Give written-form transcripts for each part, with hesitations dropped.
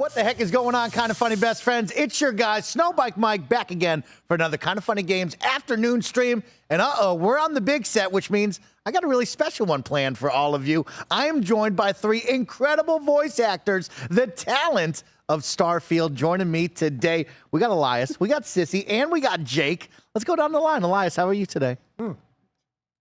What the heck is going on, Kind of Funny best friends? It's your guy, Snowbike Mike, back again for another Kind of Funny Games afternoon stream. And we're on the big set, which means I got a really special one planned for all of you. I am joined by three incredible voice actors, the talent of Starfield, joining me today. We got Elias, we got Cissy, and we got Jake. Let's go down the line. Elias, how are you today?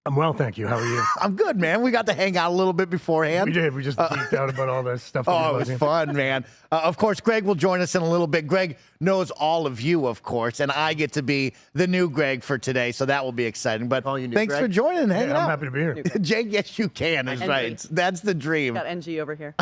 I'm well, thank you. How are you? I'm good, man. We got to hang out a little bit beforehand. We did. We just geeked out about all this stuff. Oh, it was fun, man. Of course, Greg will join us in a little bit. Greg knows all of you, of course, and I get to be the new Greg for today, so that will be exciting. But thanks for joining and hanging out. I'm happy to be here. Jake, yes, you can. Is right. That's the dream. Got NG over here.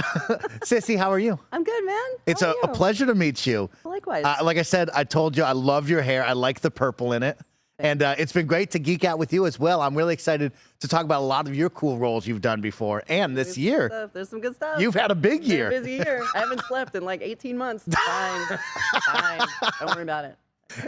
Sissy, how are you? I'm good, man. It's a pleasure to meet you. Likewise. Like I said, I told you I love your hair. I like the purple in it. And it's been great to geek out with you as well. I'm really excited to talk about a lot of your cool roles you've done before. And this year, there's some good stuff. You've had a big year. Busy year. I haven't slept in like 18 months. Fine. Fine. Don't worry about it.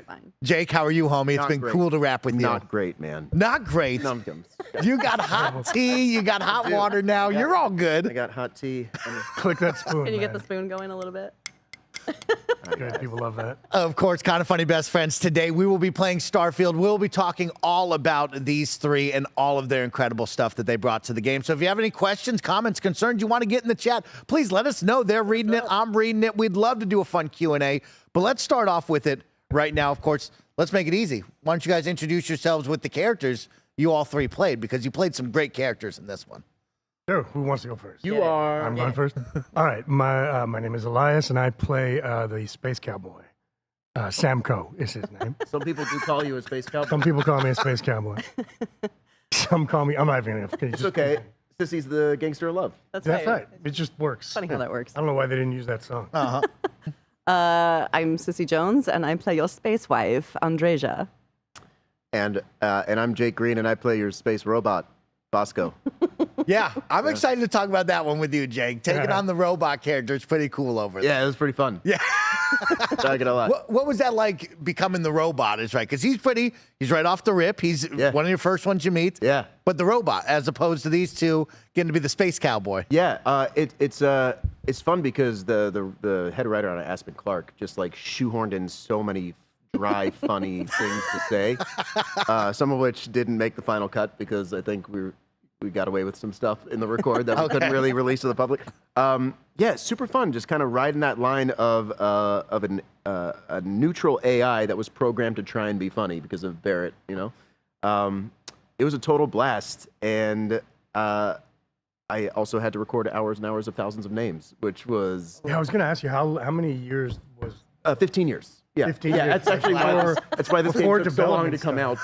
Fine. Jake, how are you, homie? It's been cool to rap with you. Not great, man. Not great. Numbkins. You got hot tea. You got hot water now. You're all good. I got hot tea. Click that spoon. Can you get the spoon going a little bit? Good. People love that. Of course, Kind of Funny best friends. Today, we will be playing Starfield. We'll be talking all about these three and all of their incredible stuff that they brought to the game. So if you have any questions, comments, concerns you want to get in the chat, please let us know. They're reading it. I'm reading it. We'd love to do a fun Q&A. But let's start off with it right now. Of course, let's make it easy. Why don't you guys introduce yourselves with the characters you all three played, because you played some great characters in this one. Sure. Who wants to go first? You are. I'm going first. All right. My name is Elias, and I play the space cowboy. Samco is his name. Some people do call you a space cowboy. Some people call me a space cowboy. Some call me. I'm not even gonna. It's okay. Sissy's the gangster of love. That's right. It just works. Funny how that works. I don't know why they didn't use that song. I'm Cissy Jones, and I play your space wife, Andreja. And I'm Jake Green, and I play your space robot, Vasco. Yeah, I'm excited to talk about that one with you, Jake. Taking on the robot character is pretty cool over there. Yeah, it was pretty fun. Yeah. I like it a lot. What was that like becoming the robot? Is right, because he's right off the rip. He's one of your first ones you meet. Yeah. But the robot, as opposed to these two, getting to be the space cowboy. Yeah, it's fun because the head writer on it, Aspen Clark, just like shoehorned in so many dry, funny things to say, some of which didn't make the final cut because I think we got away with some stuff in the record that we couldn't really release to the public. Yeah, super fun, just kind of riding that line of a neutral AI that was programmed to try and be funny because of Barrett, you know. It was a total blast, and I also had to record hours and hours of thousands of names, which was... Yeah, I was going to ask you, how many years was... 15 years. Yeah, 15 years. That's actually that's why this game took so long to come out.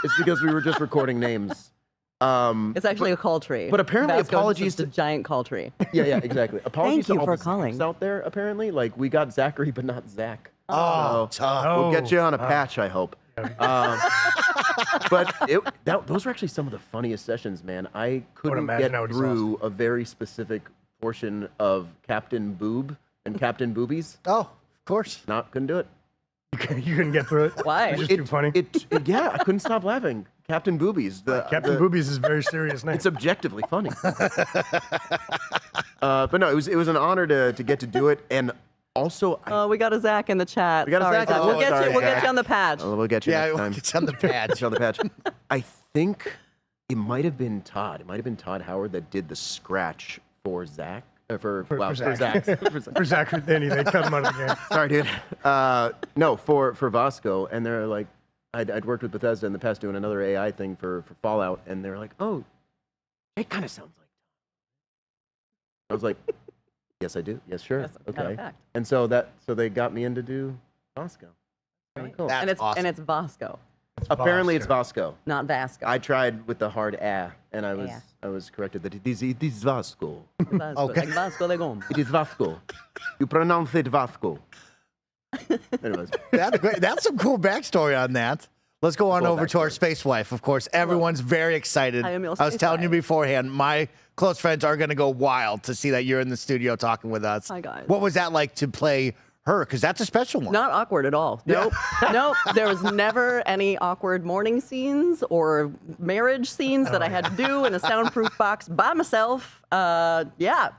It's because we were just recording names. It's actually a call tree. But apparently, Vasco's apologies to a giant call tree. Yeah, exactly. Apologies Thank you to all for the calling. Zacks out there. Apparently, like we got Zachary, but not Zach. Oh, So we'll get you on a patch, I hope. But those were actually some of the funniest sessions, man. I couldn't get through a very specific portion of Captain Boob and Captain Boobies. Oh, of course. Couldn't do it. You couldn't get through it? Why? It was just too funny? Yeah, I couldn't stop laughing. Captain Boobies. Captain Boobies is a very serious name. It's objectively funny. But no, it was an honor to get to do it, and also. We got a Zach in the chat. We got a Zach. We'll get you on the patch. We'll get you next time. It's on the patch. It's on the patch. I think it might have been Todd. It might have been Todd Howard that did the scratch for Zach. For Zach. For Zach or Danny, they cut him out of the game. Sorry, dude. No, for Vasco, and they're like, I'd worked with Bethesda in the past doing another AI thing for Fallout, and they're like, oh, it kind of sounds like. I was like, yes, I do. Yes, sure. Okay. And so they got me in to do Vasco. Really cool. That's awesome. And it's Vasco. Apparently, it's Vasco. Not Vasco. I tried with the hard "a," and I was corrected that it is Vasco. Vasco. Okay. Like Vasco de Gom. It is Vasco. You pronounce it Vasco. Anyways. That's great. That's some cool backstory on that. Let's go on over to our space wife. Of course, everyone's very excited. I am your I was space telling you wife. beforehand, my close friends are going to go wild to see that you're in the studio talking with us. Hi, guys. What was that like to play her? Because that's a special one. Not awkward at all. Nope. Nope. There was never any awkward morning scenes or marriage scenes that I had to do in a soundproof box by myself. Yeah.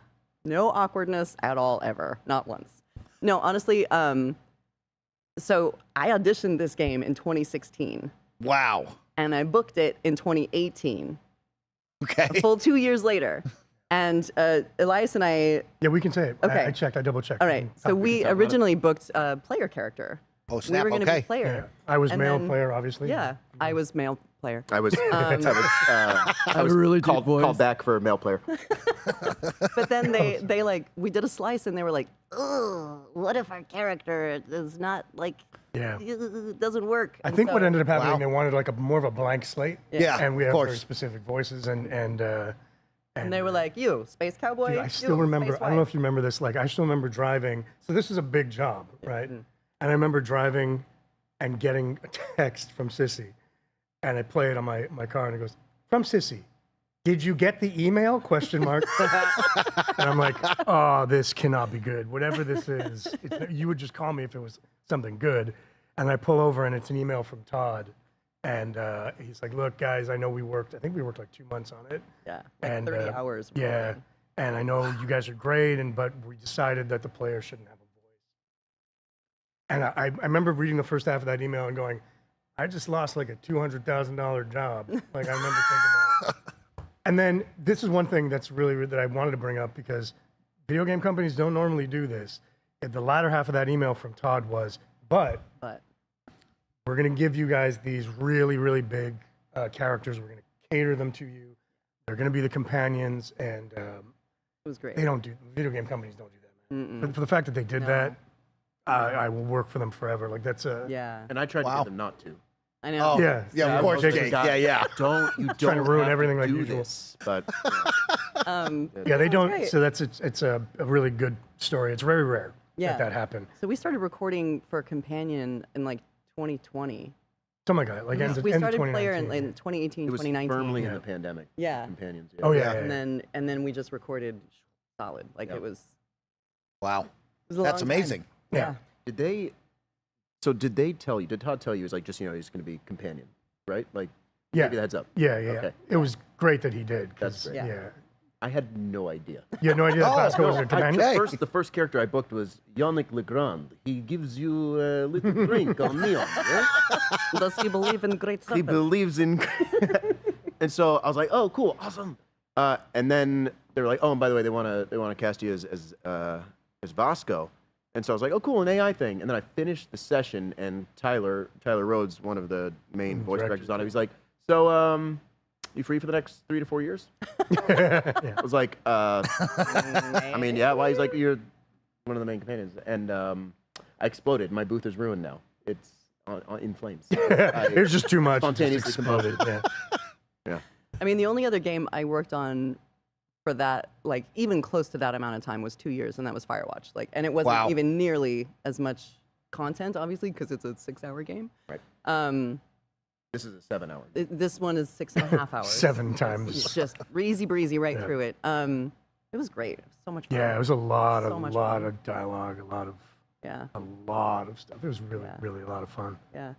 No awkwardness at all, ever. Not once. No, honestly, so I auditioned this game in 2016, Wow. and I booked it in 2018, Okay. a full 2 years later. And Elias and I, Yeah, we can say it. Okay. I checked. I double checked. all right, so we originally booked a player character. Oh, snap. We were going to Okay. be player. Yeah, I was And male then- player, obviously. Yeah, I was male player. I was really deep called voice. back for a male player. But then they like, we did a slice and they were like, oh, what if our character is not like, Yeah. doesn't work? I And think what so- ended up happening, Wow. they wanted like more of a blank slate. Yeah, And we of have very course. specific voices And they were like, you, space cowboy? Dude, I still remember. I don't know if you remember this. Like, I still remember driving. So this is a big job, right? And I remember driving and getting a text from Cissy, and I play it on my car, and it goes, "From Cissy, did you get the email?" Question mark. And I'm like, "Oh, this cannot be good. Whatever this is, you would just call me if it was something good." And I pull over, and it's an email from Todd. And he's like, "Look, guys, I know I think we worked like 2 months on it. Yeah, like And 30 hours. Yeah, rolling. and I know you guys are great, but we decided that the player shouldn't have a voice." And I remember reading the first half of that email and going, "I just lost like a $200,000 job." Like, I remember thinking that. And then this is one thing that's really that I wanted to bring up, because video game companies don't normally do this. The latter half of that email from Todd was, "But we're going to give you guys these really, really big characters. We're going to cater them to you. They're going to be the companions." And It was great. video game companies don't do that, man. But for the fact that they did that, I will work for them forever. Like, that's a... Yeah, And I tried to Wow. get them not to. I know. Oh, Yeah. yeah, Yeah, of course, Jake Jake. got- Yeah. Don't Trying to ruin have everything like do usual. this, but Yeah, they don't... great. So it's a really good story. It's very rare Yeah. that happened. So we started recording for Companion in like 2020. Something like that. Like, end of We started player 2019. in 2018, it was 2019. firmly in the pandemic. Yeah. Companions. Oh, yeah. And then we just recorded solid. Like Yep. it was Wow. a long That's time. amazing. Yeah. Did they tell you? Did Todd tell you? It was like, just, he's going to be companion, right? Like, Yeah. give you the heads up. Yeah. Okay. It was great that he did. 'cause, That's great. Yeah. Yeah. I had no idea. You had no idea that Oh, Vasco was a no, companion? okay. The first character I booked was Yannick Legrand. He gives you a little drink on neon. Yeah? Does he believe in great stuff? He believes in. And so I was like, "Oh, cool, awesome." And then they were like, "Oh, and by the way, they want to cast you as Vasco." And so I was like, "Oh, cool, an AI thing." And then I finished the session, and Tyler Rhodes, one of the main voice director. directors on it, he's like, "So, you free for the next 3 to 4 years?" I was like, I mean, yeah. Why? He's like, "You're one of the main companions." And I exploded. My booth is ruined now. It's in flames. It was just too much. It just Spontaneously exploded. Yeah. I mean, the only other game I worked on for that, like even close to that amount of time, was 2 years, and that was Firewatch. Like, and it wasn't Wow. even nearly as much content, obviously, because it's a 6-hour game. Right. This is a 7-hour. This one is 6.5 hours. 7 It's times. just breezy right through it. It was great. It was so much fun. Yeah, it was a lot So much of fun. dialogue, a lot of stuff. It was really, Yeah. really a lot of fun. Yeah.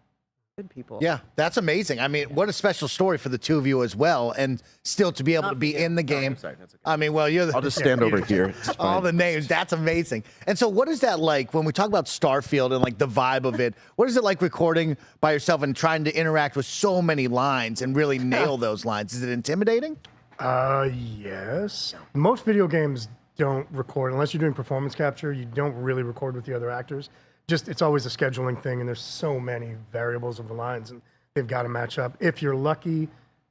Good people. Yeah, that's amazing. I mean, what a special story for the two of you as well, and still to be able to be in the game. Sorry, that's okay. I mean, well, you're the, I'll just stand over here. It's all fine. the names. That's amazing. And so, what is that like when we talk about Starfield and like the vibe of it? What is it like recording by yourself and trying to interact with so many lines and really nail those lines? Is it intimidating? Yes. Most video games don't record unless you're doing performance capture. You don't really record with the other actors. Just it's always a scheduling thing, and there's so many variables of the lines, and they've got to match up. If you're lucky,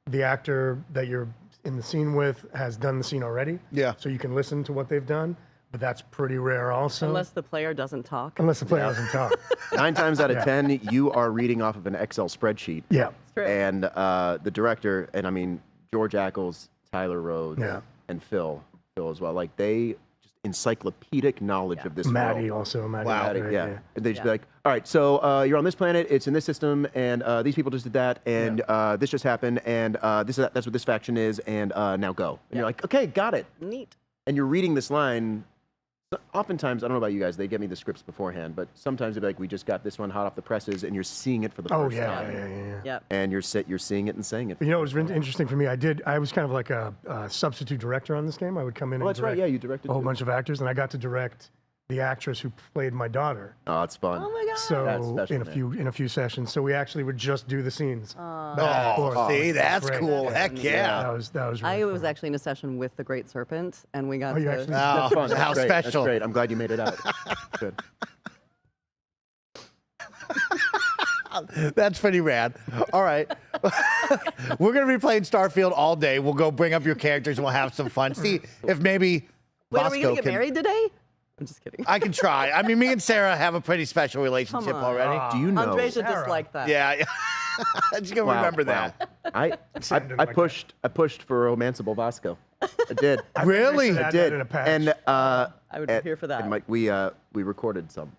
the actor that you're in the scene with has done the scene already. Yeah. So you can listen to what they've done, but that's pretty rare also. Unless the player doesn't talk. Unless the player doesn't talk. 9 times out of Yeah. 10, you are reading off of an Excel spreadsheet. Yeah. True. And the director, and I mean George Ackles, Tyler Rhodes, Yeah. and Phil as well. Like, they just encyclopedic knowledge of this Maddie world. also. Maddie, Wow. Maddie, Yeah. And they just be like, "All right, so you're on this planet. It's in this system, and these people just did that, and this just happened, and that's what this faction is, and now go." And you're like, "Okay, got it." Neat. And you're reading this line. Oftentimes, I don't know about you guys, they get me the scripts beforehand, but sometimes they'll be like, "We just got this one hot off the presses," and you're seeing it for the first time. Yeah. Yep. And you're seeing it and saying it. You know, it was really interesting for me. I was kind of like a substitute director on this game. I would come in Oh, and that's right. direct Yeah, you directed a whole too. bunch of actors, and I got to direct the actress who played my daughter. Oh, it's fun. Oh my god. So That's special, in a few sessions, so we actually would just do the scenes. Oh, forth. see, that's Great. cool. Heck yeah. That was really I was fun. actually in a session with the Great Serpent, and we got Oh, you to. actually- That's fun. how That's great. special. That's great. I'm glad you made it out. Good. That's pretty rad. All right. We're going to be playing Starfield all day. We'll go bring up your characters and we'll have some fun. See if maybe Wait, are we gonna Vasco get married today? I'm just kidding. I can try. I mean, me and Sarah have a pretty special relationship on. already. Do you know? Andresia just Sarah. like that. Yeah. I'm just going to remember that. I Sounded I like pushed for romanceable Vasco. I did. Really? Add I that did. in a patch. And I would be here for that. And Mike, we recorded some.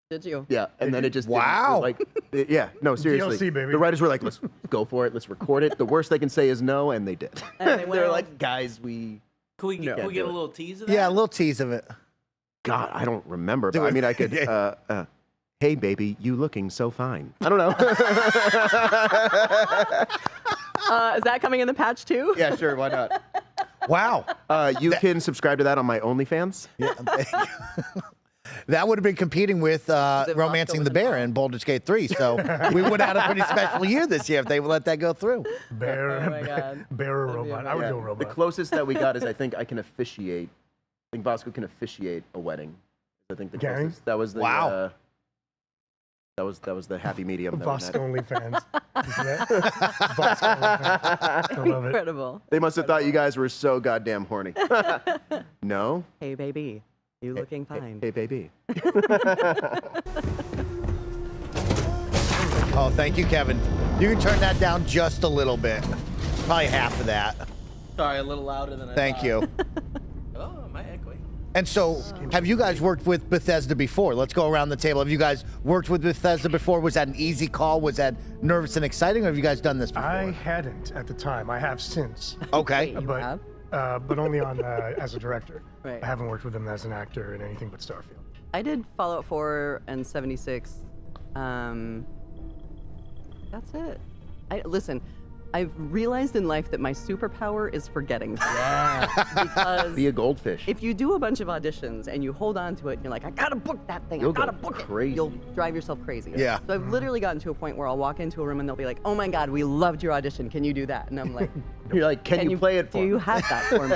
Did you? Yeah, and then it just didn't- Wow. like yeah, no, seriously. DLC, baby. The writers were like, let's go for it, let's record it. The worst they can say is no, and they did. And they went They're off. like, guys, we Can we get, No. can we get a Do it. little tease of that? Yeah, a little tease of it. God, I don't remember, Do but I it. mean I could hey baby, you looking so fine. I don't know. Is that coming in the patch too? Yeah, sure, why not? Wow. You can subscribe to that on my OnlyFans. Yeah, thank you. That would have been competing with Romancing the Bear in Baldur's Gate 3. So we would have had a pretty special year this year if they would let that go through. bear, Oh my God. bear or That'd be robot. I would Yeah. go The robot. closest that we got is I think I can officiate. I think Vasco can officiate a wedding. I think the Gang? closest. That was the Wow. that was the happy medium. That we Vasco had. OnlyFans. You see that? Vasco OnlyFans. I love it. Incredible. They must have thought you guys were so goddamn horny. No. Hey baby, you looking fine. Hey baby. Oh, thank you, Kevin. You can turn that down just a little bit. Probably half of that. Sorry, a little louder than I Thank thought. you. Oh, am I echoing? And so, have you guys worked with Bethesda before? Let's go around the table. Have you guys worked with Bethesda before? Was that an easy call? Was that nervous and exciting? Or have you guys done this before? I hadn't at the time. I have since, Okay. You but have? but only on as a director. Right. I haven't worked with him as an actor in anything but Starfield. I did Fallout 4 and 76. That's it. Listen, I've realized in life that my superpower is forgetting things. Because Be a goldfish. if you do a bunch of auditions and you hold on to it and you're like, I gotta book that thing, You'll I gotta go book crazy. it, you'll drive yourself crazy. Yeah. So I've literally gotten to a point where I'll walk into a room and they'll be like, oh my God, we loved your audition. Can you do that? And I'm like, You're like, can you play it for Do me? you have that for me?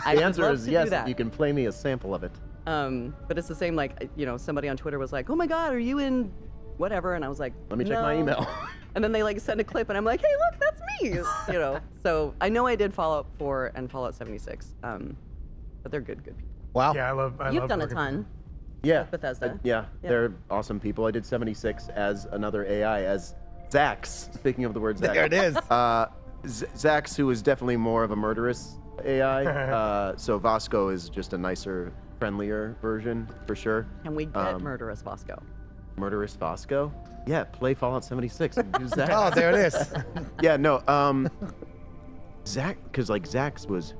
I The would answer love is to do yes. that. You can play me a sample of it. But it's the same, like, somebody on Twitter was like, oh my God, are you in whatever? And I was like, Let me check my "No." email. And then they like send a clip and I'm like, hey, look, that's me. So I know I did Fallout 4 and Fallout 76. But they're good people. Wow. Yeah, I You've love done a working- ton. Yeah. Bethesda. Yeah, Yeah. they're awesome people. I did 76 as another AI, as Zax. Speaking of the word Zax. There it is. Zax, who is definitely more of a murderous AI. So Vasco is just a nicer, friendlier version, for sure. Can we get Murderous Vasco? Murderous Vasco? Yeah, play Fallout 76 and do Zax. Oh, there it is. Yeah, no, because like Zax was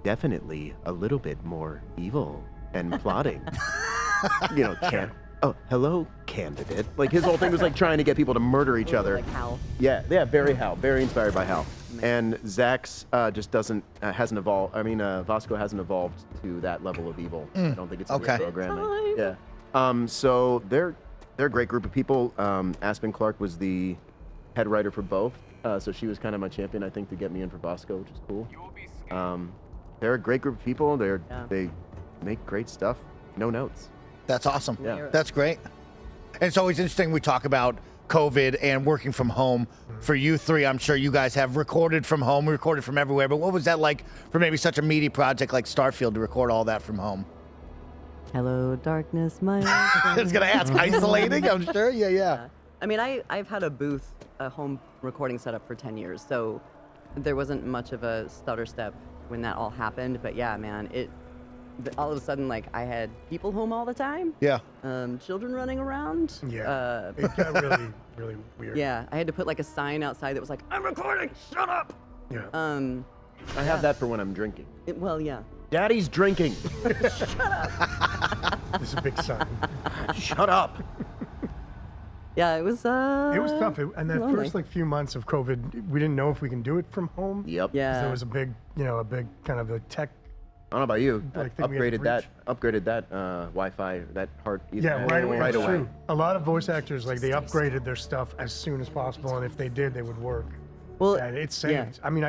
definitely a little bit more evil and plotting. Oh, hello, candidate. Like his whole thing was like trying to get people to murder each other. Like Hal. Yeah, very Hal, very inspired by Hal. And Zax just hasn't evolved. I mean, Vasco hasn't evolved to that level of evil. I don't think it's in Okay. the programming. Time. Yeah. So they're a great group of people. Aspen Clark was the head writer for both, so she was kind of my champion, I think, to get me in for Vasco, which is cool. They're a great group of people. They make great stuff. No notes. That's awesome. Yeah. That's great. And it's always interesting we talk about COVID and working from home. For you three, I'm sure you guys have recorded from home, recorded from everywhere, but what was that like for maybe such a meaty project like Starfield to record all that from home? Hello, darkness, my old I was going to ask, isolating, I'm sure? Yeah. I mean, I've had a home recording setup for 10 years, so there wasn't much of a stutter step when that all happened. But yeah, man, all of a sudden, like, I had people home all the time, Yeah. children running around. Yeah. It got really, really weird. Yeah, I had to put like a sign outside that was like, I'm recording, shut up. Yeah. I have that for when I'm drinking. Well, yeah. Daddy's drinking. This is a big sign. Shut up. Yeah, it was. It was tough. And that lonely. first few months of COVID, we didn't know if we can do it from home. Yep. Yeah. There was a big kind of a tech I don't know about you. Like, think we had to Upgraded that Wi-Fi, that hard. Yeah, right away. Right That's away. true. A lot of voice actors, like, they upgraded their stuff as soon as possible, and if they did, they would work. Well, And it's saved. I mean,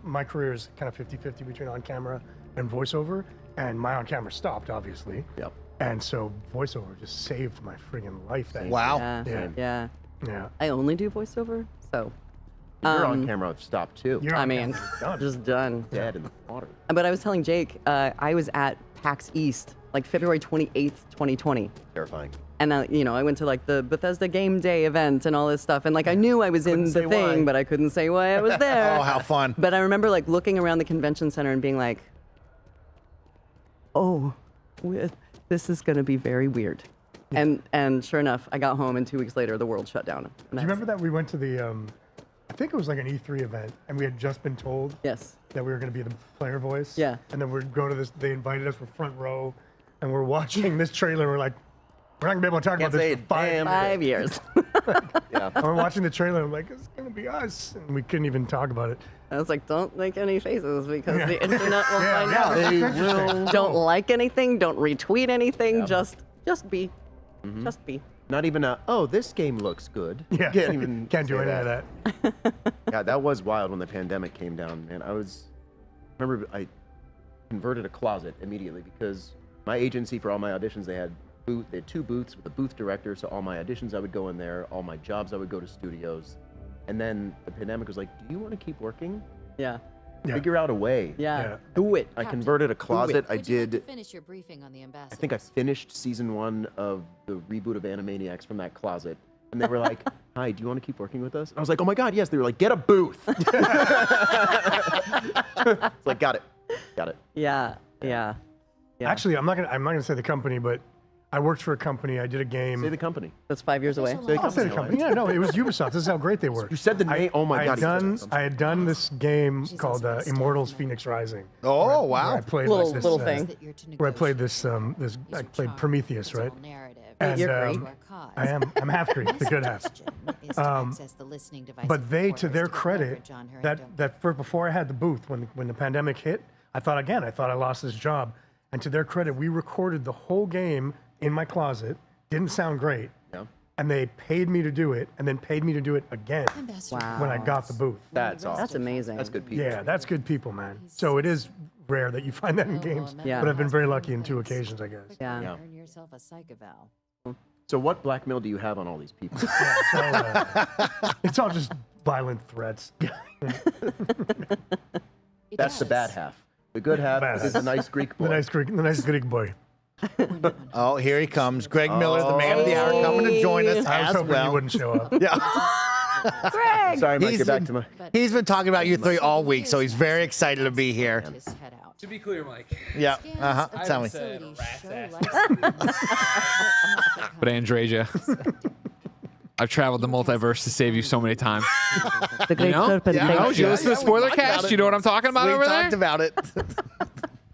my career is kind of 50-50 between on-camera and voiceover, and my on-camera stopped, obviously. Yep. And so voiceover just saved my friggin' life. Wow. Yeah. Yeah. I only do voiceover, so. Your on camera stopped too. You're I on mean, camera. Done. just done. Dead in the water. But I was telling Jake, I was at PAX East, like February 28th, 2020. Terrifying. And I went to like the Bethesda game day event and all this stuff. And like I knew I was in the say why. thing, but I couldn't say why I was there. Oh, how fun. But I remember like looking around the convention center and being like, oh, this is going to be very weird. And sure enough, I got home and 2 weeks later, the world shut down. Do you remember that we went to the, I think it was like an E3 event, and we had just been told Yes. that we were going to be the player voice. Yeah. And then we'd go to this, they invited us for front row, and we're watching this trailer, and we're like, we're not going to be able to talk about say this for a damn 5 years. Yeah. And we're watching the trailer, and I'm like, it's going to be us. And we couldn't even talk about it. I was like, don't make any faces because the internet will Yeah, find yeah, out. that's interesting. Don't like anything, don't retweet anything, just be. Just be. Not even oh, this game looks good. Yeah. Can't even Can't do say any of that. Yeah, that was wild when the pandemic came down, man. Remember I converted a closet immediately because my agency for all my auditions, they had 2 booths with a booth director, so all my auditions I would go in there, all my jobs I would go to studios. And then the pandemic was like, do you want to keep working? Yeah. Yeah. Figure out a way. Yeah. Yeah. Do it. I converted a closet. I Would you like to did. finish your briefing on the ambassador? I think I finished season 1 of the reboot of Animaniacs from that closet. And they were like, hi, do you want to keep working with us? And I was like, oh my God, yes. They were like, get a booth. It's like, got it. Yeah. Yeah. Yeah. Actually, I'm not gonna say the company, but I worked for a company. I did a game. Say the company. That's 5 years away. I'll say the company. Yeah, no, it was Ubisoft. This is how great they were. You said the name. Oh my God. I had done this game called Immortals: Phoenix Rising. Oh, Where I wow. played Little- like this, little thing. That you're to where I played negotiate. this. These I are played charmed Prometheus, right? personal narrative. And You're great. Our cause. I'm half Greek, the good half. Question is to access the listening device But of they, to reporters their to credit, leverage on her and before I had the booth, when the pandemic hit, I thought I lost this job. And to their credit, we recorded the whole game in my closet. Didn't sound great. Yeah. And they paid me to do it, and then paid me to do it again Ambassador Wow. when I got the booth. That's awesome. That's amazing. That's good people. Yeah, that's good people, man. So it is rare that you find that in games. Yeah. But I've been very lucky in 2 occasions, I guess. Yeah. Yeah. Earn yourself a psych eval. So what blackmail do you have on all these people? It's all just violent threats. That's the bad half. The good half Bad is the nice Greek boy. The nice Greek boy. Oh, here he comes. Greg Miller, the man of the hour, coming to join us I was as hoping you well. wouldn't show up. Yeah. Greg! Sorry, Mike, He's get back in- to my... He's been talking about you 3 all week, so he's very excited to be here. Just head out. To be clear, Mike. Yeah. Scans Uh-huh. of Tell me. facilities rat's show ass. But Andreja, I've traveled the multiverse to save you so many times. The great know? serpent. Yeah. You know, Oh, you yeah, listen to yeah, the we spoiler talked about cast. it. You know what I'm talking about We over talked there? about it.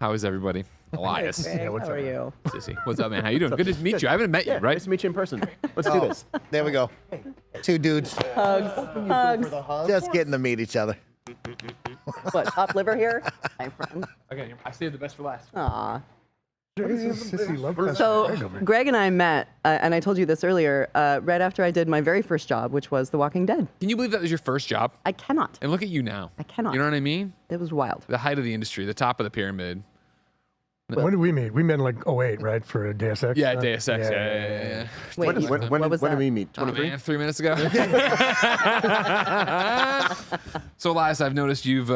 How is everybody? Elias, Greg, what's how up, are man? you? Sissy, what's up, man? How you doing? Good to meet you. I haven't met you, Yeah, right? nice to meet you in person. Let's do Oh, this. there we go. 2 dudes Hugs. just getting to meet each other. What, top liver here? My friend. Okay, I saved the best for last. Aw. Sissy love fest So with Greg over here. Greg and I met, and I told you this earlier, right after I did my very first job, which was The Walking Dead. Can you believe that was your first job? I cannot. And look at you now. I cannot. You know what I mean? It was wild. The height of the industry, the top of the pyramid. When did we meet? We met in like 08, right? For Deus Ex? Yeah, Deus Ex. Yeah. Wait, When what was did that? we meet? Oh, 23? man, 3 minutes ago. So, Elias, I've noticed you've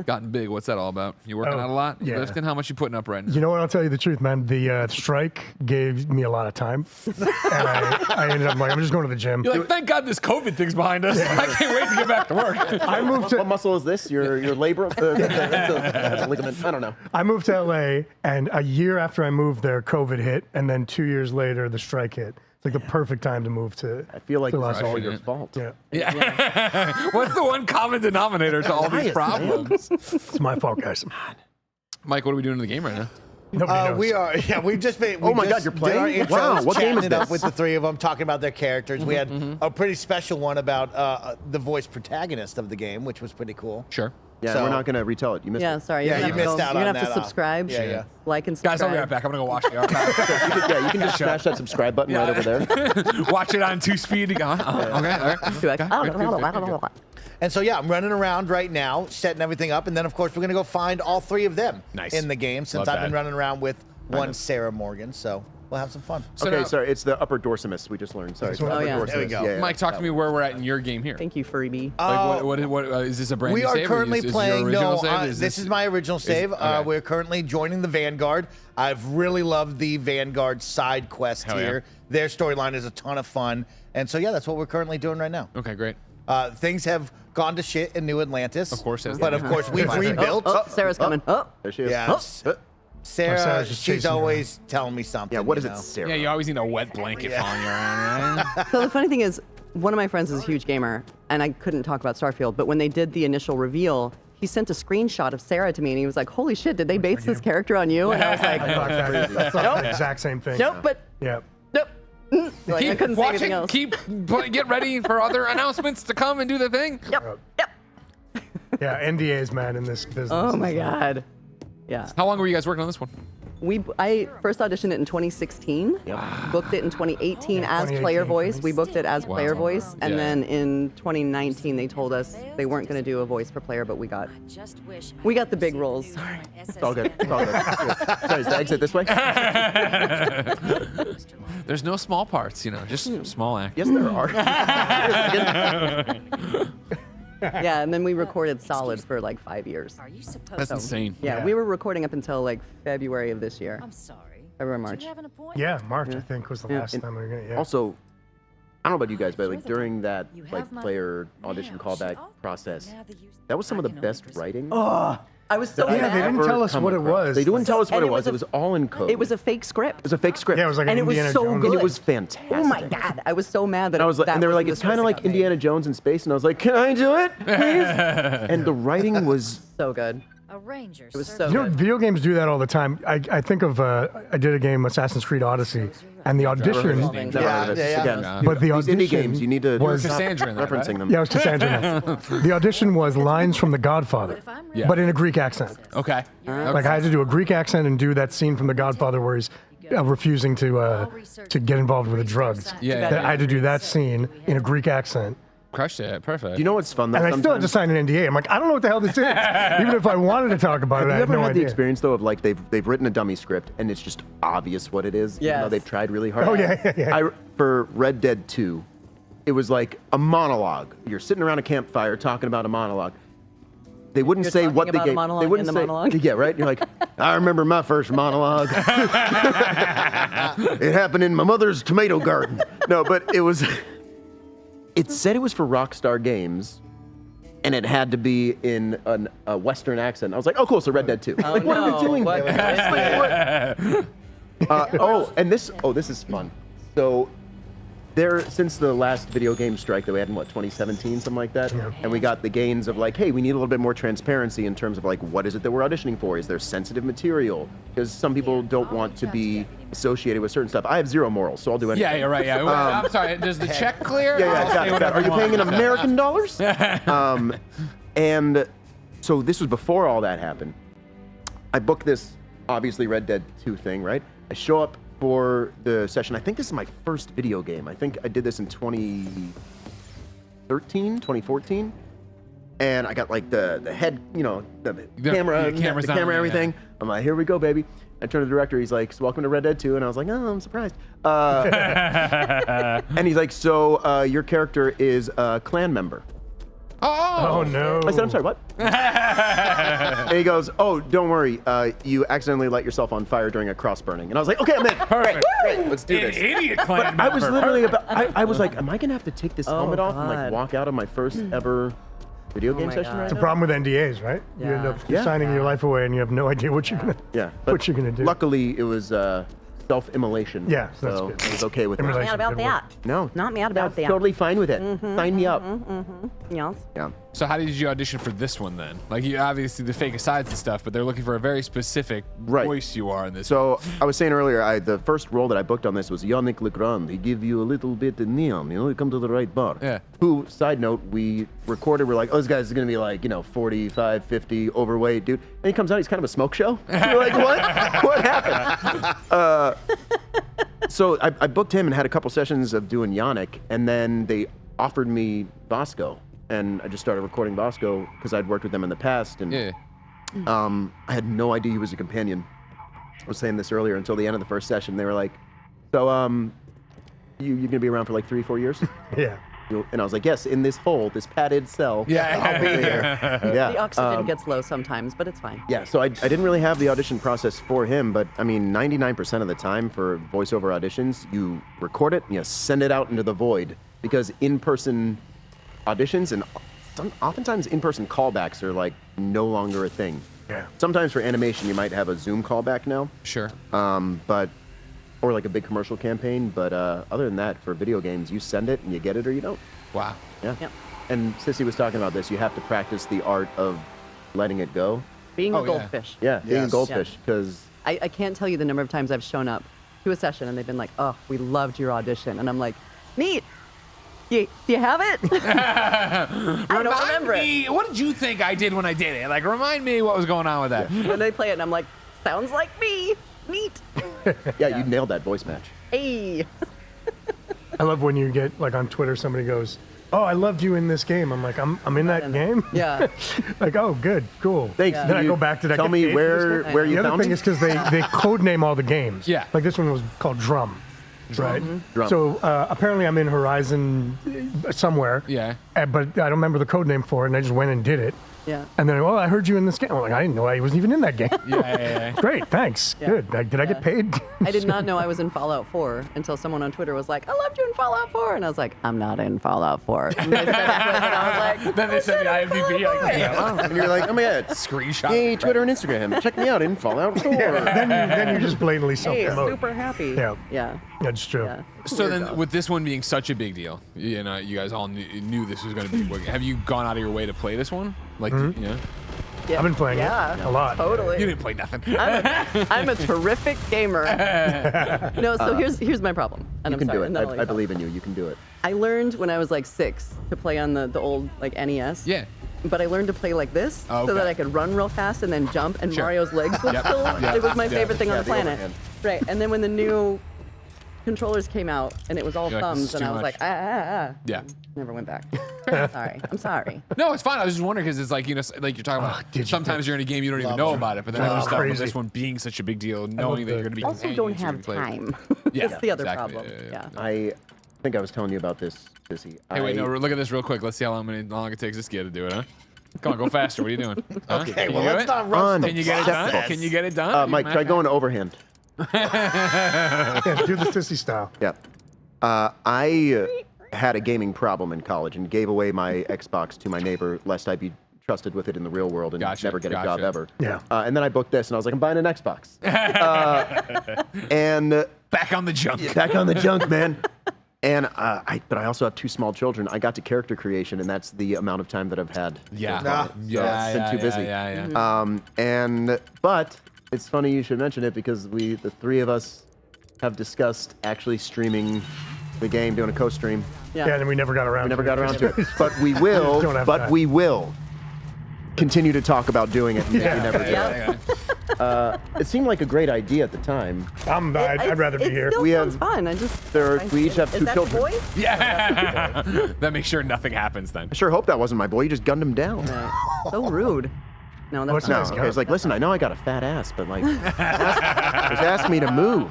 gotten big. What's that all about? You working Oh, out a lot? You yeah. lifting? How much you putting up right now? You know what? I'll tell you the truth, man. The strike gave me a lot of time. And I ended up like, I'm just going to the gym. You're like, thank God this COVID thing's behind us. I can't wait to get back to work. I moved What to muscle is this? Your labrum? That's a ligament. I don't know. I moved to LA, and a year after I moved there, COVID hit, and then 2 years later, the strike hit. It's like the perfect time to move to. I feel like to this Los is all Angeles. your fault. Yeah, Yeah. What's the one common denominator to all these problems? it's my fault, guys. Mike, what are we doing in the game right now? Nobody knows. We are, yeah, we've just been. Oh we my God, just you're did our playing? intros, Wow, what game chatting is it up this? with the 3 of them, talking about their characters. We had a pretty special one about the voice protagonist of the game, which was pretty cool. Sure. Yeah, So- we're not gonna retell it. You missed Yeah, it. sorry. Yeah, You're you gonna have missed to out go, on You're gonna have that, to subscribe. yeah. Like and Guys, subscribe. I'll be right back. I'm gonna go watch it. You can just smash that subscribe button right over there. Watch it on 2-speed. Okay, all right. And so, yeah, I'm running around right now, setting everything up. And then, of course, we're going to go find all 3 of them Nice. in the game since Love I've been that. running around with one Sarah Morgan. So we'll have some fun. So Okay, now- sorry, it's the upper dorsimus. We just learned. Sorry. it's the Oh, upper yeah. dorsimus. There we go. Yeah, Mike, talk to me where we're at in your game here. Thank you, freebie. Like, what is this a brand We new are save? or currently is your playing. original No, save? this is my original save. okay. We're currently joining the Vanguard. I've really loved the Vanguard side quest Hell yeah. here. Their storyline is a ton of fun. And so, yeah, that's what we're currently doing right now. Okay, great. Things have gone to shit in New Atlantis. Of course it has. But, of course, we've rebuilt. Oh, Sarah's coming. Oh, There she is. Yes. Oh, Sarah, Sarah's just she's chasing you always telling me something. Yeah, what is you it, know? Sarah? Yeah, you always need a wet blanket following you around. Right? so the funny thing is, one of my friends is a huge gamer, and I couldn't talk about Starfield. But when they did the initial reveal, he sent a screenshot of Sarah to me, and he was like, "Holy shit, did they base this character on you?" And I was like, I thought that, I thought the exact same thing. "Nope, but Yeah. nope." Like, I couldn't say anything else. Get ready for other announcements to come and do the thing. Yep. Yeah, NDAs, man, in this business. Oh my god. Yeah. How long were you guys working on this one? I first auditioned it in 2016. Booked it in 2018 as player 2018. voice. We booked it as player voice, and Yeah. then in 2019 they told us they weren't going to do a voice for player, but we got the big roles. Sorry. It's all good. It's all good. Sorry, is the exit this way? There's no small parts, just small acts. Yes, there are. Yeah, and then we recorded solid for like 5 years. Are you supposed That's to? insane. Yeah, Yeah. we were recording up until like February of this year. I'm sorry. February, Do March. you have an appointment? Yeah, March, I think, was the Yeah, last and- time we were going to. Yeah. Also, I don't know about you guys, but like during that You have like my player audition now. callback Oh, process, now that you- that was some of the I can best only presume. writing. I was so that I Yeah, they mad. didn't ever tell us come what it across. was. They didn't tell us what And it it was. was It was all in code. It was a fake script. It was a fake script. Yeah, it was like and an it was Indiana so Jones. good. And it was fantastic. Oh my god, I was so mad that And I was like, that and they were like, was it's kind of like Indiana Jones in space, and I was like, can I do it, please? And the writing was so good. A ranger. It was served so You know, good. video games do that all the time. I think of, I did a game, Assassin's Creed Odyssey, and the audition, Never Never Yeah, heard of it. yeah, Again, yeah. but the these audition, indie games, you need to stop Cassandra in that, referencing right? them. Yeah, it was Cassandra. The audition was lines from The Godfather, Yeah. but in a Greek accent. Okay. Like I had to do a Greek accent and do that scene from The Godfather where he's refusing to get involved with the drugs. Yeah. That I had to do that scene in a Greek accent. Crushed it. Perfect. You know what's fun though? And I still had to sometimes? sign an NDA. I'm like, I don't know what the hell this is. Even if I wanted to talk about Have it, I you had ever no had the idea. experience though of like they've written a dummy script and it's just obvious what it is, even though Yes. they've tried really hard? Oh, yeah. For Red Dead 2, it was like a monologue. You're sitting around a campfire talking about a monologue. They wouldn't You're say talking what the about a game. monologue They in wouldn't the say. monologue? Yeah, right. You're like, I remember my first monologue. It happened in my mother's tomato garden. No, but it was. It said it was for Rockstar Games, and it had to be in a Western accent. I was like, oh, cool. So Red Dead 2. Oh, like, what are no. we doing? What? This is fun. So since the last video game strike that we had in 2017, something like that, and we got the gains of like, hey, we need a little bit more transparency in terms of like, what is it that we're auditioning for? Is there sensitive material? Because some people don't want to be associated with certain stuff. I have zero morals, so I'll do anything. Yeah, you're right. Yeah. I'm sorry. Does the check clear? Yeah, I'll got say it. whatever Are you want. paying in American dollars? And so this was before all that happened. I booked this, obviously, Red Dead 2 thing, right? I show up for the session. I think this is my first video game. I think I did this in 2014. And I got like the head, the camera, camera's the on, camera, yeah. everything. I'm like, here we go, baby. I turn to the director. He's like, so welcome to Red Dead 2. And I was like, oh, I'm surprised. And he's like, so your character is a clan member. Oh, no. I said, I'm sorry, what? And he goes, oh, don't worry. You accidentally light yourself on fire during a cross burning. And I was like, okay, I'm in. Perfect. Great, let's do An this. idiot clan I was member. literally I was like, am I going to have to take this helmet off and like God. walk out of my first ever video game my session God. right It's a now? problem with NDAs, right? You end Yeah. up Yeah. signing your life away and you have no idea what you're gonna Yeah. what you're gonna do. Luckily, it was self-immolation. Yeah, that's so good. I was okay with Not that. mad about Good work. that. No, Not mad about that's that. totally fine with it. Sign me up. Yes. Yeah. So how did you audition for this one then? Like you obviously the fake asides and stuff, but they're looking for a very specific Right. voice you are in this. So I was saying earlier, the first role that I booked on this was Yannick Legrand. He give you a little bit of neon, you come to the right bar. Yeah. Who, side note, we recorded, we're like, oh, this guy's gonna be like, 45, 50, overweight, dude. And he comes out, he's kind of a smoke show. So we're like, what? What happened? So I booked him and had a couple sessions of doing Yannick, and then they offered me Vasco. And I just started recording Vasco because I'd worked with them in the past. And Yeah. I had no idea he was a companion. I was saying this earlier until the end of the first session. They were like, so, you're going to be around for like 3-4 years? Yeah. And I was like, yes, in this hole, this padded cell. Yeah. I'll be here. Yeah. The oxygen gets low sometimes, but it's fine. Yeah, so I didn't really have the audition process for him, but I mean, 99% of the time for voiceover auditions, you record it and you send it out into the void because in-person auditions and oftentimes in-person callbacks are like no longer a thing. Yeah. Sometimes for animation, you might have a Zoom callback now, Sure. or like a big commercial campaign, but other than that, for video games, you send it and you get it or you don't. Wow. Yeah. Yep. And Cissy was talking about this. You have to practice the art of letting it go. Being Oh, a yeah. goldfish. Yeah, being a Yes. goldfish, because I can't tell you the number of times I've shown up to a session and they've been like, oh, we loved your audition. And I'm like, neat. Do you have it? I don't remember it. What did you think I did when I did it? Like, remind me what was going on with that. When they play it and I'm like, sounds like me. Neat. yeah, you nailed that voice match. Hey. I love when you get like on Twitter, somebody goes, "Oh, I loved you in this game." I'm like, I'm in that game. Yeah. Like, oh, good, cool. Thanks. Yeah. Then I You go back to that. Tell get me paid for this game? where I you The other found thing it. is because they code name all the games. Yeah. Like this one was called Drum. Right. Drum. So apparently I'm in Horizon somewhere. Yeah. But I don't remember the code name for it, and I just went and did it. Yeah. And then, oh, I heard you in this game. I'm like, I didn't know I wasn't even in that game. Yeah. Great, thanks. Yeah. Good. Did I get paid? I did not know I was in Fallout 4 until someone on Twitter was like, I loved you in Fallout 4. And I was like, I'm not in Fallout 4. And they said it, and I was like, Then they sent the IMDb. Like, yeah. And you're like, oh my god, Screenshot. hey, Twitter and Instagram, check me out in Fallout 4. then you just blatantly hey, self-promote. super happy. Yeah. Yeah. That's true. Yeah. So then, with this one being such a big deal, you guys all knew this was going to be. Have you gone out of your way to play this one? Like, Yeah. I've been playing it a lot. Totally. You didn't play nothing. I'm a terrific gamer. No, so here's my problem. And You I'm can sorry, do and it. then I'll let I you talk. believe in you. You can do it. I learned when I was like 6 to play on the old like NES. Yeah. But I learned to play like this Oh, so that okay. I could run real fast and then jump, and Sure. Mario's legs would Yep. still. Yep. It was my Yeah. favorite thing on Yeah, the the planet. overhand. Right. And then when the new controllers came out and it was all You're like, this thumbs, is and too I was much. like, Yeah. Never went back. Sorry. I'm sorry. No, it's fine. I was just wondering because it's like like you're talking about. did you Sometimes you're in a game you don't even Love know it. about it, but then Oh, other stuff with crazy. this one being such a big deal, knowing that the- you're going to be. Also, don't companions, you're have gonna play- time. Yeah, That's the other exactly. problem. Yeah. I think I was telling you about this, Cissy. Hey, wait, no, look at this real quick. Let's see how long it takes this kid to do it, huh? Come on, go faster. What are you doing? Huh? Okay, Can well, you do let's it? not rush the Can you get it done? process. Can you get it done? Mike, try going to overhand. Yeah, do the sissy style. Yeah. I had a gaming problem in college and gave away my Xbox to my neighbor lest I be trusted with it in the real world and Gotcha, never get a job gotcha. ever. Yeah. And then I booked this and I was like, I'm buying an Xbox. And Back on the junk. back on the junk, man. And but I also have 2 small children. I got to character creation, and that's the amount of time that I've had. Yeah. Nah. Yeah. It's been too busy. Yeah. But it's funny you should mention it because the 3 of us have discussed actually streaming the game, doing a co-stream. Yeah, and we never got around. We never to got it. around to it, but we will. Don't have But time. we will continue to talk about doing it. Yeah. We never did. Yeah. It seemed like a great idea at the time. I'd rather be here. Still We sounds have- fun. we each have is 2 that children. Boy? Yeah. That makes sure nothing happens then. I sure hope that wasn't my boy. You just gunned him down. So rude. No, that's it's No, not. nice. okay, it's like, listen, I know I got a fat ass, but like, just ask me to move.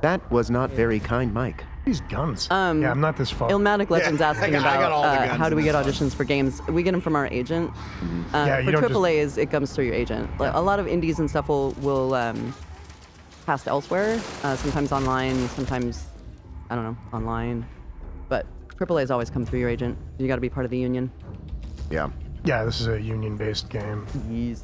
That was not very kind, Mike. These guns. Yeah, I'm not this far. Ilmatic Legends Yeah, asking I got all the about guns how do in we get this one. auditions for games. We get them from our agent. Yeah, you For don't just- AAAs, it comes through your agent. Like, a lot of indies and stuff will cast elsewhere. Sometimes online, sometimes I don't know, online. But AAAs always come through your agent. You got to be part of the union. Yeah. Yeah, this is a union-based game. Yes.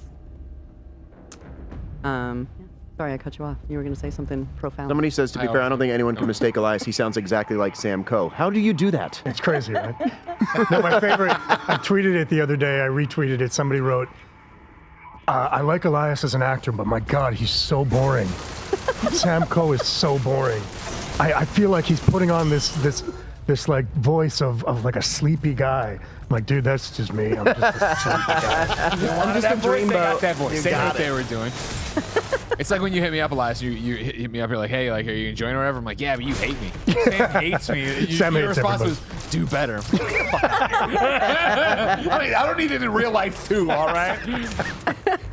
But Sorry, I cut you off. You were going to say something profound. Somebody says, to be fair, I don't think anyone can mistake Elias. He sounds exactly like Sam Coe. How do you do that? It's crazy, right? No, my favorite, I tweeted it the other day. I retweeted it. Somebody wrote, I like Elias as an actor, but my God, he's so boring. Sam Coe is so boring. I feel like he's putting on this like voice of like a sleepy guy. I'm like, dude, that's just me. I'm just a sleepy guy. I'm just a They got dreamboat. that voice. They know got what they were doing. It's like when you hit me up, Elias. You hit me up. You're like, "Hey, like, are you enjoying it or whatever?" I'm like, "Yeah, but you hate me." Sam hates me. Sam Your hates response everybody. was, "Do better." I mean, I don't need it in real life too. All right.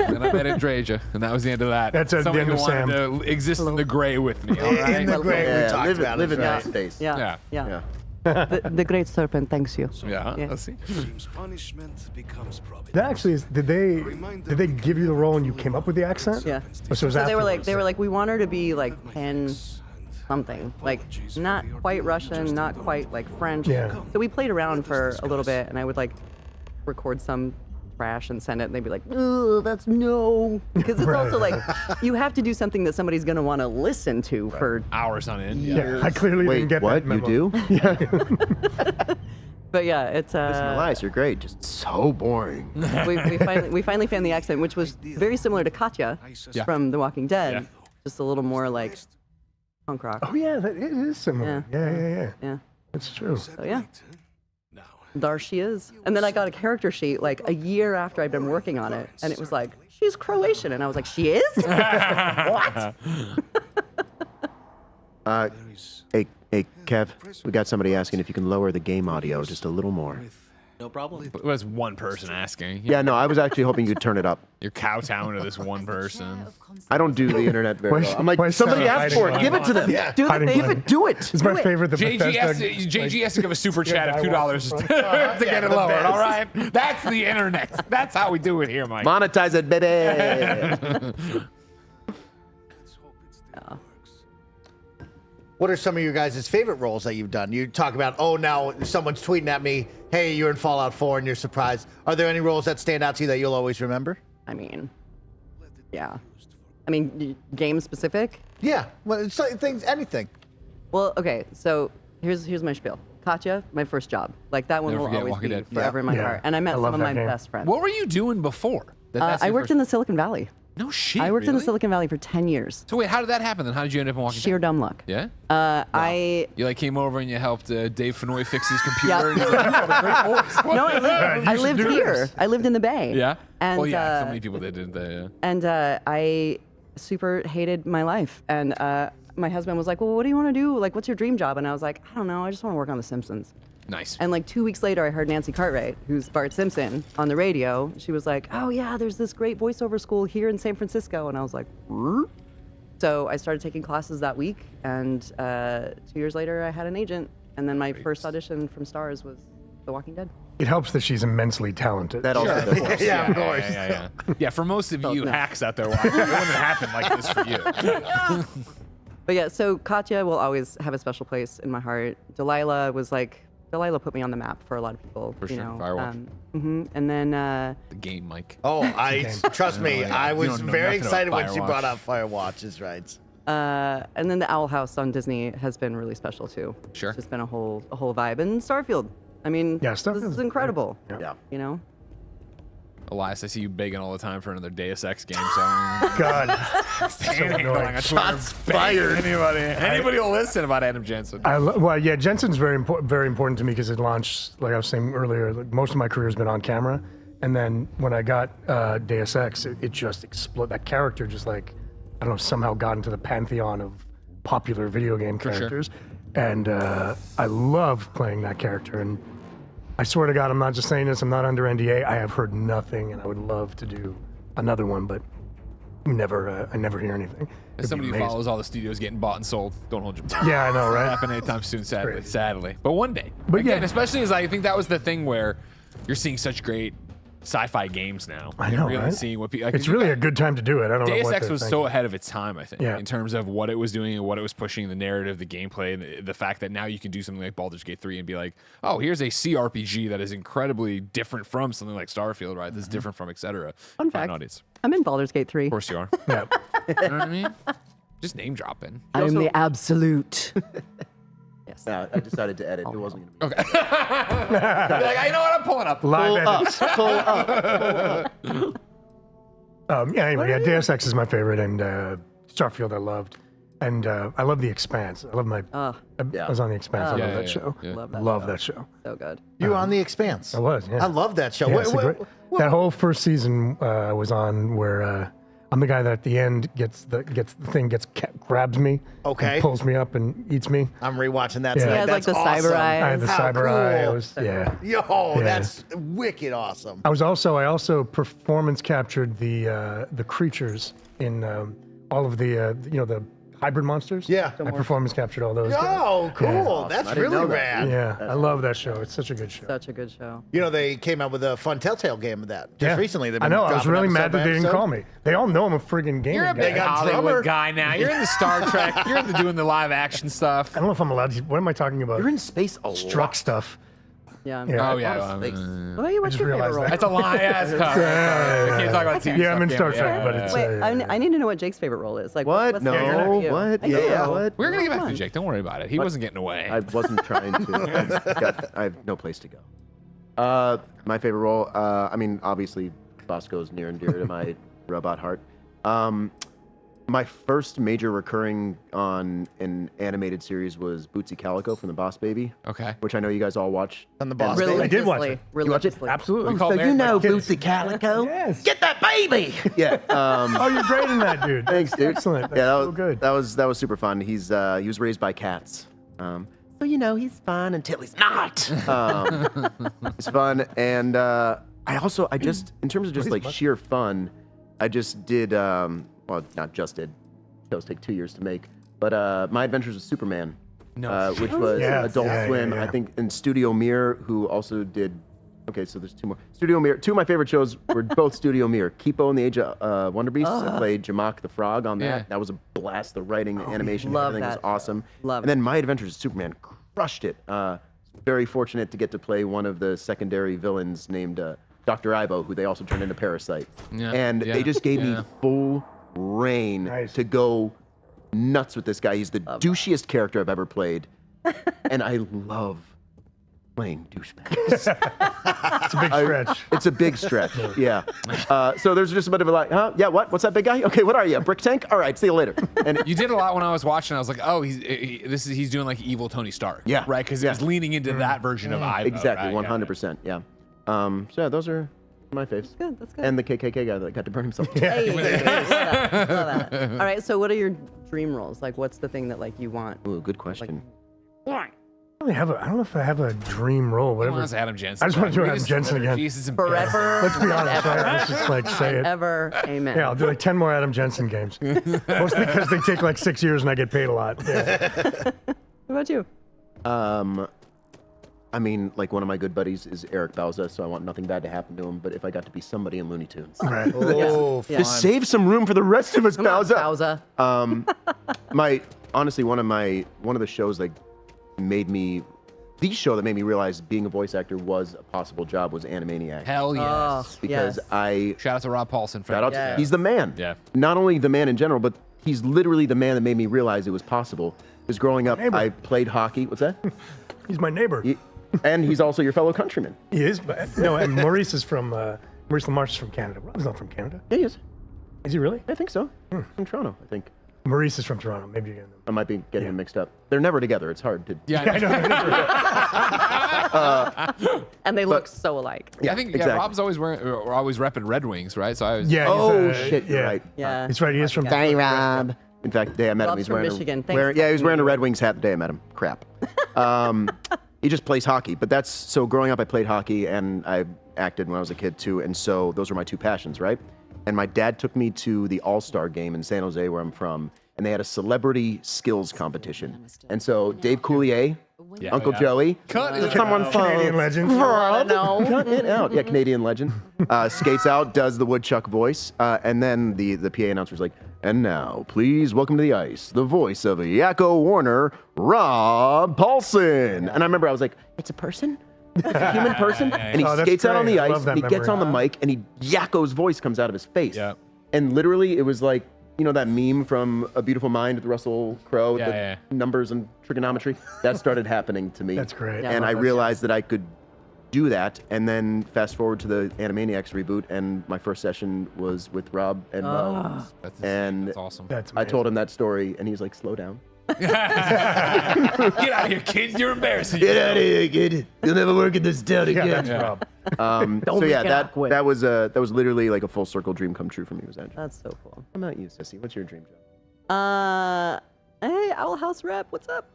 And I met Andreja, and that was the end of that. That's the Somebody end who of wanted Sam. to exist in the gray with me. All right. In the gray, we Yeah, talked about live it. in Right? that space. Yeah. Yeah. The great serpent thanks you. Yeah. Yeah. Let's see. Punishment becomes providence. That actually is, did they give you the role and you came up with the accent? Yeah. Or so it was So they were like, afterwards? we want her to be like 10 something, like not quite Russian, not quite like French. Yeah. So we played around for a little bit, and I would like record some trash and send it, and they'd be like, "Oh, that's no," because it's also like you have to do something that somebody's gonna want to listen to for. Hours on end. Yeah, I clearly Wait, didn't get what? that You memo. do? But yeah, it's Listen, Elias, you're great. Just so boring. we finally found the accent, which was very similar to Katya Yeah. from The Walking Dead, Yeah. just a little more like punk rock. Oh yeah, it is similar. Yeah. Yeah. That's true. So yeah. There she is. And then I got a character sheet like a year after I'd been working on it, and it was like, she's Croatian. And I was like, she is? What? Hey, Kev, we got somebody asking if you can lower the game audio just a little more. No problem. But it was one person asking. Yeah, no, I was actually hoping you'd turn it up. You're kowtowing to this one person. I don't do the internet very Why- well. I'm like, why somebody Sam asked for it. hiding Give it to them. Yeah. Do the Hiding thing. behind- Do it. It's my favorite. The JG has, Bethesda, JG has to give a super chat of guy $2 walks to get it the lowered. best. All right, that's the internet. That's how we do it here, Mike. Monetize it, baby. What are some of your guys' favorite roles that you've done? You talk about, oh, now someone's tweeting at me, hey, you're in Fallout 4 and you're surprised. Are there any roles that stand out to you that you'll always remember? I mean, yeah. I mean, game specific? Yeah, well, it's like things, anything. Well, okay, so here's my spiel. Katya, my first job. Like that one Never will forget always Walking be Dead. forever in my Yeah. heart. And I met I some love of that my game. best friends. What were you doing before? I worked in the Silicon Valley. No shit. I worked in the really? Silicon Valley for 10 years. So wait, how did that happen? Then how did you end up in Walking Sheer Dead? dumb luck. Yeah. I You like came over and you helped Dave Fenoy fix his computer. Yeah. And he's like, "You have a great voice." What? no, I should lived do here. this. I lived in the Bay. Yeah. And Well, yeah. So many people did, didn't they? Yeah. and I super hated my life. And my husband was like, "Well, what do you want to do? Like, what's your dream job?" And I was like, "I don't know. I just want to work on The Simpsons." Nice. And like 2 weeks later, I heard Nancy Cartwright, who's Bart Simpson, on the radio. She was like, "Oh yeah, there's this great voiceover school here in San Francisco." And I was like, "Hmm?" So I started taking classes that week, and 2 years later, I had an agent. And then my first audition from Stars was The Walking Dead. It helps that she's immensely talented. That also does. Yeah, of course. Yeah. Yeah, for most of you no. hacks out there watching, it wouldn't happen like this for you. But yeah, so Katya will always have a special place in my heart. Delilah put me on the map for a lot of people. For you sure, know. Firewatch. And then The game, Mike. Oh, trust me, I was don't know very nothing excited about when she Firewatch. brought up Firewatch, is right. and then the Owl House on Disney has been really special too. Sure. It's just been a whole vibe. And Starfield. I mean, Yeah, this Starfield's is great. incredible. Yeah. You know? Elias, I see you begging all the time for another Deus Ex game, so God. anything annoying. going on Twitter, Shots begging fired. Anybody will listen about Adam Jensen. Well, yeah, Jensen's very important to me because it launched, like I was saying earlier, like most of my career has been on camera. And then when I got Deus Ex, it just exploded. That character just like, I don't know, somehow got into the pantheon of popular video game sure. characters. And I loved playing that character. And I swear to God, I'm not just saying this, I'm not under NDA. I have heard nothing, and I would love to do another one, but I never hear anything. As It'd be somebody who amazing. follows all the studios getting bought and sold, don't hold your breath. Yeah, I know, It's not right? happen anytime soon, sadly. crazy. Sadly. But one day. But Again, yeah. especially as I think that was the thing where you're seeing such great sci-fi games now. I You're know, really right? seeing what people. It's really a good time to do it. I don't know Deus what Ex they're was so thinking. ahead of its time, I think, Yeah. in terms of what it was doing and what it was pushing, the narrative, the gameplay, and the fact that now you can do something like Baldur's Gate 3 and be like, oh, here's a CRPG that is incredibly different from something like Starfield, right? That's different from, etc. Fun fact. Audience. I'm in Baldur's Gate 3. Of course you are. Yeah. You know what I mean? Just name dropping. I'm the absolute. Yes. Yeah, I decided to edit. It wasn't going to be. Okay. Like, you know what? I'm pulling up. Live edits. Yeah, anyway, yeah, Deus Ex is my favorite, and Starfield I loved. And I love The Expanse. I love my. I was on The Expanse. I love that show. Yeah. Love that show. So good. You were on The Expanse. I was, yeah. I love that show. Yeah, it's a great- that whole first season I was on where I'm the guy that at the end grabs me, Okay. and pulls me up and eats me. I'm rewatching that Yeah. tonight. He has, like, That's the cyber awesome. eye. I had the How cyber eye. cool. I was, yeah. Yo, Yeah. that's wicked awesome. I also performance captured the creatures in all of the the hybrid monsters. Yeah. I performance captured all those. Oh, cool. Awesome. That's I didn't really know that. rad. Yeah, I love that show. It's such a good show. Such a good show. You know, they came out with a fun Telltale game of that just recently. They've I been know. I was dropping really episode mad by that they didn't episode. call me. They all know I'm a friggin' gaming You're a guy. big got Hollywood drummer. guy now. You're in the Star Trek. You're into doing the live action stuff. I don't know if I'm allowed to. What am I talking about? You're in space a Struck lot. stuff. Yeah. Yeah. Oh, yeah. Space. What about you? What's just your favorite realized role? that. That's a lie. Yeah, it's tough. We can't talk about TV Yeah, I'm in stuff, Star can we? Trek, but it's Wait, I need to know what Jake's favorite role is. Like, What? what's No. the favorite for you? What? I Yeah. know. What? We're going to get back Come to on. Jake. Don't worry about it. He wasn't getting away. I wasn't trying to. I have no place to go. My favorite role. I mean, obviously, Vasco is near and dear to my robot heart. My first major recurring on an animated series was Bootsy Calico from the Boss Baby, Okay. which I know you guys all watch. On the boss. Religiously. I did watch it. Religiously. Absolutely. call So Mary you know my kid. Bootsy Calico? Yes. Get that baby! Yeah. Oh, you're great in that, dude. Thanks, dude. Excellent. That's Yeah, so good. That was super fun. He was raised by cats. So you know he's fun until he's not. It's fun, and I just in terms of just like sheer fun, I just did well, not just did. Those take 2 years to make, but My Adventures with Superman, which was Yeah. Adult Yeah, Swim, yeah. I think, and Studio Mirror, who also did. Okay, so there's two more. Studio Mirror. Two of my favorite shows were both Studio Mirror. Kipo and the Age of Wonder Beasts. I played Jamak the Frog on that. Yeah. That was a blast. The writing, the animation, Love everything was that awesome. Love And then My Adventures with Superman crushed it. Very fortunate to get to play one of the secondary villains named Dr. Ibo, who they also turned into Parasite. Yeah, And yeah, they just gave me yeah. full reign Nice. to go nuts with this guy. He's the douchiest character I've ever played. And I love playing douchebags. It's a big stretch. It's a big stretch, yeah. So there's just a bit of a like, huh? Yeah, what? What's that big guy? Okay, what are you? A brick tank? All right, see you later. And You did a lot when I was watching. I was like, oh, he's doing like evil Tony Stark. Yeah, Right? Because yeah. he was leaning into that version of Ivo. exactly, right? 100%, yeah. So yeah, those are my faves. Good. That's good. And the KKK guy that got to burn himself. Hey, love that. Love that. All right. So, what are your dream roles? Like, what's the thing that like you want? Ooh, good question. Why? I don't know if I have a dream role. He Whatever. wants Adam Jensen. I just want to do We Adam Jensen again. Jesus, Forever. Let's be honest, right? Let's just like say it. Ever. Amen. Yeah, I'll do like 10 more Adam Jensen games. Mostly because they take like 6 years and I get paid a lot. Yeah. What about you? I mean, like one of my good buddies is Eric Bauza, so I want nothing bad to happen to him. But if I got to be somebody in Looney Tunes, Right. Oh, Yeah. just save some room for the rest of us, Come on, Bauza. Bowser. Honestly, one of the shows that made me, the show that made me realize being a voice actor was a possible job was Animaniacs. Hell yes. Oh, Because yes. I Shout out to Rob Paulson. shout out to, Yeah. he's the man. Yeah. Not only the man in general, but he's literally the man that made me realize it was possible. Because growing up, Neighbor. I played hockey. What's that? He's my neighbor. And he's also your fellow countryman. He is, but no, and Maurice is from, Maurice LaMarche is from Canada. Rob's not from Canada. Yeah, he is. Is he really? I think so. From Toronto, I think. Maurice is from Toronto. Maybe you're getting them. I might be getting them mixed up. They're never together. It's hard to. Yeah, I know. And they look so alike. I think exactly. Rob's always repping Red Wings, right? So I was. Yeah. Oh, he's, shit, you're right. Yeah. He's right. He is from. Sorry, Rob. In fact, the day I met him, Rob's he's from wearing Michigan. a, Thanks wearing, for yeah, he was wearing a coming. Red Wings hat the day I met him. Crap. He just plays hockey. But that's so. Growing up, I played hockey and I acted when I was a kid too. And so those were my two passions, right? And my dad took me to the All-Star game in San Jose, where I'm from, and they had a celebrity skills competition. And so Dave Coulier, Yeah. Uncle Yeah. Joey, Cut it someone out. Canadian legend. No. Cut it out. Yeah, Canadian legend. Skates out, does the woodchuck voice, and then the PA announcer's like, and now, please welcome to the ice, the voice of Yakko Warner, Rob Paulson. And I remember I was like, it's a person? A human person? And he Oh, that's skates out on great. the I ice, love that he gets memory. on the mic, and Yakko's voice comes out of his face. Yeah. And literally, it was like you know that meme from A Beautiful Mind with Russell Crowe, with Yeah, the numbers and trigonometry? That started happening to me. That's great. Yeah, And I I love that realized that I could do that, and then fast forward to the Animaniacs reboot, and my first session was with Rob and Mo. And That's awesome. That's I told him that story, and he's like, "Slow down. Get out of here, kid. You're embarrassing. Get out of here, kid. You'll never work in this town Yeah, again." that's Rob. So yeah, make it awkward. that was literally like a full circle dream come true for me. Was that? That's so cool. How about you, Cissy? What's your dream job? Hey, Owl House rep, what's up?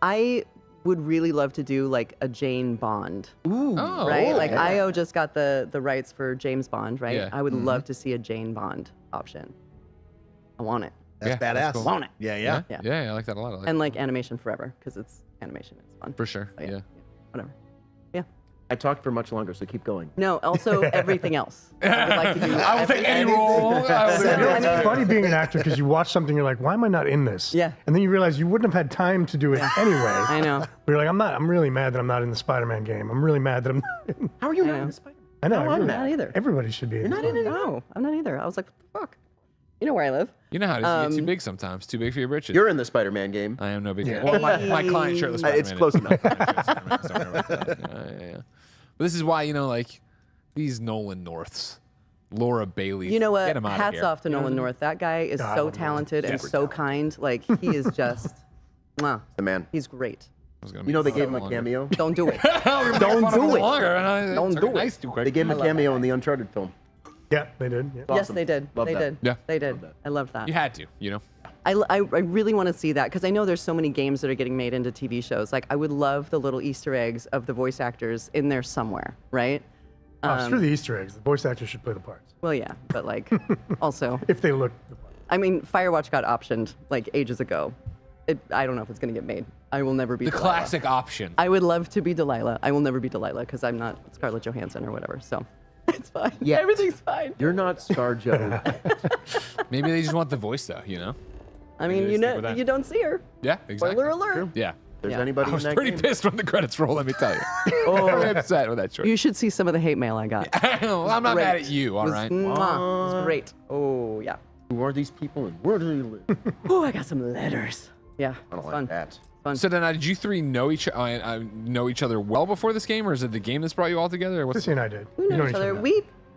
I would really love to do like a Jane Bond, Ooh, Oh, right? Like yeah. IO just got the rights for James Bond, right? Yeah. I would love to see a Jane Bond option. I want it. That's Yeah, badass. that's cool. Want it. Yeah, yeah. Yeah. I like that a lot. I like And like animation forever, because it's animation, it's fun. for sure. So, Yeah. Whatever. I talked for much longer, so keep going. No, also everything else. I would like to do I will take any everything. role. I will take any role. It's funny being an actor because you watch something, you're like, why am I not in this? Yeah. And then you realize you wouldn't have had time to do it anyway. I know. But you're like, I'm really mad that I'm not in the Spider-Man game. I'm really mad that I'm not in. How are you I not know. in the Spider-Man? I know. I'm really- not either. Everybody should be in. Not in it. No, I'm not either. I was like, what the fuck? You know where I live. You know how it is. You get too big sometimes. Too big for your britches. You're in the Spider-Man game. I am no big Yeah. deal. Well, my client shirtless Spider-Man. It's close enough. Yeah. But this is why, like, these Nolan Norths, Laura Bailey. You know what? Get 'em outta Hats here. off to Nolan North. That guy is God, I so love Nolan. talented and Super so kind. Like, he is just, mwah. The man. He's great. I was gonna You know they make gave fun him of a it longer. cameo. Don't do it. Don't do it. Don't do it. Nice, too quick. They gave him a love that cameo guy. in the Uncharted film. Yeah, they did. Yeah. Yes, Awesome. they did. Love They that. did. Yeah. They did. Love that. I love that. You had to, I really want to see that because I know there's so many games that are getting made into TV shows. Like, I would love the little Easter eggs of the voice actors in there somewhere, right? Screw the Easter eggs. The voice actors should play the parts. Well, yeah, but like, also, If they look the part. I mean, Firewatch got optioned like ages ago. I don't know if it's gonna get made. I will never be The Delilah. classic option. I would love to be Delilah. I will never be Delilah because I'm not Scarlett Johansson or whatever. So it's fine. Yet. Everything's fine. You're not ScarJo. Maybe they just want the voice, though, I mean, Maybe you they stick know, with that. you don't see her. Yeah, exactly. Spoiler alert. Yeah. There's Yeah. anybody I was in that pretty game? pissed when the credits roll, let me tell you. Very upset with that choice. You should see some of the hate mail I got. Well, I'm not mad Great. at you, all It was, right? mwah. It was great. Oh yeah. Who are these people and where do they live? Oh, I got some letters. Yeah. I don't fun. like that. Fun. So then, did you three know each other well before this game, or is it the game that's brought you all together? Or what's Sissy and I did. We know each other. now.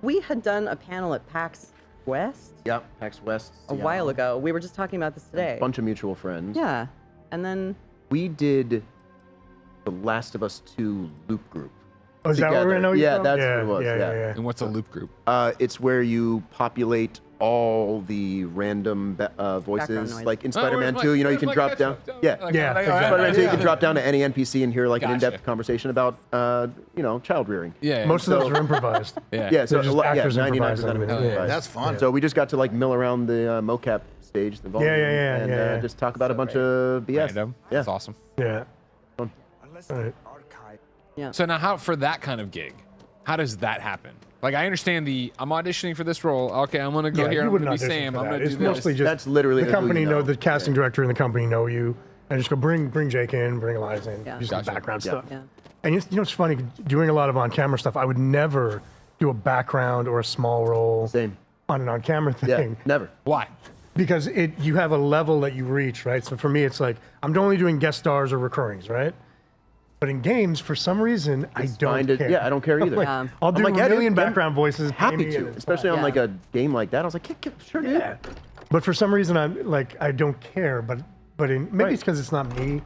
We had done a panel at PAX West Yep, PAX West. a while ago. We were just talking about this today. Bunch of mutual friends. Yeah. And then We did the Last of Us 2 loop group. Oh, is that where I together. know you Yeah, from? that's what it was, yeah. and what's a loop group? It's where you populate all the random voices. Background noise. Like in Oh, Spider-Man where's 2, my- you where's can my drop down. ketchup? Yeah. Yeah, exactly. Spider-Man 2, you can yeah. drop down to any NPC and hear like an Gotcha. in-depth conversation about, child rearing. Yeah. Most of those are improvised. Yeah. Yeah, so They're just a lot- actors 99% of it is improvising. Yeah. improvised. That's fun. So we just got to like mill around the mocap stage, the volume, yeah, and yeah. just talk about a bunch of BS. Random. Yeah. That's awesome. Yeah. Unless Alright. the archive. So now, how for that kind of gig, how does that happen? Like, I understand I'm auditioning for this role. Okay, I'm gonna go Yeah, here. you I'm wouldn't gonna be audition Sam. for I'm that. gonna It's do this. mostly just That's literally the who you company know. the casting director and the company know you, and just go bring Jake in, bring Elias in, Yeah. just Gotcha. the background Yeah. stuff. Yeah. And it's funny doing a lot of on-camera stuff. I would never do a background or a small role Same. on an on-camera Yeah, thing never. Why? because you have a level that you reach, right? So for me, it's like I'm only doing guest stars or recurrings, right? But in games, for some reason, I don't Find it- care. yeah, I don't care either. Like, Yeah. I'll I'm do like, a yeah, million dude, background voices. pay Happy me, to, and it's especially fine. on Yeah. like a game like that. I was like, yeah, sure, dude. Yeah. But for some reason, I'm like, I don't care. But maybe Right. it's because it's not me.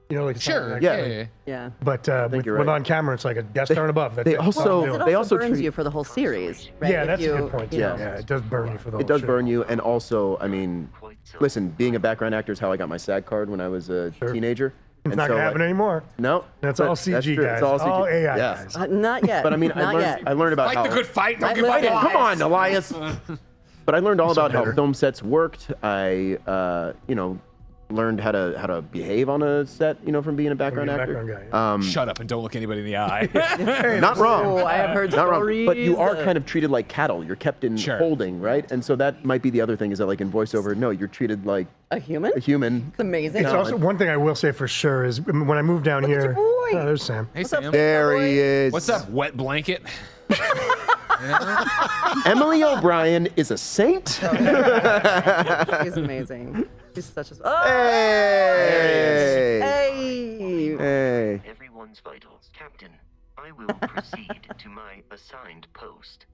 You know, like it's not Sure. like- Yeah. Yeah. But with you're right. on camera, it's like a guest star and above. That's they it. also- It They also also burns treat- you for the whole series, right? Yeah, If that's you, a good point. you Yeah, know. yeah, it does burn you for the whole It does show. burn you, and also, I mean, listen, being a background actor is how I got my SAG card when I was a teenager. It's And not so, gonna like, happen anymore. No, That's but all CG, true. guys. It's all CG. All AI yeah. guys. Not yet. But I mean, not yet. I learned about Fight how. the good fight. Don't I give up. listen- Come on, Elias. But I learned all about how better. film sets worked. I, learned how to behave on a set. From being a background being a actor. background guy, Shut up and don't look anybody in the eye. Not wrong. Oh, I have heard Not wrong, stories. but you are kind of treated like cattle. You're kept in Sure. holding, right? And so that might be the other thing is that, like in voiceover, no, you're treated like a human. a human. It's amazing. It's also one thing I will say for sure is when I moved down here. your boy. Oh, there's Sam. Hey, Sam. There he is. What's up, wet blanket? Emily O'Brien is a saint. She's amazing. She's such a. Oh! Hey! Hey! Everyone's vitals. Captain, I will proceed to my assigned post.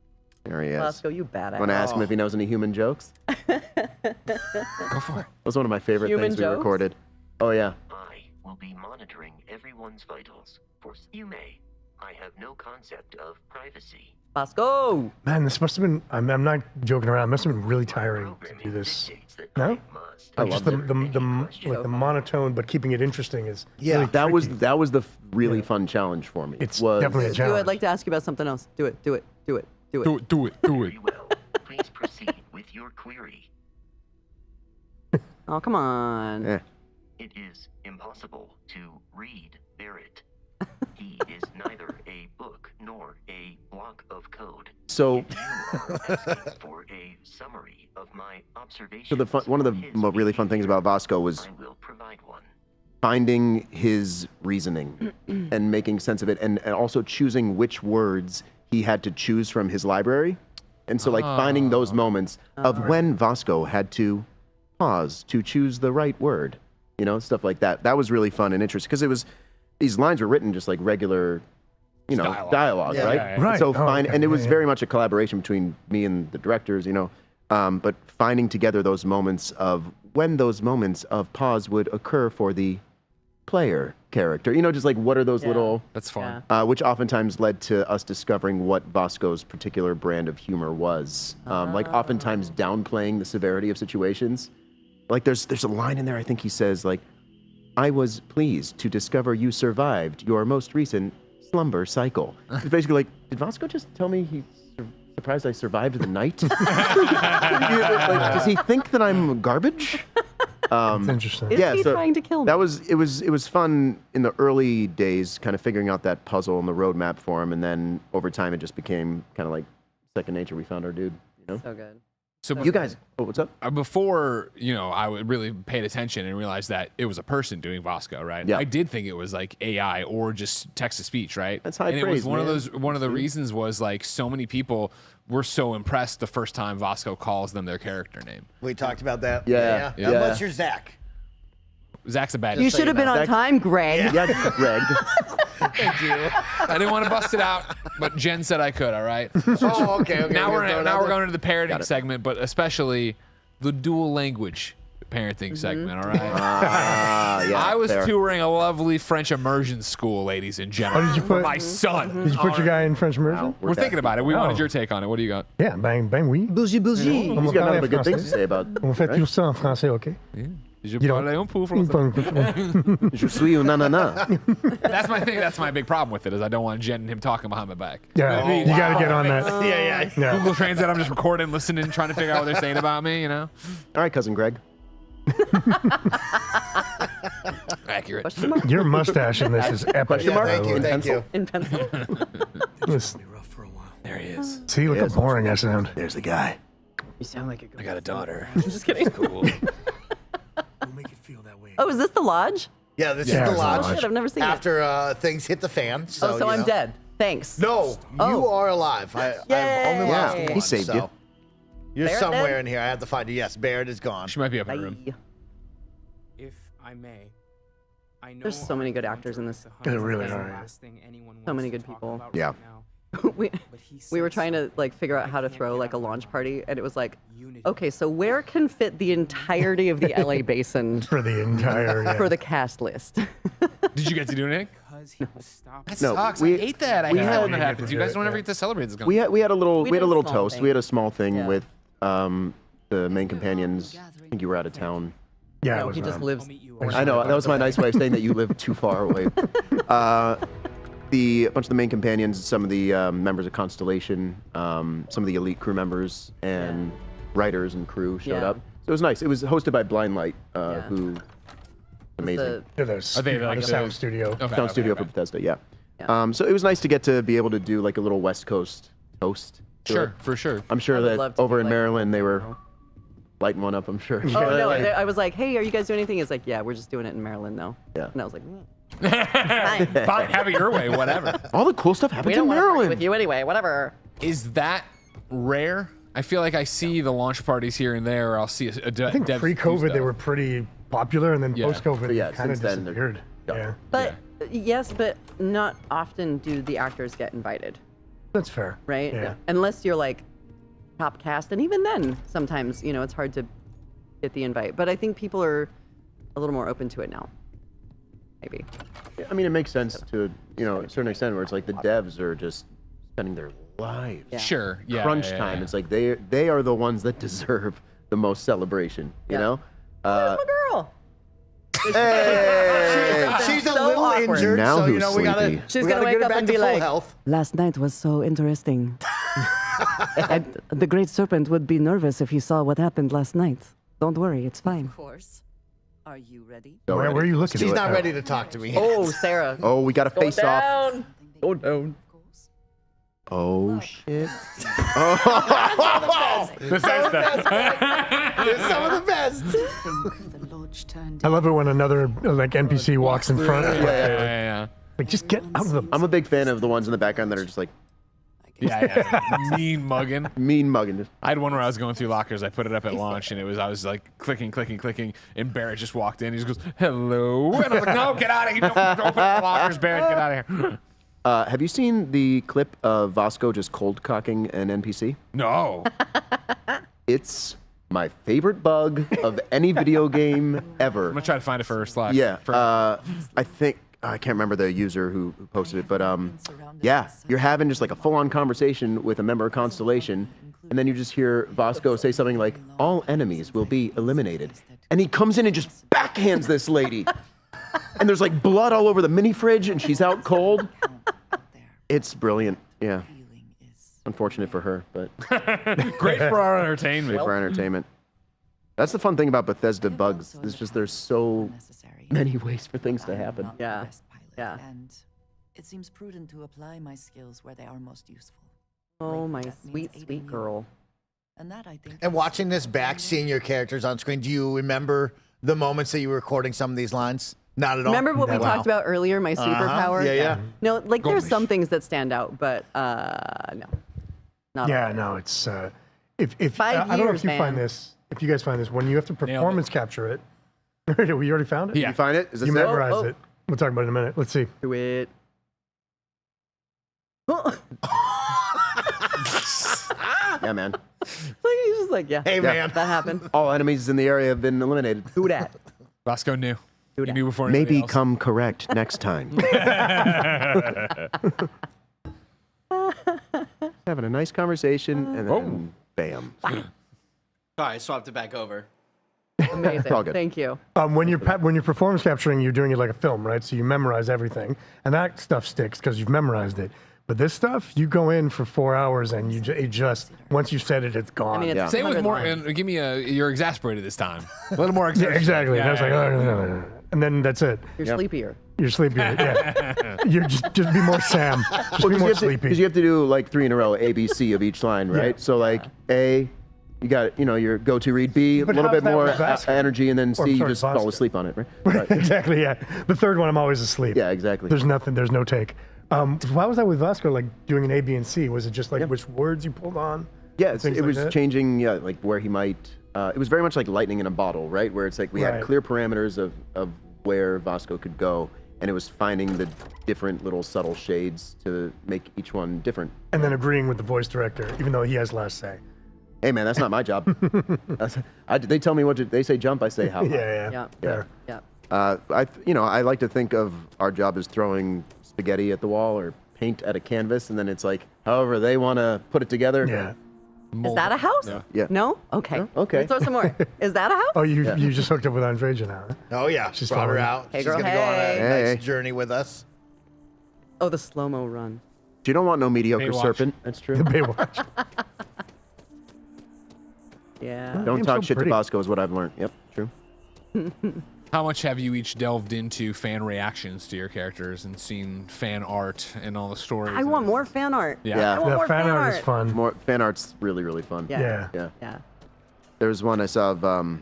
There he is. Vasco, you badass. Want to ask him if he knows any human jokes? Go for it. That was one of my favorite Human things we jokes? recorded. Oh, yeah. I will be monitoring everyone's vitals. For you may. I have no concept of privacy. Vasco! Man, this must have been. I'm not joking around. It must have been really tiring to do this. No? I Just loved the monotone, but keeping it interesting is Yeah, really That was tricky. the really fun challenge for me. It's was, definitely a Dude, challenge. I'd like to ask you about something else. Do it. Do it. Do it. Do it. Very well. Please proceed with your query. Oh, come on. Eh. It is impossible to read Barrett. He is neither a book nor a block of code. So, If you are asking for a summary of my observations, so one of the really fun things about Vasco was I will provide one. finding his reasoning and making sense of it, and also choosing which words he had to choose from his library. And so, like, finding those moments of when Vasco had to pause to choose the right word, you know, stuff like that. That was really fun and interesting because these lines were written just like regular, you know, dialogue, Yeah. right? Yeah, yeah. Right. So Oh, okay. and it was Yeah, very much a collaboration between me and the directors, you know. But finding together those moments of when those moments of pause would occur for the player character, you know, just like what are those little, That's fun. which oftentimes led to us discovering what Vasco's particular brand of humor was. Like oftentimes downplaying the severity of situations. Like there's a line in there, I think he says like, I was pleased to discover you survived your most recent slumber cycle. It's basically like, did Vasco just tell me he's surprised I survived the night? Like, does he think that I'm garbage? It's interesting. Is yeah, he so trying to kill me? That was it was fun in the early days, kind of figuring out that puzzle and the roadmap for him, and then over time it just became kind of like second nature. We found our dude, you know. So good. So You guys, oh, what's up? before, you know, I would really paid attention and realized that it was a person doing Vasco, right? Yeah. I did think it was like AI or just text to speech, right? That's high and praise, it was one man. of those. One of the reasons was like so many people were so impressed the first time Vasco calls them their character name. We talked about that. Yeah, How yeah. much your Zach? Zach's a bad. You so should you have been know. on Zach- time, Greg. Yeah, Greg. Thank you. I didn't want to bust it out, but Jen said I could. All right. Oh, okay. now we're throw it now out we're there. going to the parenting segment, but especially the dual language parenting segment. All right. Yeah, I was fair. touring a lovely French immersion school, ladies and gentlemen, Oh, did you for put- my son. Did you put your guy in French immersion? We're thinking about it. We wanted Oh. your take on it. What do you got? Yeah, bang, bang, oui. Bougie, bougie. On va He's got parler nothing but good things to français. say about. On fait tout ça en français, OK? Je You parle un peu français. Je suis un nanana. That's my thing. That's my big problem with it is I don't want Jen and him talking behind my back. Yeah, you got to get on that. Yeah. Yeah. Google Translate. I'm just recording, listening, trying to figure out what they're saying about me. You know. All right, cousin Greg. Accurate. Question mark? Your mustache in this is epic. Yeah, by thank the you. way. Thank you. In pencil. This- Be rough for a while. There he is. See, look how boring I sound. There's the guy. You sound like a girl. I got a daughter. Just kidding. Cool. We'll make it feel that way. Oh, is this the lodge? Yeah, this Yeah, is the it's the lodge. lodge. Shit, I've never seen it. After things hit the fan. So, Oh, so you I'm know. dead. Thanks. No, you Oh. are alive. I've only Yay. lost Yeah, one. he saved so. you. You're Barrett somewhere dead? in here. I have to find you. Yes, Barrett is gone. She might be up in Bye. the room. If I may, I know There's so many good actors in this. There really are, yeah. So many good people. Yeah. we were trying to like figure out how to throw like a launch party, and it was like, okay, so where can fit the entirety of the LA basin For the entire. Yeah. for the cast list? Did you get to do anything? That No, sucks. we- I hate that. I we hate had- when that happens. You guys don't ever get to celebrate this. We had a little We we had did a a little small toast. thing. We had a small thing Yeah. with the main companions. I think you were out of town. Yeah, it No, was, he just lives. I know that was my nice way of saying that you live too far away. A bunch of the main companions, some of the members of Constellation, some of the elite crew members, and writers and crew showed Yeah. up. So it was nice. It was hosted by Blind Light, Yeah. who amazing The, Yeah, there's Are they like a the- sound studio. Okay, sound studio okay. for Bethesda. Yeah. Yeah. So it was nice to get to be able to do like a little West Coast toast. to Sure, it. for sure. I'm sure I would love that to over do, in like, Maryland they were lighting one up. I'm sure. oh no, I was like, hey, are you guys doing anything? It's like, yeah, we're just doing it in Maryland though. Yeah. And I was like, Fine, have it your way, whatever. All the cool stuff we happens don't in want to party Maryland. with you anyway. Whatever. Is that rare? I feel like I see the launch parties here and there, or I'll see a I think pre-COVID they were pretty popular, and then post-COVID yeah, kind of since then, disappeared. Yeah. But yes, but not often do the actors get invited, That's fair. right? Yeah. Unless you're like top cast, and even then, sometimes it's hard to get the invite. But I think people are a little more open to it now. Maybe. Yeah, I mean, it makes sense to a certain extent, where it's like the devs are just spending their lives. Yeah. Sure. Yeah. Crunch yeah, time. yeah. It's like they are the ones that deserve the most celebration. You know. Where's my girl? Hey! She's a So little awkward. injured, Now so who's we gotta. sleepy? She's we gonna gotta wake get her up back and to be full like, health. "Last night was so interesting. The great serpent would be nervous if he saw what happened last night. Don't worry, it's fine." Of course. Are you ready? Where are you looking? She's at? not ready to talk to me. Oh, Sarah. Oh, we got to face off. down. Go down. Of course. Oh shit. Bethesda. It's some of the best. Think the lodge turned I love it when another like NPC walks in front. Yeah. Like, just get out of the. I'm a big fan of the ones in the background that are just like Yeah. Mean mugging. mean mugging. Just I had one where I was going through lockers. I put it up at launch, and I was like clicking, and Barrett just walked in. He just goes, "Hello," and I was like, "No, get out of here! Don't open the lockers, Barrett. Get out of here." have you seen the clip of Vasco just cold cocking an NPC? No. It's my favorite bug of any video game ever. I'm gonna try to find it for Slack. Yeah, I think I can't remember the user who posted it, but yeah, you're having just like a full-on conversation with a member of Constellation, and then you just hear Vasco say something like, "All enemies will be eliminated," and he comes in and just backhands this lady, and there's like blood all over the mini fridge, and she's out cold. It's brilliant. Yeah, unfortunate for her, but Great for our entertainment. great for our entertainment. That's the fun thing about Bethesda bugs. It's just there's so many ways for things to happen. Yeah. Yeah. And it seems prudent to apply my skills where they are most useful. Oh, my That means sweet, aiding sweet you. girl. And that I think. And watching this back, seeing your characters on screen, do you remember the moments that you were recording some of these lines? Not at all. Remember what we Wow. talked about earlier, my superpower? Yeah. No, like there's Gosh. some things that stand out, but no. Not Yeah, all. no, it's if 5 I don't know years, if you find man. this, if you guys find this, when you have to Nailed it. performance capture it. We already found it. Yeah. You find it? Is this You it? memorize Oh. it. We'll talk about it in a minute. Let's see. Do it. Yeah, man. Like, he's just like, yeah. Hey, man. That happened. All enemies in the area have been eliminated. Who dat? Vasco knew. Do He that. knew before anybody Maybe else. come correct next time. Having a nice conversation, and then bam. Sorry, I swapped it back over. Amazing. all good. Thank you. When you're performance capturing, you're doing it like a film, right? So you memorize everything, and that stuff sticks because you've memorized it. But this stuff, you go in for 4 hours, and it just once you said it, it's gone. I mean, it's Yeah. Say it with 100 more. lines. And give me you're exasperated this time. A little more yeah, exasperated. exactly. Yeah, and I was like, yeah. oh, and then that's it. You're sleepier. You're sleepy. Yeah. You're just be more Sam. Just be more sleepy. Because you have to do like 3 in a row, A, B, C of each line, right? So like A, you got your go-to read. B, But a little how's bit that more with Vasco? energy, and then Or, C, you sorry, just Vasco. fall asleep on it, right? Exactly. Yeah. The third one, I'm always asleep. Yeah, exactly. There's nothing. There's no take. Why was that with Vasco? Like doing an A, B, and C? Was it just like which words you pulled on? Yeah, Things it like was that? changing, like where he might. It was very much like lightning in a bottle, right? Where it's like we had Right. clear parameters of where Vasco could go, and it was finding the different little subtle shades to make each one different. And then agreeing with the voice director, even though he has last say. Hey, man, that's not my job. They tell me they say jump, I say how. Yeah. Yeah. Fair. Yeah. I like to think of our job as throwing spaghetti at the wall or paint at a canvas, and then it's like, however they want to put it together. Yeah. Is that a house? Yeah. No? Okay. Okay. Let's throw some more. Is that a house? Oh, you just hooked up with Andreja now. Huh? Oh, yeah. She's Brought her following. out. Hey, She's girl, going to go on a hey. nice journey with us. Oh, the slow-mo run. You don't want no mediocre Baywatch. serpent. That's true. Baywatch. Yeah. Don't Game's talk so shit pretty. to Bosco is what I've learned. Yep, true. How much have you each delved into fan reactions to your characters and seen fan art and all the stories? I want more fan art. Yeah. I want The more fan art is fun. More fan art's really, really fun. Yeah. Yeah. Yeah. Yeah. There was one I saw of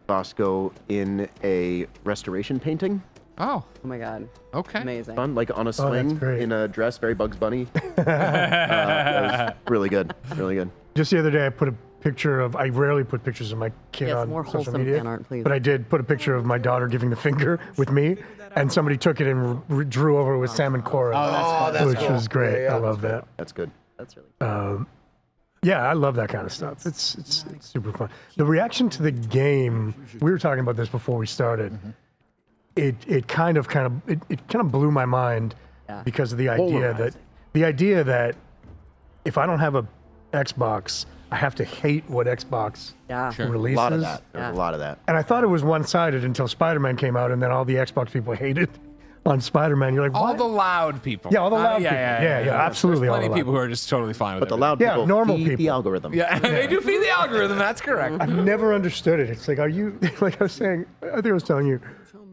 Bosco in a restoration painting, Oh, Oh my god. okay. Amazing. Fun, like on a that's swing great. in a dress, very Bugs Bunny. That was really good. Really good. Just the other day, I put a picture of. I rarely put pictures of my kid Yes, on more social wholesome media, fan art, please. but I did put a picture of my daughter giving the finger with me, and somebody took it and drew over it with Sam and Cora, which was great. I love that. That's good. That's really cool. Yeah, I love that kind of stuff. It's super fun. The reaction to the game, we were talking about this before we started. It kind of blew my mind Yeah. because of the idea that if I don't have a Xbox, I have to hate what Xbox Yeah. A releases. lot of that. There's Yeah. a lot of that. And I thought it was one-sided until Spider-Man came out, and then all the Xbox people hated on Spider-Man. You're like, All what? the loud people. Yeah, all the loud yeah, people. Yeah, Yeah, absolutely There's all plenty the of people loud who are just totally fine with But the it. loud Yeah, people normal feed the people. algorithm. Yeah, they do feed the algorithm. That's correct. I've never understood it. It's like, are you, like I was saying, I think I was telling you,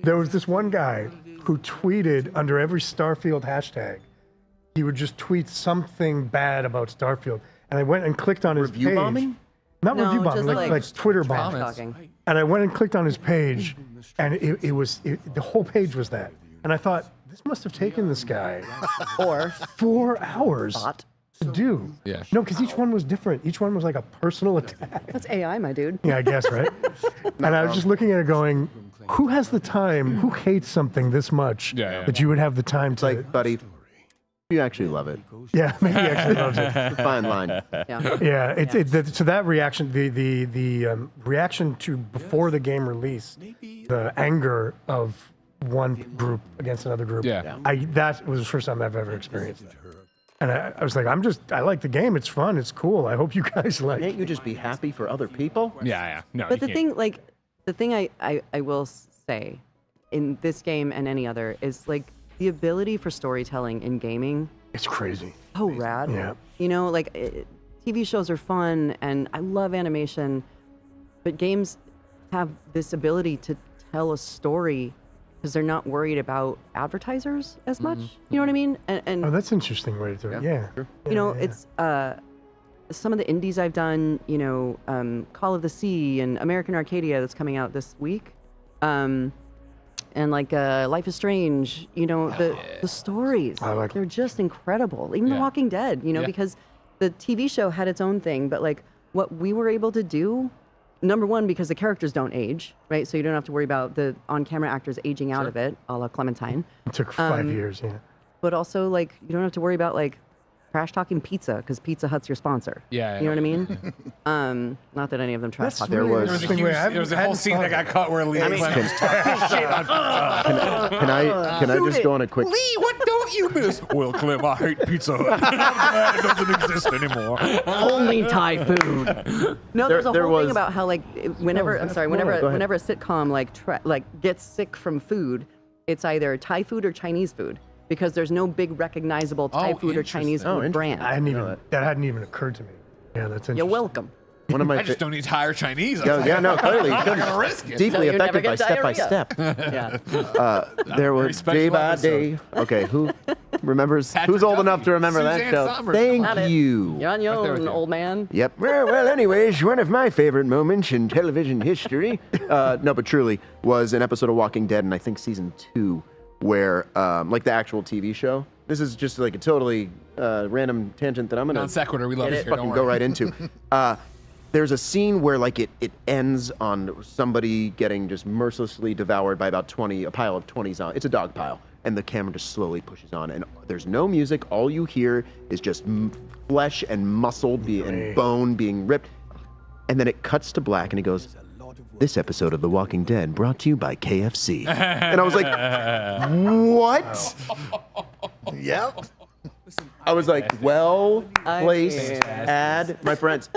there was this one guy who tweeted under every Starfield hashtag, he would just tweet something bad about Starfield. And I went and clicked on his Review page. bombing? Not No, review bombing, just like like Twitter trash bombing. talking. And I went and clicked on his page, and the whole page was that. And I thought, this must have taken this guy Or 4 hours bot. to do. Yeah. No, because each one was different. Each one was like a personal attack. That's AI, my dude. Yeah, I guess, right? And I was just looking at it going, who has the time, who hates something this much Yeah, yeah. that you would have the time to... Like, buddy, you actually love it. yeah, maybe he actually loves it. It's a fine line. Yeah. Yeah, so that reaction, the reaction to before the game release, the anger of one group against another group, Yeah. that was the first time I've ever experienced it. And I was like, I like the game. It's fun. It's cool. I hope you guys like Can't it. you just be happy for other people? Yeah. No, But you the can't. thing I will say in this game and any other is like the ability for storytelling in gaming. It's crazy. So rad. Yeah. You know, like TV shows are fun and I love animation, but games have this ability to tell a story because they're not worried about advertisers as much. You know what I mean? And Oh, that's an interesting way to do it. Yeah. you know, it's some of the indies I've done, you know, Call of the Sea and American Arcadia that's coming out this week. And like Life is Strange, you know, the stories, I like- they're just incredible. Even The Yeah. Walking Dead, you know, Yeah. because the TV show had its own thing, but like what we were able to do, number one, because the characters don't age, right? So you don't have to worry about the on-camera actors aging out of it, a la Clementine. It took 5 years, yeah. But also, like, you don't have to worry about like trash talking pizza because Pizza Hut's your sponsor. Yeah, You know what I mean? Not that any of them trash That's talk. really was- interesting way. There was a whole scene that got cut where Lee Clemens was talking shit on Can I just go on a quick... Lee, what don't you miss? Well, Clem, I hate Pizza Hut. I'm glad it doesn't exist anymore. Only Thai food. No, there's a there whole was- thing about how like whenever No, I'm sorry, go whenever ahead. whenever a sitcom like gets sick from food, it's either Thai food or Chinese food because there's no big recognizable Thai Oh, food or Chinese interesting. food brand. That hadn't even occurred to me. Yeah, that's interesting. You're welcome. One of my I just don't eat higher Chinese. Yeah, no, clearly. I'm not gonna risk it. Deeply So you never affected by get step by diarrhea. step. Yeah. There were very special day by episode. day. Okay, who remembers? Patrick Who's old Duffy, enough to remember that Suzanne show? Somers. Thank Got it. you. You're on your Right there with own, you. old man. Yep. Well, anyways, one of my favorite moments in television history, no, but truly, was an episode of Walking Dead in I think season 2, where like the actual TV show. This is just like a totally random tangent that I'm gonna Non sequitur. We love it. just Here, fucking don't go worry. right into. There's a scene where like it ends on somebody getting just mercilessly devoured by about a pile of 20 zombies. It's a dog pile, and the camera just slowly pushes on, and there's no music. All you hear is just flesh and muscle and bone being ripped, and then it cuts to black, and he goes, "This episode of The Walking Dead brought to you by KFC." And I was like, "What?" Yep. I was like, well placed can't. ad, my friends.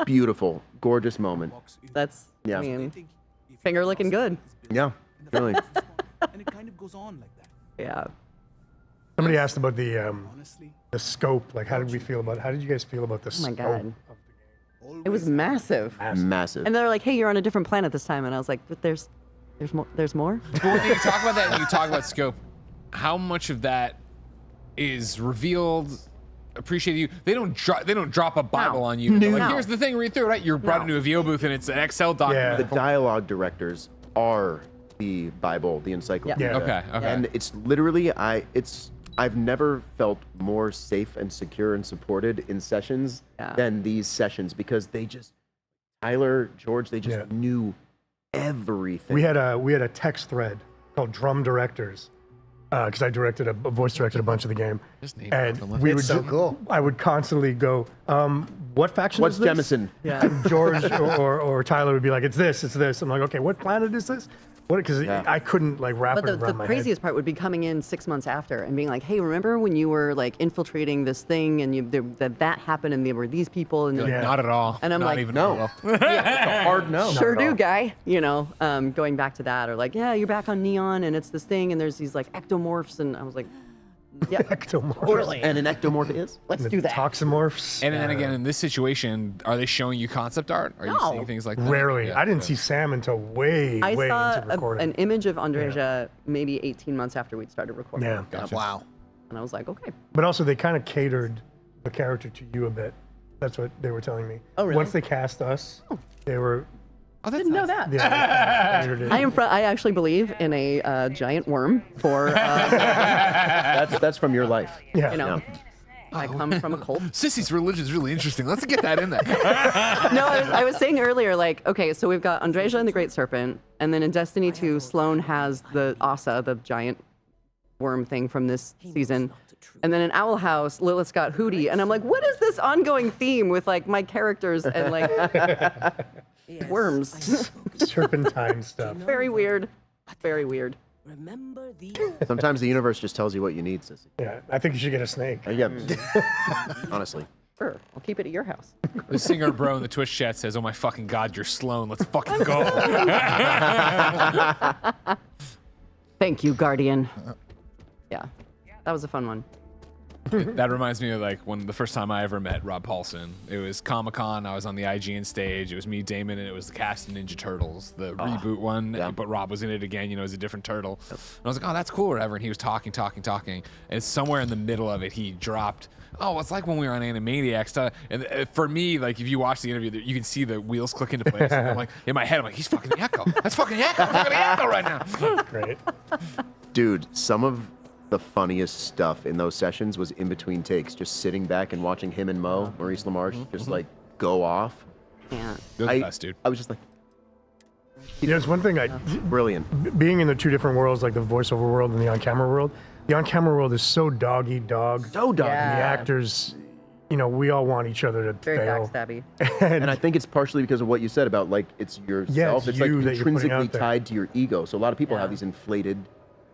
Beautiful, gorgeous moment. That's Yeah. I mean, finger looking good. Yeah, really. And it kind of goes on like that. Yeah. Somebody asked about the scope. Like, how did you guys feel about the Oh my scope God. of the game? It was massive. Massive. And they're like, "Hey, you're on a different planet this time," and I was like, "But there's more. There's more." But when you talk about that and you talk about scope, how much of that is revealed, appreciated you? They don't drop a Bible No. on you. They're like, No. here's the thing, read through it, right? You're brought No. into a VO booth and it's an Excel document. Yeah. The dialogue directors are the Bible, the encyclopedia. Okay. And it's literally I've never felt more safe and secure and supported in sessions than these sessions, because Tyler, George, they just knew everything. We had a text thread called Drum Directors, because I voice directed a bunch of the game. And we would cool. I would constantly go, what faction What's is this? Jemison? Yeah. And George or Tyler would be like, it's this. I'm like, okay, what planet is this? Because I couldn't like wrap But it around the my craziest part would be coming in 6 months after and being like, hey, remember when you were like infiltrating this thing and that happened and there were these people? And You're like, not at all. And I'm not like, even no. It's a hard no. Sure do, guy. You know, going back to that, or like, yeah, you're back on Neon and it's this thing and there's these like ectomorphs, and I was like, yeah, ectomorphs. And an ectomorph is? let's do that. Toxomorphs. And then again, in this situation, are they showing you concept art? Are you No. seeing things like that? Rarely. Yeah, I didn't yeah. see Sam until way I saw into recording. an image of Andreja maybe 18 months after we'd started recording. Yeah. Gotcha. Wow. And I was like, okay. But also, they kind of catered the character to you a bit. That's what they were telling me. Oh, really? Once they cast us, they were. I didn't know that. Yeah, catered it. I actually believe in a giant worm for, That's from your life. Yeah. you know, I come from a cult. Sissy's religion is really interesting. Let's get that in there. No, I was saying earlier, like, okay, so we've got Andreja and the Great Serpent, and then in Destiny 2, Sloane has the Asa, the giant worm thing from this season. And then in Owl House, Lilith's got Hootie, and I'm like, what is this ongoing theme with like my characters and like worms? Serpentine stuff. Very weird. Very weird. Remember the Sometimes the universe just tells you what you need, Sissy. Yeah, I think you should get a snake. Yeah. Honestly. Sure, I'll keep it at your house. The singer bro in the Twitch chat says, "Oh my fucking god, you're Sloan. Let's fucking go." Thank you, Guardian. Yeah, that was a fun one. That reminds me of like when the first time I ever met Rob Paulson. It was Comic-Con. I was on the IGN stage. It was me, Damon, and it was the cast of Ninja Turtles, the reboot one. yeah. But Rob was in it again, as a different turtle. And I was like, oh, that's cool, or whatever. And he was talking. And somewhere in the middle of it, he dropped, oh, it's like when we were on Animaniacs. And for me, like if you watch the interview, you can see the wheels click into place. And I'm like, in my head, I'm like, he's fucking Yakko. That's fucking Yakko. I'm fucking Yakko right now. Great. Dude, some of the funniest stuff in those sessions was in between takes, just sitting back and watching him and Maurice LaMarche, just like go off. Yeah. You're the best, dude. I was just like, There's one thing brilliant. being in the two different worlds, like the voiceover world and the on-camera world. The on-camera world is so dog-eat-dog. So dog. Yeah. And the actors, we all want each other to Very fail. backstabby. And I think it's partially because of what you said about like it's yourself. it's like you that you're putting intrinsically out there. tied to your ego. So a lot of people have these inflated.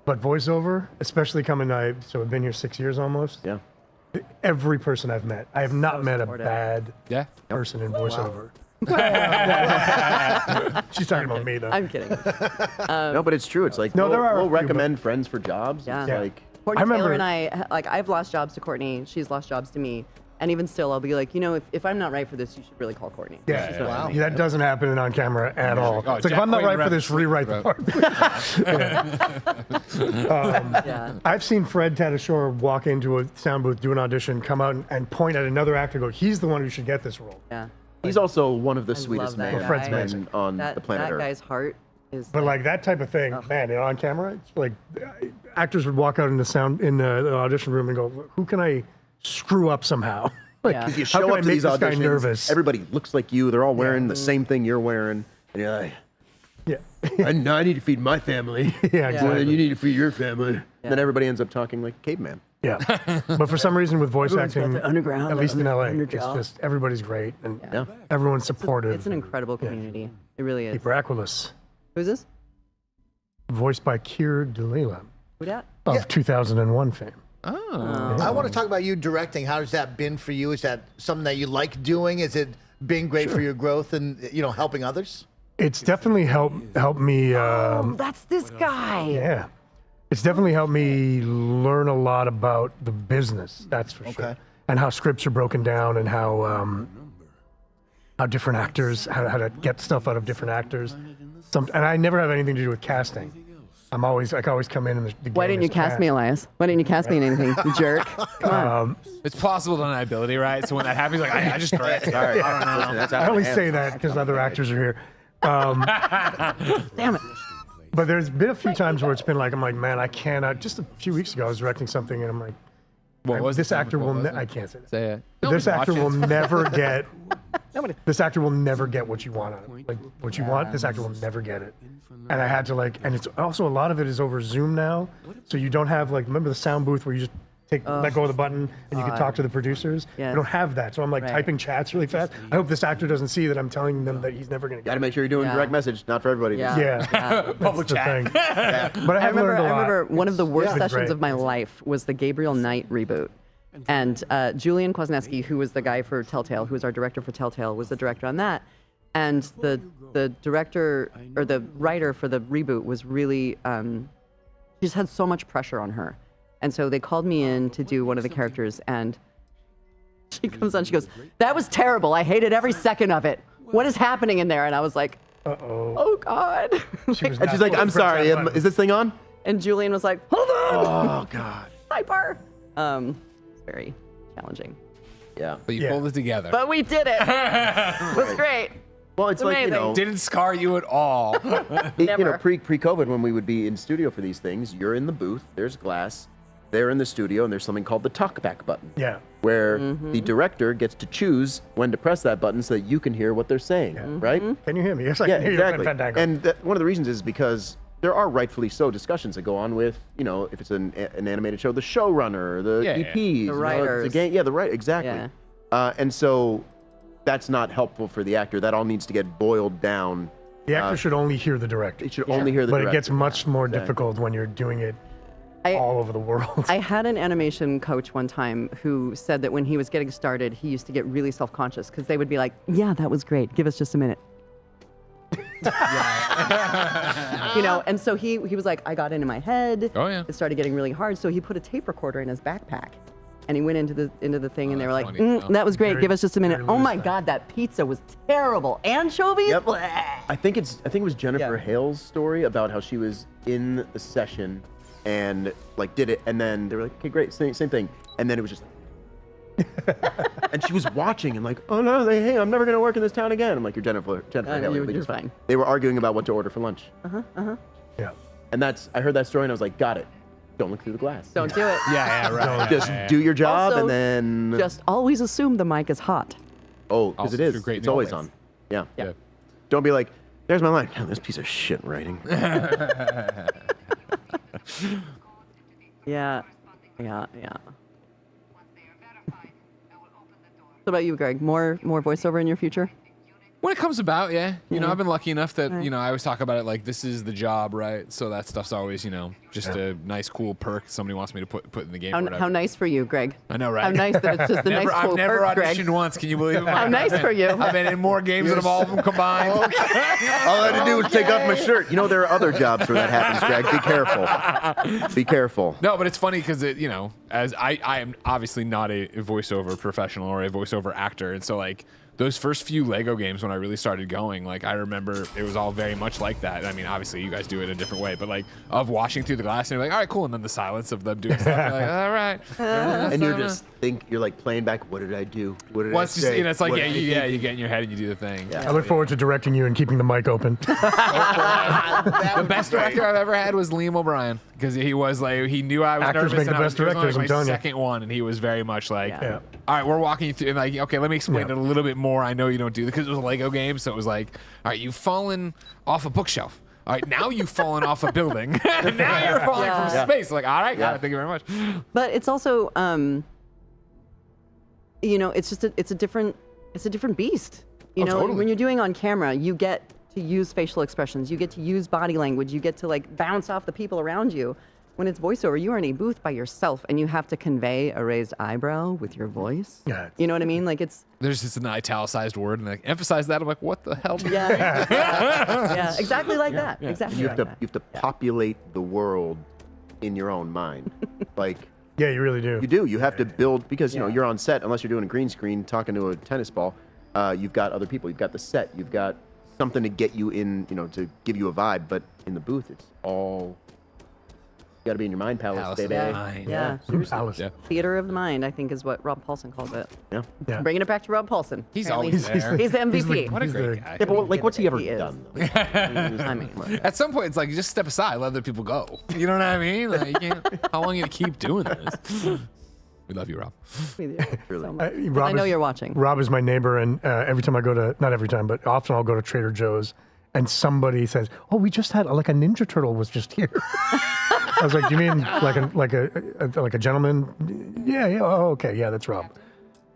But voiceover, especially so I've been here 6 years almost. Yeah. Every person I've met, I have not met a supportive. bad Yeah. person in voiceover. She's talking about me though. I'm kidding. No, but it's true. It's like No, there are a we'll few, recommend friends for jobs. Yeah. It's Yeah. like Courtney I remember- Taylor and I, like, I've lost jobs to Courtney. She's lost jobs to me. And even still, I'll be like, if I'm not right for this, you should really call Courtney. Yeah, Wow. that doesn't happen in on camera at all. Oh, It's like Jack if I'm not Quaid right for this, rewrite the part. Yeah. I've seen Fred Tatasciore walk into a sound booth, do an audition, come out and point at another actor, and go, "He's the one who should get this role." Yeah. he's also one of the I sweetest love that men, Fred's guy. amazing. on That, the planet that Earth. guy's heart is. But like that type of thing, man, on camera, it's like actors would walk out in the audition room and go, "Who can I screw up somehow?" Like, Yeah. You how show can up I to make these this guy auditions, nervous? everybody looks like you. They're all wearing the same thing you're wearing. And you're like, Yeah, I need to feed my family. yeah, exactly. You need to feed your family. Then everybody ends up talking like caveman. Yeah, but for some reason with voice Everyone's got acting, the underground, at least in LA, it's underjob. just everybody's great and Yeah. everyone's supportive. It's an incredible community. It really is. Braculus, Who's this? voiced by Keir Dullea Who dat? of 2001 fame. Oh. I want to talk about you directing. How has that been for you? Is that something that you like doing? Is it been great for your growth and helping others? It's definitely helped me. Oh, that's this guy. Yeah, it's definitely helped me learn a lot about the business. That's for sure. Okay. And how scripts are broken down and how different actors, how to get stuff out of different actors. And I never have anything to do with casting. I always come in and the Why game didn't you is cast me, Elias? Why didn't you cast me in anything, you jerk? Come on. It's plausible deniability, right? So when that happens, like I just direct. Sorry, I don't know. I only say that because other actors are here. Damn it. But there's been a few times where it's been like, I'm like, man, I cannot. Just a few weeks ago, I was directing something, and I'm like, this actor will. I can't say that. Say it. This actor will never get. This actor will never get what you want on it. Like what you want, this actor will never get it. And I had to like, and it's also a lot of it is over Zoom now, so you don't have like, remember the sound booth where you just let go of the button and you can talk to the producers. Yes. I don't have that, so I'm like typing chats really fast. I hope this actor doesn't see that I'm telling them that he's never going to get Got to it. make sure you're doing direct message, not for everybody. Yeah. Public chat. But I learned a lot. remember one of the worst Yeah. sessions Great. of my life was the Gabriel Knight reboot. And Julian Kwasniewski, who was the guy for Telltale, who was our director for Telltale, was the director on that. And the director or the writer for the reboot was really, she just had so much pressure on her. And so they called me in to do one of the characters, and she comes on, she goes, "That was terrible. I hated every second of it. What is happening in there?" And I was like, oh God. And she's like, I'm sorry, is this thing on? And Julian was like, hold on. Oh, God. Sidebar. It's very challenging. Yeah. But you pulled it together. But we did it. It was great. Well, it's like, you amazing. know, Didn't scar you at all. you know, Never. pre-COVID, when we would be in studio for these things, you're in the booth, there's glass, they're in the studio, and there's something called the talkback button. Yeah. Where the director gets to choose when to press that button so that you can hear what they're saying, right? Can you hear me? Yes, I Yeah, can hear exactly. you. Fandango. And one of the reasons is because there are rightfully so discussions that go on with, you know, if it's an animated show, the showrunner, the EPs, you know, writers. the game, exactly. Yeah. And so that's not helpful for the actor. That all needs to get boiled down. The actor should only hear the director. It should only hear the But director. it gets much more difficult when you're doing it all over the world. I had an animation coach one time who said that when he was getting started, he used to get really self-conscious because they would be like, "Yeah, that was great. Give us just a minute." You know, and so he was like, I got into my head. Oh, yeah. It started getting really hard, so he put a tape recorder in his backpack. And he went into the thing, and they were like, that's funny. "That was great. Very- Give us just a minute." very Oh my loose God, that pizza was terrible. Anchovies? Yep. Bleh. I think it was Jennifer Yeah. Hale's story about how she was in the session and like did it, and then they were like, "Okay, great, same thing," and then it was just, and she was watching and like, "Oh no, hey, I'm never gonna work in this town again." I'm like, "You're Jennifer Hale." You're Like, fine. They were arguing about what to order for lunch, Yeah. and I heard that story and I was like, "Got it. Don't look through the glass. Don't do it. right. Just do your job, Also, and then Just always assume the mic is hot. because Also it is. true, great It's always advice. on. Yeah. Yeah. Don't be like, "There's my line." Oh, this piece of shit writing. Yeah. What about you, Greg? More voiceover in your future? When it comes about, yeah. You know, I've been lucky enough that, you know, I always talk about it like this is the job, right? So that stuff's always, you know, just a nice, cool perk somebody wants me to put in the game. or whatever. How nice for you, Greg. I know, right? How nice that it's just a nice, cool I've never perk, auditioned Greg. once. Can you believe it? How nice for you. I've been in more games than all of them combined. All I had to do was take off my shirt. You know, there are other jobs where that happens, Greg. Be careful. Be careful. No, but it's funny because you know, as I am obviously not a voiceover professional or a voiceover actor, and so like those first few Lego games when I really started going, like I remember it was all very much like that. I mean, obviously you guys do it a different way, but like of watching through the glass and you're like, all right, cool, and then the silence of them doing stuff, you're like, all right. And you're just you're like playing back, what did I do? What did Well, I it's just, say? you know, it's like, What yeah, did I you think? get in your head and you do the thing. I look forward to directing you and keeping the mic open. The best director I've ever had was Liam O'Brien because he was like, he knew I was Actors nervous make the and I best was, it was only directors, I'm my telling you. second one, and he was very much like, Yeah. all right, we're walking you through, and like, okay, let me explain Yeah. it a little bit more. I know you don't do because it was a Lego game, so it was like, all right, you've fallen off a bookshelf. All right, now you've fallen off a building. Now you're falling Yeah. from space. Like, all right, got it. Thank you very much. But it's also, you know, it's just it's a different beast. You know, totally. when you're doing on camera, you get to use facial expressions, you get to use body language, you get to like bounce off the people around you. When it's voiceover, you are in a booth by yourself, and you have to convey a raised eyebrow with your voice. Yeah. You know what I mean? Like it's There's just an italicized word, and like emphasize that. I'm like, what the hell? yeah, exactly like that. Exactly You like have to that. you have to populate the world in your own mind. Like Yeah, you really do. you do. You have to build because you know you're on set unless you're doing a green screen talking to a tennis ball. You've got other people. You've got the set. You've got something to get you in. You know, to give you a vibe. But in the booth, it's all got to be in your mind palace, Palace baby. of the mind. Yeah. Alice. Yeah. Theater of the mind, I think, is what Rob Paulson calls it. Yeah. Yeah. Bringing it back to Rob Paulson. He's Apparently always there. He's the MVP. What a He's great the- guy. Yeah, but like, what's he ever He is. done? I mean, At some point, it's like, just step aside, let other people go. You know what I mean? Like, you can't, how long are you going to keep doing this? We love you, Rob. we do so much. Rob I know is- you're watching. Rob is my neighbor, and every time I go to, not every time, but often I'll go to Trader Joe's, and somebody says, "Oh, we just had like a Ninja Turtle was just here." I was like, "Do you mean like a gentleman?" Yeah, yeah. Oh, okay, yeah, that's Rob.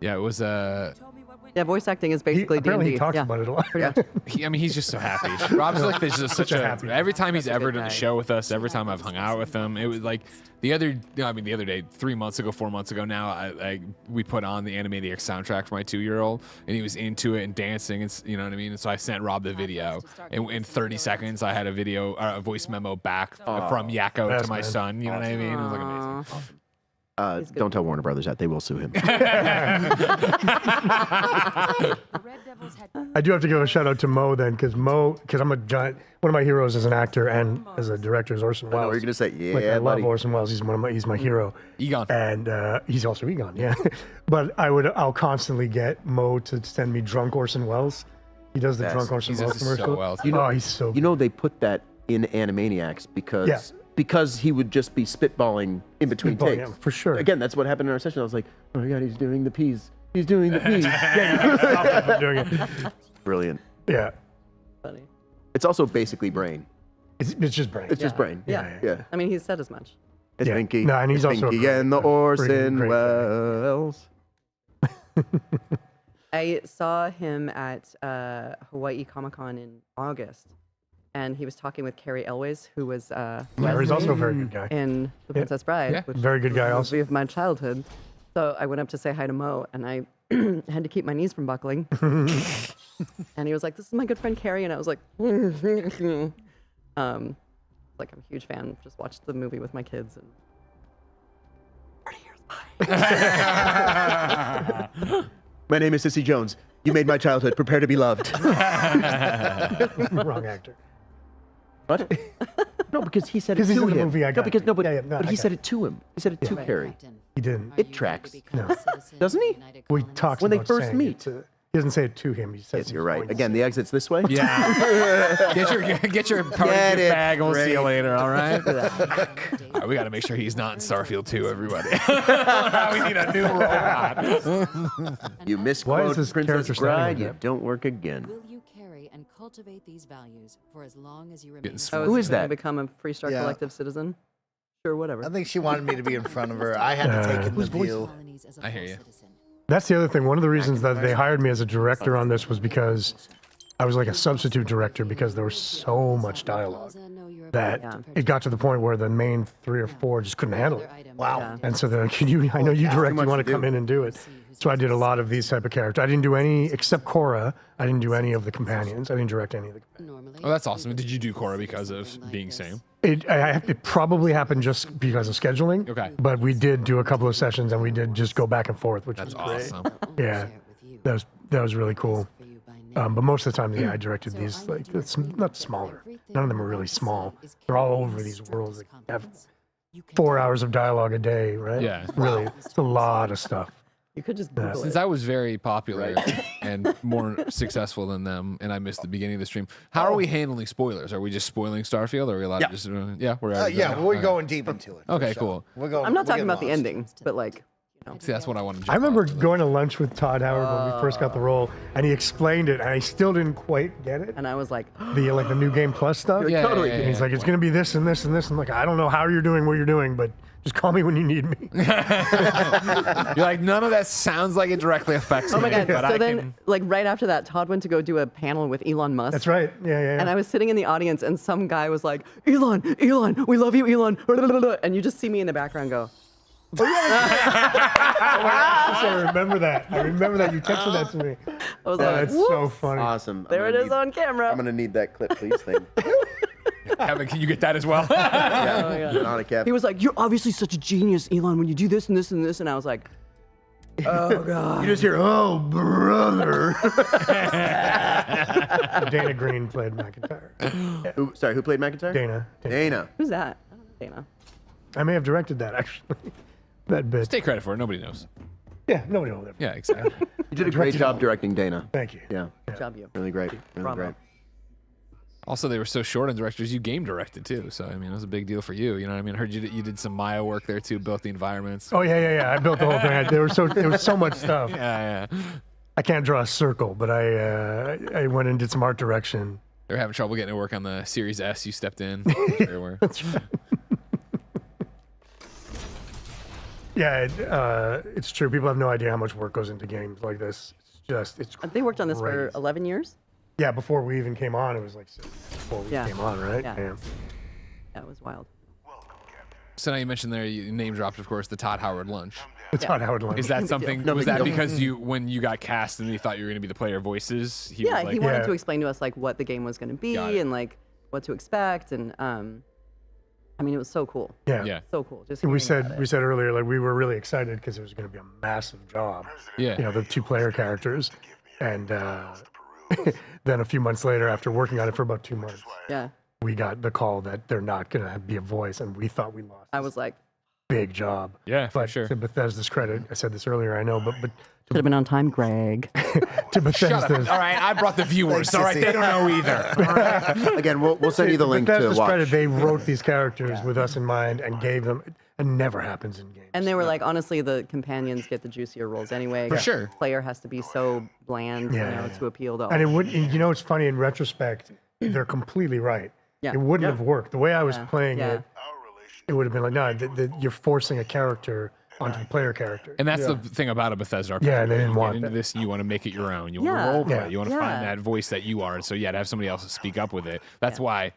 Yeah, it was Yeah, voice acting is basically Apparently, D&D. he talks yeah. about it a lot. I mean, he's just so happy. Rob's like, there's just such a a happy- every time he's Such a ever good done a guy. show with us, every time I've hung out with him, it was like the other day, 3 months ago, 4 months ago now, we put on the Animaniacs soundtrack for my 2-year-old, and he was into it and dancing, and you know what I mean. And so I sent Rob the video, and in 30 seconds, I had a voice memo back from Yakko Yes, to my man. son. You know what I mean? It was like amazing. Don't tell Warner Brothers that; they will sue him. I do have to give a shout out to Mo then, because I'm a giant. One of my heroes as an actor and as a director is Orson I know Welles. what you're gonna say. Yeah, Like, I buddy. love Orson Welles. He's my hero. Egon. And he's also Egon, yeah. But I'll constantly get Mo to send me drunk Orson Welles. He does the Yes, drunk Orson he Welles does it so commercial. well. Oh, he's so You know they put that in Animaniacs because he would just be spitballing in between Spitballing, takes. yeah, for sure. Again, that's what happened in our session. I was like, oh my god, he's doing the peas. He's doing the peas. Stop him from doing it. Brilliant. Yeah, Funny. It's also basically brain. it's just brain. It's just brain. Yeah. Yeah. I mean, he said as much. It's Yeah. Pinky. No, and he's It's also a Pinky great- and the a pretty Orson great guy. Welles. I saw him at Hawaii Comic-Con in August, and he was talking with Carrie Elways, who was Larry's also a very good guy. in The Princess Bride, Yeah. which Very good guy was a also. movie of my childhood. So I went up to say hi to Mo, and I had to keep my knees from buckling. And he was like, "This is my good friend Carrie," and I was like, like I'm a huge fan. Just watched the movie with my kids. And 30 years by. My name is Cissy Jones. You made my childhood. Prepare to be loved. Wrong actor. What? No, because he said it 'Cause he's to in the him. movie, I no, got because it. no, but, Yeah, yeah, no, but I he got said it. it to him. He said it to Carrie. He didn't. It tracks. No. Doesn't he? Well, he talks When they about first saying meet. it to- he doesn't say it to him. He says Yes, he's you're right. going to Again, say the exit's this way. Yeah. get your party Get gift it, bag, and we'll see you Ray. later. All right. All right, we got to make sure he's not in Starfield too, everybody. We need a new robot. You Why misquote is this Princess character sounding Bride, like you that? don't work again. Will you carry and cultivate these values for as long as you remain? Getting I was Who is gonna that? Become a Free Star Yeah. Collective citizen. Sure, whatever. I think she wanted me to be in front of her. I had to take in the view. I hear you. That's the other thing. One of the reasons that they hired me as a director on this was because I was like a substitute director because there was so much dialogue that Yeah. it got to the point where the main 3 or 4 just couldn't handle it. Wow. Yeah. And so they're like, I know you direct, much you want to to come do. in and do it. So I did a lot of these type of characters. I didn't do any, except Cora, I didn't do any of the companions. I didn't direct any of the companions. Oh, that's awesome. Did you do Cora because of being same? It probably happened just because of scheduling. Okay. But we did do a couple of sessions and we did just go back and forth, which That's was great. awesome. Yeah, that was really cool. But most of the time, yeah, I directed these, like, it's not smaller. None of them are really small. They're all over these worlds that have 4 hours of dialogue a day, right? Yeah. Really, it's a lot of stuff. You could just Google Since it. I was very popular and more successful than them, and I missed the beginning of the stream, how are we handling spoilers? Are we just spoiling Starfield? Or are we allowed to just? Yeah, we're. Yeah, we're okay. going deep into it. for Okay, sure. cool. We're going. I'm not we're talking getting about the lost. ending, but like, See, that's what I want to. I remember going to lunch with Todd Howard when we first got the role, and he explained it, and I still didn't quite get it. and I was like, The new game plus stuff. Yeah, Totally. yeah, And he's yeah. like, it's gonna be this and this and this. I'm like, I don't know how you're doing what you're doing, but just call me when you need me. You're like, none of that sounds like it directly affects oh me. my god. But So I then, can. like right after that, Todd went to go do a panel with Elon Musk. That's right. Yeah. And I was sitting in the audience, and some guy was like, Elon, we love you, Elon. And you just see me in the background go, I remember that. I remember that. You texted that to me. I was Oh, like, that's so whoops. funny. Awesome. There it is on camera. I'm gonna need that clip, please. Thing. Kevin, can you get that as well? Yeah, on a cap. He was like, you're obviously such a genius, Elon, when you do this and this and this. And I was like, oh god. You just hear, oh brother. Dana Green played McIntyre. Who played McIntyre? Dana. Dana. Who's that? I don't know Dana. I may have directed that actually. That bit. Just take credit for it. Nobody knows. Yeah, nobody knows that. Yeah, exactly. You did a great job directing Dana. Thank you. Yeah. Good job, you. Really great. Really Bravo. great. Also, they were so short on directors. You game directed too, so I mean, it was a big deal for you. You know what I mean? I heard you did some Maya work there too, built the environments. Oh yeah. I built the whole thing. There was so much stuff. Yeah. I can't draw a circle, but I went and did some art direction. They were having trouble getting to work on the Series S. You stepped in. They were. That's right. Yeah, it's true. People have no idea how much work goes into games like this. It's They worked on this for crazy. 11 years. Yeah, before we even came on, it was like before we came on, right? Yeah. That was wild. So now you mentioned there, you name dropped, of course, the Todd Howard lunch. It's Todd Howard lunch. Is that something? No was big that deal. because when you got cast and you thought you were going to be the player voices? He Yeah, was like, he wanted to explain to us like what the game was going to be Got it. and like what to expect, and I mean, it was so cool. Yeah. So cool. Just We hearing about it. said earlier, like we were really excited because it was going to be a massive job. Yeah. You know, the 2-player characters, and then a few months later, after working on it for about 2 months, Yeah. we got the call that they're not going to be a voice, and we thought we lost. I was like, Big job. Yeah, for but sure. to Bethesda's credit, I said this earlier, I know, but should have been on time, Greg. to Bethesda's, all right, I brought the viewers. All right, they don't know either. All right. Again, we'll send you the link to Bethesda's watch. credit, they wrote these characters with us in mind and gave them. It never happens in games. And they were like, honestly, the companions get the juicier roles anyway. For sure. Player has to be so bland, Yeah. to appeal to all. And it would, and you know, it's funny in retrospect, they're completely right. Yeah. It wouldn't have worked. The way I was Yeah. playing Yeah. it, it would have been like, no, you're forcing a character onto the player character. And that's the thing about a Bethesda RPG. Yeah, they didn't you want get into that. this, and you want to make it your own. You want Yeah. to role play. Yeah. You want to find Yeah. that voice that you are. So yeah, to have somebody else speak up with it. That's why.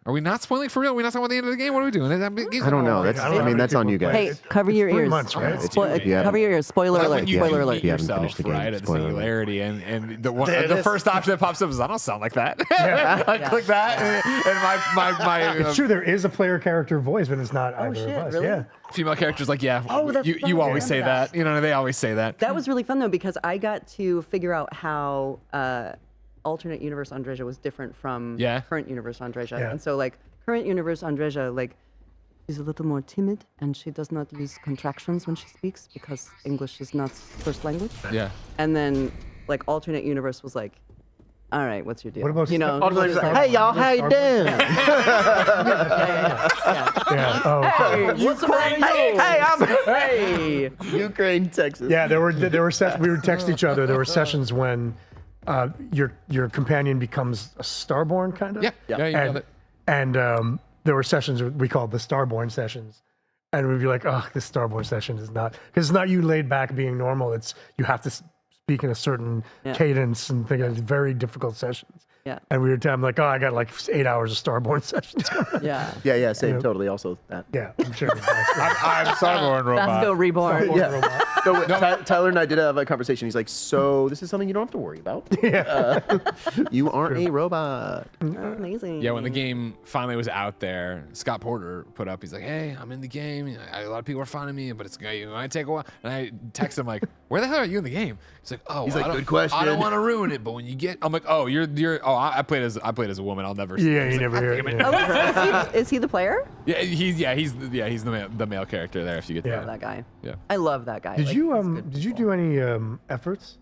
Are we not spoiling for real? Are we not talking about the end of the game? What are we doing? I don't know. That's. I don't know I mean, how that's on many you people guys. Hey, It's cover your 3 ears. months, right? It's- Cover your ears. Spoiler Like alert. when you Spoiler alert. meet You haven't yourself, finished the game. right? At the Spoiler alert. singularity, and the There it is. first option that pops up is I don't sound like that. I click that, and my It's true, there is a player character voice, but it's not either shit, of us. really? Yeah. female character's like, yeah, Oh, that's you fun. always say that. You know, they always say that. That was really fun though, because I got to figure out how alternate universe Andreja was different from current universe Andreja. Yeah. And so like current universe Andreja, like she's a little more timid and she does not use contractions when she speaks because English is not first language. Yeah. And then like alternate universe was like, all right, what's your deal? What about you know? Alternate is like, hey y'all, how you doing? Yeah. Oh, okay. Ukraine. Hey, I'm Hey. Ukraine, Texas. Yeah, there were we would text each other. There were sessions when your companion becomes a Starborn kind of. Yeah. Yeah. You know And, that. and there were sessions we called the Starborn sessions, and we'd be like, oh, this Starborn session is not, because it's not you laid back being normal. It's you have to speak in a certain cadence and think it's very difficult sessions. Yeah. And we were telling like, oh, I got like 8 hours of Starborn sessions. Yeah. Yeah, same, totally. Also that. Yeah, I'm sure. I'm Starborn robot. Vasco reborn. Yeah. So Tyler and I did have a conversation. He's like, so this is something you don't have to worry about. You aren't a robot. Amazing. Yeah, when the game finally was out there, Scott Porter put up, he's like, hey, I'm in the game. A lot of people are finding me, but it's going to take a while. And I text him like, where the hell are you in the game? He's like, oh, He's well, like, I don't- good question. I don't want to ruin it, but when you get, I'm like, oh, I played as a woman. I'll never. Yeah, He's you like, never "God hear damn it. it." Is he the player? Yeah, he's the male character there. If you get Yeah. that. That guy. Yeah. I love that guy. Did Like, you he's good did you people. do any efforts?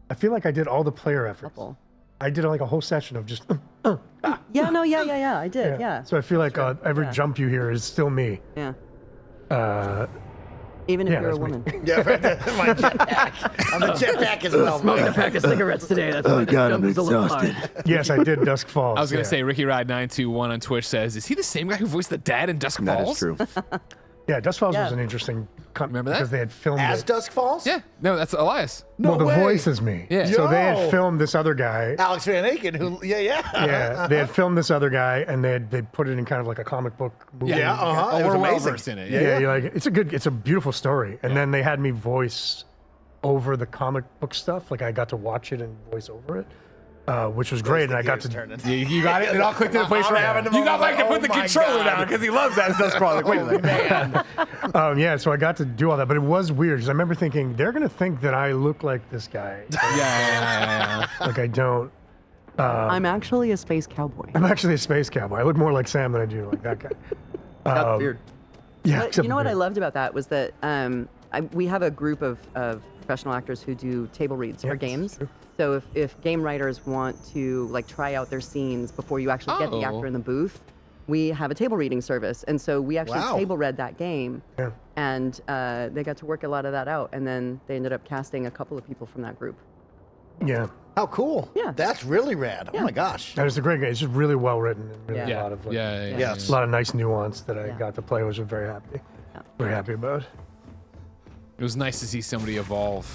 I feel like I did all the player efforts. Couple. I did like a whole session of just. Yeah, no, yeah. I did, yeah. So I feel like every Yeah. jump you hear is still me. Yeah. Uh, Even if Yeah, you're a that's me. woman. Yeah, right. My jetpack. I'm a jetpack as well. A pack of cigarettes today. That's Oh God, I'm exhausted. yes, I did Dusk Falls. I was gonna yeah. say Ricky Ride 921 on Twitch says, is he the same guy who voiced the dad in Dusk That Falls? is true. Yeah, Dusk Falls Yeah. was an interesting. Remember that? Because they had filmed As it. Dusk Falls? Yeah. No, that's Elias. No well, the way. voice is me. Yeah. So they Yo. had filmed this other guy. Alex Van Aken, who, Yeah, they had filmed this other guy, and they put it in kind of like a comic book movie. Yeah, uh-huh. Oh, It was we're well amazing. versed in it. Yeah, Yeah. you're like it's a beautiful story. And then they had me voice over the comic book stuff. Like I got to watch it and voice over it, which was great. And I got to. You got it. It all clicked into place I'm right. having a You got moment Mike to like, put the oh my controller God. down because he loves that Dusk Falls. Like, wait a second. Man. Yeah, so I got to do all that, but it was weird because I remember thinking they're gonna think that I look like this guy. Yeah. Like I don't. I'm actually a space cowboy. I'm actually a space cowboy. I look more like Sam than I do like that guy. Got the beard. Yeah, But except you know what for I me. loved about that was that we have a group of professional actors who do table reads for games. true. So if game writers want to like try out their scenes before you actually get the actor in the booth, we have a table reading service, and so we actually table read that game, and they got to work a lot of that out, and then they ended up casting a couple of people from that group. Yeah. How cool. Yeah. That's really rad. Oh my gosh. That was a great game. It's just really well written and really Yeah. a lot of like, Yes. a lot of nice nuance that I got to play, which I'm very happy. Very happy about. It was nice to see somebody evolve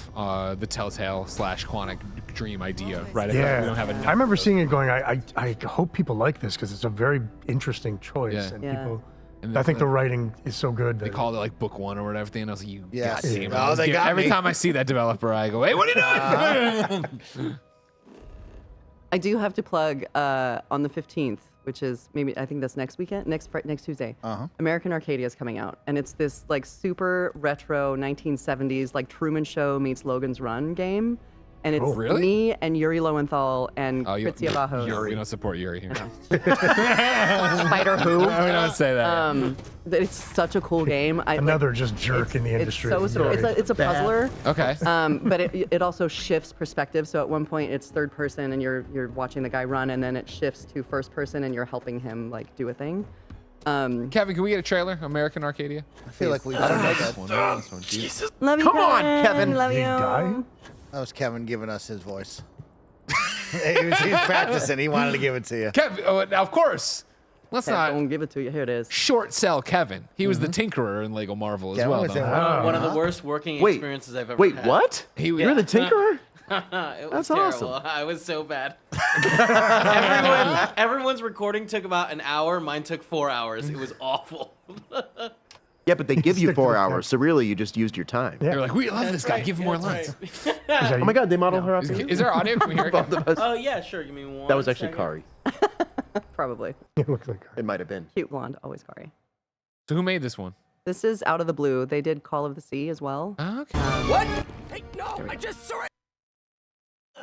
the Telltale / Quantic Dream idea, right? I feel like Yeah. we don't have enough I remember of those. seeing it going, I hope people like this because it's a very interesting choice. Yeah. And Yeah. people, And I think the writing is so good. They That called it like book 1 or whatever thing, and I was like, you Yes. goddamn it. Oh, I was they got every me. time I see that developer, I go, hey, what are you doing? I do have to plug on the 15th, which is maybe I think that's next weekend, next Tuesday. American Arcadia is coming out, and it's this like super retro 1970s like Truman Show meets Logan's Run game, and it's really? me and Yuri Lowenthal and Kritzia Bajos. We don't support Yuri here. Spider Who? No, we don't say that. It's such a cool game. Another just jerk in the industry. It's so it's a puzzler. Okay. But it also shifts perspective. So at one point it's third person and you're watching the guy run, and then it shifts to first person and you're helping him like do a thing. Kevin, can we get a trailer? American Arcadia? I feel like we Love you, Come on, Kevin. Love Did you. he die? That was Kevin giving us his voice. he was practicing. He wanted to give it to you. Kevin, now of course. Let's Okay, not don't give it to you. Here it is. short sell Kevin. He was the Tinkerer in Lego Marvel as Kevin well. was though. in One of the worst working Wait, experiences I've ever Wait, had. what? You're the Tinkerer? It was That's terrible. awesome. I was so bad. Everyone's recording took about an hour. Mine took 4 hours. It was awful. Yeah, but they give you Stick to 4 the hours, so really you just used your time. Yeah. They're like, we love this guy. Give him more lines. Oh my God, they modeled her Is, after is there audio? Can we hear it? both of us. Oh yeah, sure. Give me one. That was actually second. Kari. Probably. It looks like It might have been. Cute blonde, always Kari. So who made this one? This is Out of the Blue. They did Call of the Sea as well. Okay. What? Hey, no, I just saw it.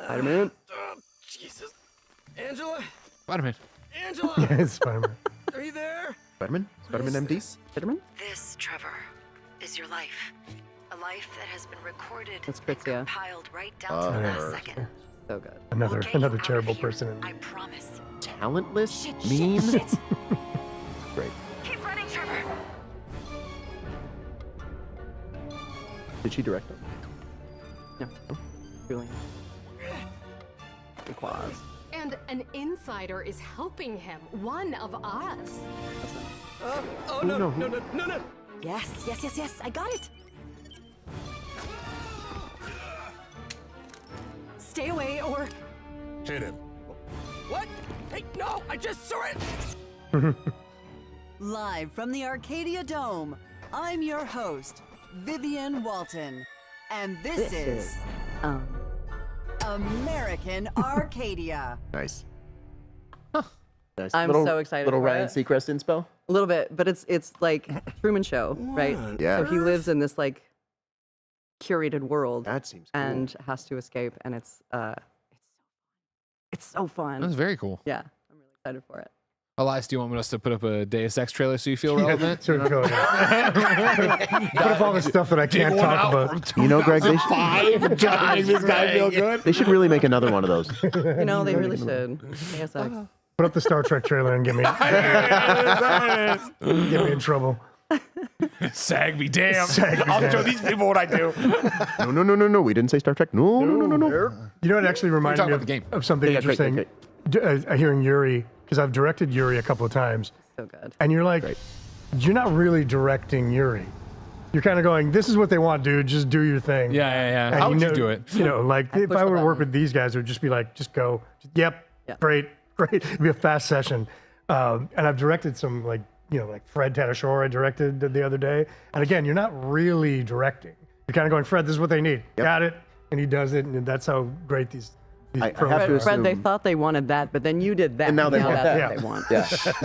Spider-Man. Jesus. Angela? Spider-Man. Angela? yeah, it's Spider-Man. Are you there? Spider-Man? Spider-Man MD? Spider-Man? This, Trevor, is your life. A life that has been recorded That's and Kritzia. compiled right down to the last second. So good. Another We'll get you out of terrible here, person. I promise. Talentless? Shit, Mean? shit, shit. Great. Keep running, Trevor. Did she direct it? No. Julian. Big claws. And an insider is helping him. One of us. Oh, no. Yes, yes, yes, yes. I got it. Stay away or... Hit him. What? Hey, no, I just saw it. Live from the Arcadia Dome, I'm your host, Vivian Walton. And this is American Arcadia. Nice. Nice. I'm so excited Little for Ryan it. Seacrest inspo? A little bit, but it's like Truman Show, right? Yeah. So he lives in this like curated world That seems cool. and has to escape, and it's so fun. That was very cool. Yeah, I'm really excited for it. Elias, do you want us to put up a Deus Ex trailer so you feel relevant? Sure, go ahead. Put up all the stuff that I can't talk about. You know, Greg, they God, should really make another one of those. You know, they really should. Deus Ex. Put up the Star Trek trailer and get me in trouble. Sag me damn. Sag me I'll damn. show these people what I do. No. We didn't say Star Trek. No. You know, it actually reminded talking me about the game. of something Yeah, great, interesting. Hearing Yuri, because I've directed Yuri a couple of times, So good. and you're like, you're not really directing Yuri. You're kind of going, this is what they want, dude. Just do your thing. Yeah. And How would know, you do it? You know, like if push I the were to work button. with these guys, it would just be like, just go. Yep. Yeah. Great. It'd be a fast session. And I've directed some like Fred Tatasciore I directed the other day. And again, you're not really directing. You're kind of going, Fred, this is what they need. Got it. And he does it. And that's how great these I have programs to are. Fred, they assume- thought they wanted that, but then you did that. And now they want that's that. what they want.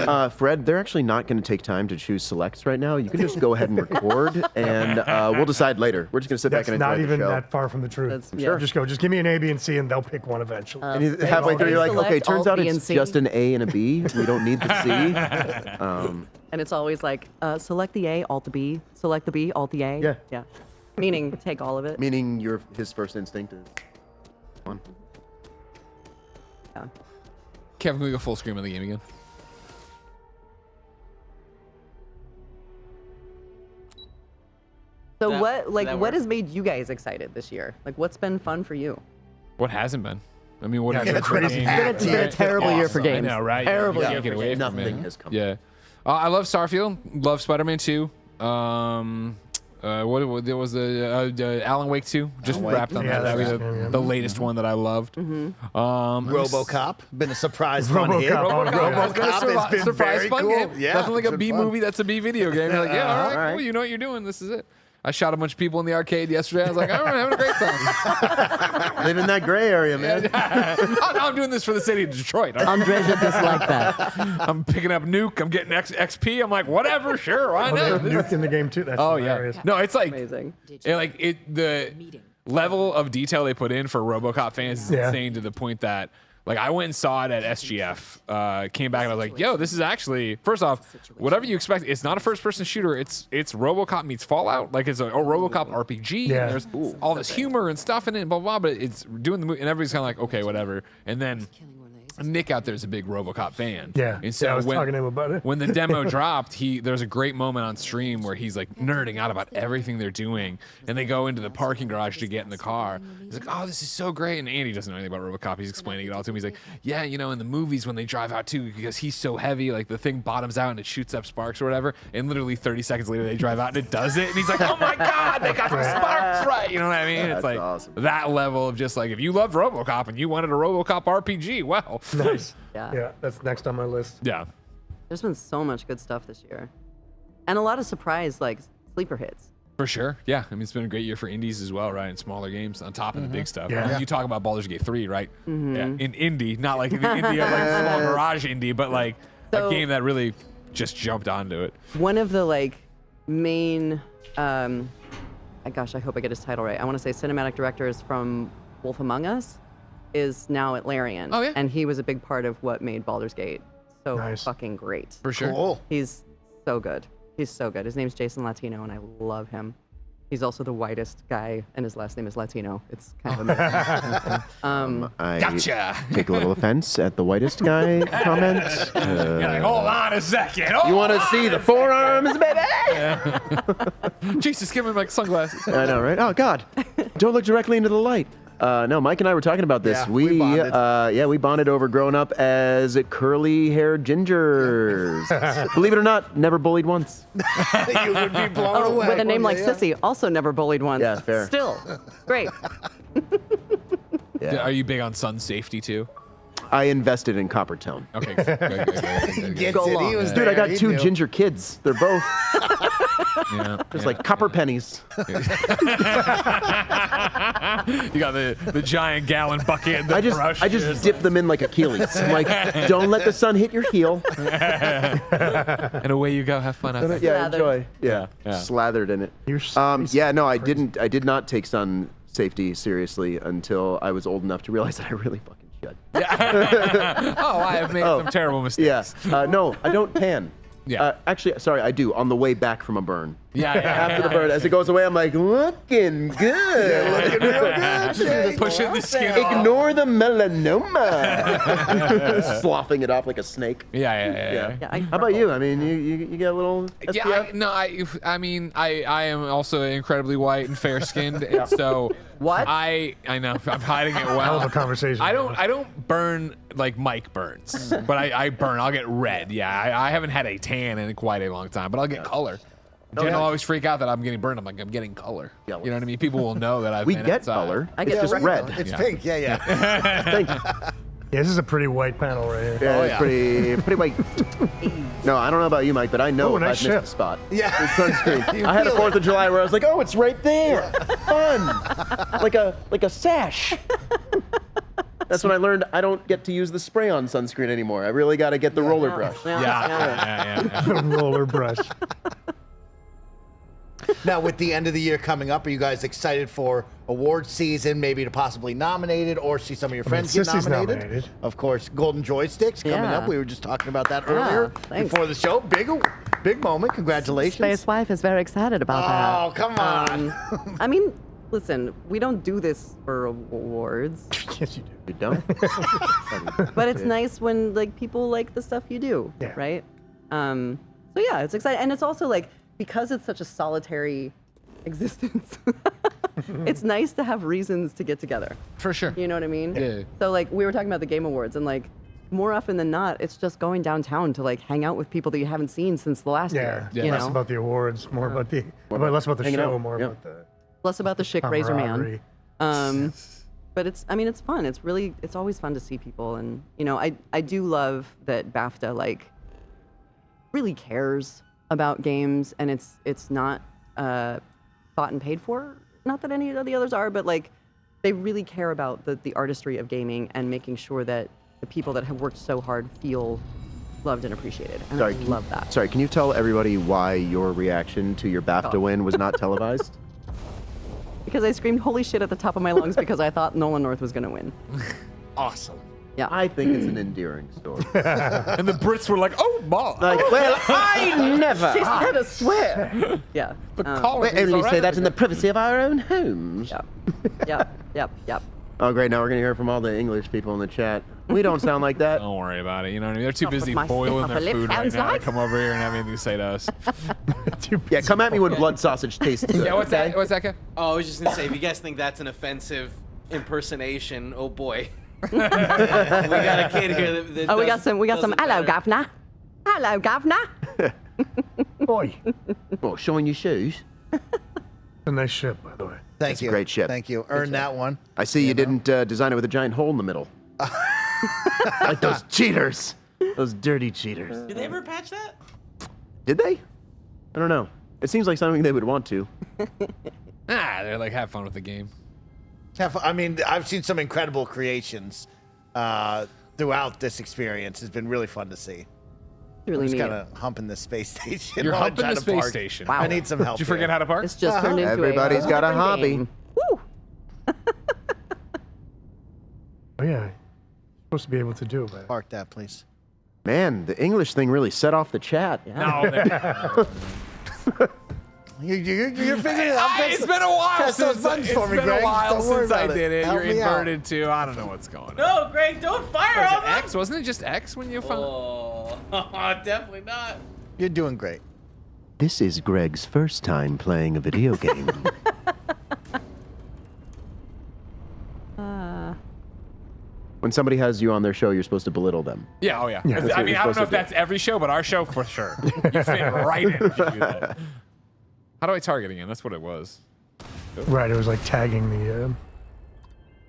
Yeah. Fred, they're actually not going to take time to choose selects right now. You can just go ahead and record, and we'll decide later. We're just going to sit That's back and not enjoy even the show. that far from the truth. That's- Sure. yeah. Just go. Just give me an A, B, and C, and they'll pick one eventually. And halfway through, you're like, Select okay, turns Alt out B and it's C. just an A and a B. We don't need the C. And it's always like, select the A, alt the B, select the B, alt the A. Yeah. Yeah. Meaning take all of it. Meaning his first instinct is one. Yeah. Kevin, can we go full screen on the game again? So That- what that what has worked. made you guys excited this year? Like what's been fun for you? What hasn't been? I mean, what Yeah, have you it's been been for a- games? It's been a terrible year for I games. know, right? Terrible You year can't get for away games. from Nothing it. has come. Yeah. I love Starfield. Love Spider-Man 2. What there was the Alan Wake 2. Just Alan Wake. wrapped on Yeah, that. That was that's right. Yeah. the latest one that I loved. RoboCop, been a surprise fun hit. RoboCop. RoboCop has been very fun cool. game. Yeah, Nothing like it's a been B fun. movie that's a B video game. You're like, yeah, all right, all right. cool. You know what you're doing. This is it. I shot a bunch of people in the arcade yesterday. I was like, all right, having a great time. Live in that gray area, man. Oh, no, I'm doing this for the city of Detroit. Andres just like that. I'm picking up Nuke. I'm getting XP. I'm like, whatever, sure, why Oh, not? there's Nuke in the game too. That's Oh hilarious. yeah, no, it's like Amazing. the level of detail they put in for RoboCop fans is Yeah. insane to the point that like I went and saw it at SGF, came back and I was like, yo, this is actually first off, whatever you expect. It's not a first-person shooter. It's RoboCop meets Fallout. Like it's a RoboCop RPG. Yeah. And there's all this humor and stuff in it, and blah blah. But it's doing the movie, and everybody's kind of like, okay, whatever. And then Nick out there is a big RoboCop fan. Yeah. And so Yeah, I was when, talking to him about it. when the demo dropped, there's a great moment on stream where he's like nerding out about everything they're doing, and they go into the parking garage to get in the car. He's like, "Oh, this is so great!" And Andy doesn't know anything about RoboCop. He's explaining it all to him. He's like, "Yeah, you know, in the movies when they drive out too, because he's so heavy, like the thing bottoms out and it shoots up sparks or whatever. And literally 30 seconds later, they drive out and it does it. And he's like, "Oh my god, they got the sparks right!" You know what I mean? That's It's like awesome. that level of just like if you loved RoboCop and you wanted a RoboCop RPG, well, Nice. Yeah. Yeah, that's next on my list. yeah. There's been so much good stuff this year. And a lot of surprise like sleeper hits. For sure. Yeah. I mean, it's been a great year for indies as well, right? And smaller games on top of the big stuff. Yeah. I mean, you talk about Baldur's Gate 3, right? Yeah. In indie, not like the indie of like small garage indie, but like a So- game that really just jumped onto it. One of the like main gosh, I hope I get his title right. I want to say cinematic directors from Wolf Among Us is now at Larian. Oh, yeah. And he was a big part of what made Baldur's Gate so Nice. fucking great. For sure. Cool. He's so good. He's so good. His name's Jason Latino, and I love him. He's also the whitest guy, and his last name is Latino. It's kind of amazing. I Gotcha. take a little offense at the whitest guy comment. You're like, hold on a second. You want to see the forearms, baby? Jesus, give me like sunglasses. I know, right? Oh God! Don't look directly into the light. No, Mike and I were talking about this. Yeah, we bonded. We bonded over growing up as curly-haired gingers. Believe it or not, never bullied once. You would be blown Oh, away. with a name like Yeah. Cissy, also never bullied once. Yeah, fair. Still, great. Yeah. Are you big on sun safety too? I invested in Coppertone. Okay. Good. Gets Go it. He along. was Dude, I there. got He 2 knew. ginger kids. They're both Yeah. just like copper pennies. You got the giant gallon bucket and the brush. I just dip them in like Achilles. I'm like, don't let the sun hit your heel. And away you go. Have fun out there. Yeah, Slathered. enjoy. Yeah, Yeah. slathered in it. You're Yeah, no, I didn't. I did not take sun safety seriously until I was old enough to realize that I really fucking should. Oh, I have made some terrible mistakes. Yeah. No, I don't tan. Yeah. Actually, sorry, I do on the way back from a burn. Yeah. After the burn, as it goes away, I'm like, looking good. Looking real good, Jake. Pushing the skin off. Ignore the melanoma. Sloughing it off like a snake. Yeah. Yeah, I How about you? I mean, you get a little SPF? Yeah, I mean, I am also incredibly white and fair skinned, and so What? I know I'm hiding it well. Hell of a conversation. I don't burn like Mike burns, but I burn. I'll get red. Yeah, I haven't had a tan in quite a long time, but I'll get color. Jen will always freak out that I'm getting burned. I'm like, I'm getting color. Yeah, You know what I mean? People will know that I've We been get outside. color. I It's get just Right, red. no, It's Yeah. pink. Yeah. Thank you. Yeah, this is a pretty white panel right here. Yeah, Oh, it's yeah. pretty white. No, I don't know about you, Mike, but I know Oh, if nice I've missed ship. a spot. Yeah. With sunscreen. You I had a feel it. 4th of July where I was like, oh, it's right there. Fun. Like a sash. That's when I learned I don't get to use the spray-on sunscreen anymore. I really got to get the roller brush. Yeah. Roller brush. Now, with the end of the year coming up, are you guys excited for award season, maybe to possibly nominate it or see some of your friends get Sissy's nominated? nominated. Of course, Golden Joysticks coming Yeah. up. We were just talking about that earlier thanks. before the show. Big moment. Congratulations. Space Wife is very excited about that. Oh, come on. I mean, listen, we don't do this for awards, Yes, you do. You don't? but it's nice when like people like the stuff you do, Yeah. right? So yeah, it's exciting, and it's also like because it's such a solitary existence. It's nice to have reasons to get together. For sure. You know what I mean? Yeah. So like we were talking about the Game Awards, and like more often than not, it's just going downtown to like hang out with people that you haven't seen since the last year. Yeah, You less know? about the awards, more about the, less about the hanging show, out. more Yeah. about the Less about the Schick Razor Man. camaraderie. But it's fun. It's always fun to see people. And, you know, I do love that BAFTA, like, really cares about games, and it's not thought and paid for. Not that any of the others are, but, like, they really care about the artistry of gaming and making sure that the people that have worked so hard feel loved and appreciated. And I love that. Sorry, can you tell everybody why your reaction to your BAFTA win was not televised? Because I screamed holy shit at the top of my lungs because I thought Nolan North was going to win. Awesome. Yeah. I think it's an endearing story. And the Brits were like, oh, ma. Like, well, I never. She said a swear. Yeah. The We college is only alright. say that in the privacy of our own homes. Yep. Oh, great. Now we're going to hear from all the English people in the chat. We don't sound like that. Don't worry about it. You know what I mean? They're too Not with busy my boiling their lip food right sounds now to like. come over here and have anything to say to us. Yeah, come at me when blood sausage tastes good. Yeah, what's that? What's that, Kev? Oh, I was just gonna say, if you guys think that's an offensive impersonation, oh boy. We got a kid here that We got some. Hello, governor. Hello, governor. Boy, Oh, showing your shoes. it's a nice ship, by the way. Thank That's a you. great ship. Thank you. Earned that one. I see you didn't design it with a giant hole in the middle. Like those cheaters. Those dirty cheaters. Did they ever patch that? Did they? I don't know. It seems like something they would want to. They're like, have fun with the game. I mean, I've seen some incredible creations throughout this experience. It's been really fun to see. Really I'm just neat. kind of humping the space station. You're while I'm humping trying the to space park. station. Wow. I need some help. Did you forget here. how to park? It's just turned into Everybody's a got a different hobby. game. Woo! Oh yeah, you're supposed to be able to do it. But Park that, please. Man, the English thing really set off the chat. No, You're figuring it out. it's been a while press those since buttons it's for me, been Greg. a while Don't worry since I about it. did it. Help You're me out. inverted too. I don't know what's going on. No, Greg, don't fire Was on it them. X? Wasn't it just X when you found? Oh, definitely not. You're doing great. This is Greg's first time playing a video game. When somebody has you on their show, you're supposed to belittle them. Yeah. Oh yeah. Yeah, that's I what mean, you're I don't know if supposed to do. that's every show, but our show for sure. You fit right in if you do that. How do I target again? That's what it was. right, it was like tagging the.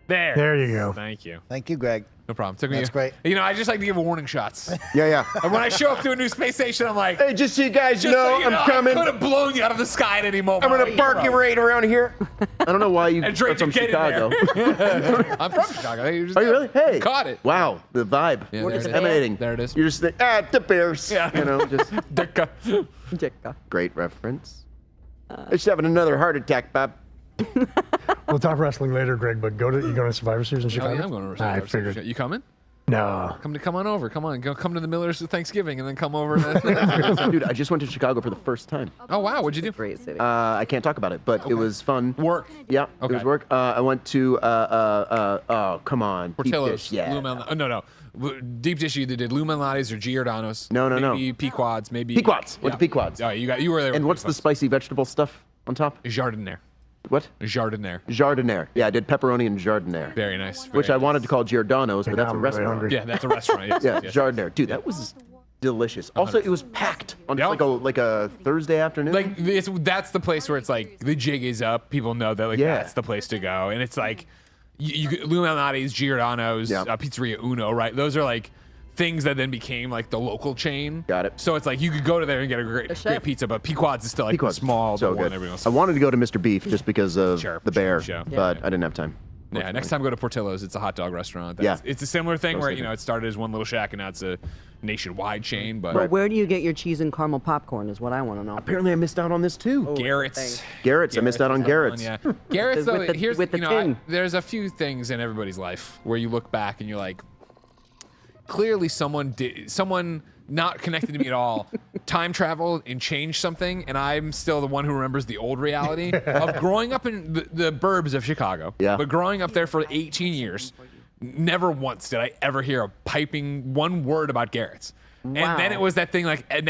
There. There you go. Thank you. Thank you, Greg. No problem. Took me. That's great. You know, I just like to give warning shots. Yeah. And when I show up to a new space station, I'm like, Hey, just so you guys just so you know, I could have blown you out of the sky at any moment. I'm gonna park you right around here. I don't know why you And are drape from your kid in Chicago. there. I'm from Chicago. Hey, Are you really? Hey. Caught it. Wow, the vibe. Yeah, What there is it is. emanating? There it is. You're just the Bears. Yeah. You know, just Dicka. Dicka. great reference. Just having another heart attack, Bob. We'll talk wrestling later, Greg. But you going to Survivor Series in Oh, Chicago? yeah, I'm going to I Rosario. figured. You coming? No. Come on over. Come on. Come to the Millers at Thanksgiving and then come over. To... Dude, I just went to Chicago for the first time. Oh wow, what'd you do? Great city. I can't talk about it, but it was fun. Work. Yeah, it Okay. was work. I went to oh come on, Deep Portillo's. Dish, yeah. Lou Mal- oh, no. Deep dish either did Lou Malnati's or Giordano's. No. Maybe Pequod's. Maybe Pequod's. Went to Pequod's. Oh, you were there. And with what's the Pequod's. spicy vegetable stuff on top? Jardiniere? What? Jardiniere. Jardiniere. Yeah, I did pepperoni and jardiniere. Very nice. Which I wanted to call Giordano's, but now that's a I'm really restaurant. hungry. Yeah, that's a restaurant. Yes, Yeah, yes. jardiniere. Dude, that was delicious. Also, it was packed on just Yeah. like a Thursday afternoon. Like that's the place where it's like the jig is up. People know that like Yeah. that's the place to go, and it's like you Lou Malnati's, Giordano's, Yeah. Pizzeria Uno, right? Those are like things that then became like the local chain. Got it. So it's like you could go to there and get a great pizza, but Pequod's is still like the Pequod's small, so the one good. everyone else. I wanted to go to Mr. Beef just because of Sure, the bear, sure. but Yeah. I didn't have time. Yeah, next time go to Portillo's. It's a hot dog restaurant. Yeah. It's a similar thing was where thinking. it started as one little shack and now it's a nationwide chain. But But where do you get your cheese and caramel popcorn is what I want to know. Apparently, I missed out on this too. Garrett's. Garrett's. I missed out on Garrett's. Yeah, Garrett's though. With the- Here's with the you know, tin. there's a few things in everybody's life where you look back and you're like, clearly someone not connected to me at all time travel and change something, and I'm still the one who remembers the old reality of growing up in the burbs of Chicago. Yeah. But growing up there for 18 years, never once did I ever hear a piping one word about Garrett's. And then it was that thing like, and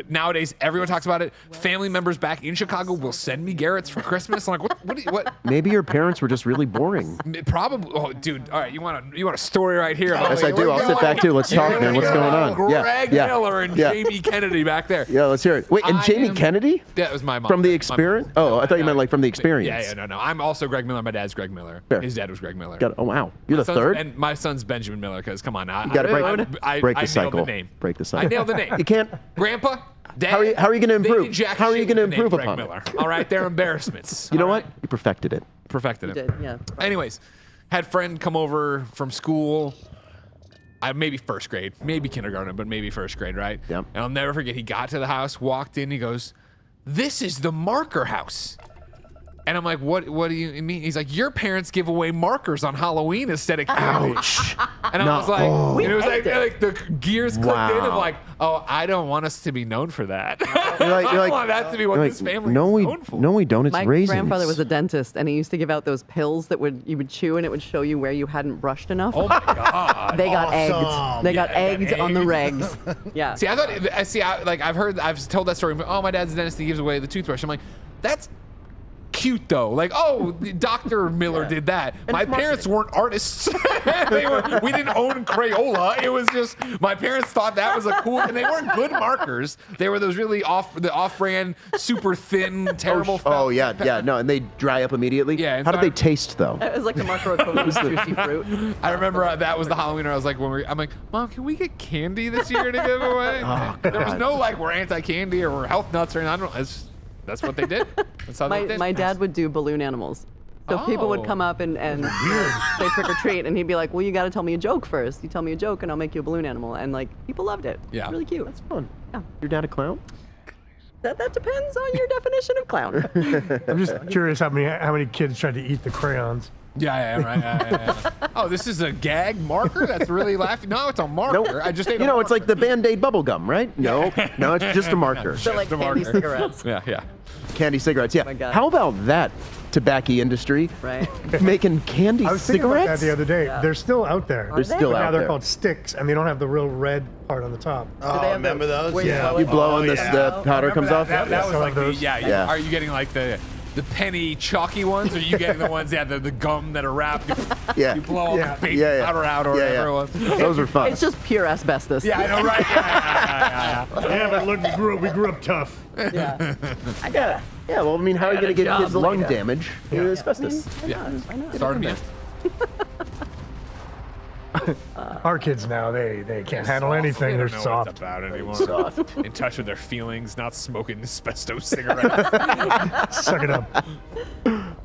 nowadays everyone talks about it. Family members back in Chicago will send me Garrett's for Christmas. I'm like, what? Maybe your parents were just really boring. Probably. Oh, dude. All right, you want a story right here? Yes, I do. I'll sit back too. Let's talk, man. What's going on? Greg Miller and Jamie Kennedy back there. Yeah, let's hear it. Wait, and Jamie Kennedy? That was my mom. From the experience? Oh, I thought you meant like from the experience. Yeah, no. I'm also Greg Miller. My dad's Greg Miller. Fair. His dad was Greg Miller. Oh, wow. You're the third? And my son's Benjamin Miller, because come on. You got to break the cycle. Nailed the name. Break the cycle. I nailed the name. You can't. Grandpa, Dad. How are you going to they improve? did jack How are you shit going to with the improve name upon Greg it? Miller. All right, they're embarrassments. You know what? You perfected it. Perfected it. You did, yeah. Anyways, had friend come over from school. Maybe first grade, maybe kindergarten, but maybe first grade, right? Yep. And I'll never forget. He got to the house, walked in, he goes, "This is the marker house." And I'm like, what do you mean? He's like, your parents give away markers on Halloween instead of candy. Ouch. And I was like, and it was like the gears clicked in of like, oh, I don't want us to be known for that. I want that to be what this family is known for. No, we don't. It's My raisins. grandfather was a dentist, and he used to give out those pills that you would chew, and it would show you where you hadn't brushed enough. Oh my God. They got egged. They got egged on the regs. Yeah. See, I've told that story. Oh, my dad's a dentist. He gives away the toothbrush. I'm like, that's cute though. Like, oh, Dr. Miller did that. And my parents weren't artists. We didn't own Crayola. It was just my parents thought that was a cool, and they weren't good markers. They were those really off-brand, super thin, terrible. Oh yeah. No, and they dry up immediately. Yeah. How did they taste though? It was like the marker of juicy fruit. I remember that was the Halloween where I was like, I'm like, Mom, can we get candy this year to give away? There was no like we're anti-candy or we're health nuts or anything. That's what they did. That's how they did. My dad would do balloon animals. So people would come up and say trick or treat, and he'd be like, well, you got to tell me a joke first. You tell me a joke, and I'll make you a balloon animal. And like, people loved it. Yeah. It's really cute. That's fun. Yeah. Your dad a clown? That depends on your definition of clown. I'm just curious how many kids tried to eat the crayons. Yeah, right. Yeah. Oh, this is a gag marker? That's really laughing. No, it's a marker. Nope. I just ate it's like the Band-Aid bubble gum, right? No, it's just a marker. So like candy cigarettes. Yeah. Candy cigarettes, yeah. Oh my God. How about that tobacco industry? Right. Making candy I was thinking about cigarettes? that the other day. Yeah. They're still out there. They're still now out they're there. called sticks, and they don't have the real red part on the top. Oh, remember those? Yeah. You blow on this, the powder comes off? That was like those. yeah. Are you getting like the penny chalky ones, or are you getting the ones, the gum that are wrapped? You blow all the baby powder out or whatever it was. Those are fun. It's just pure asbestos. Yeah, I know, right? Yeah. But look, we grew up tough. Yeah. Yeah, well, I mean, how are you going to get kids lung damage? Yeah. Asbestos. I know. Started me. Our kids now, they can't handle anything. They're What soft. it's about anymore. In touch with their feelings, not smoking asbestos cigarettes. Suck it up.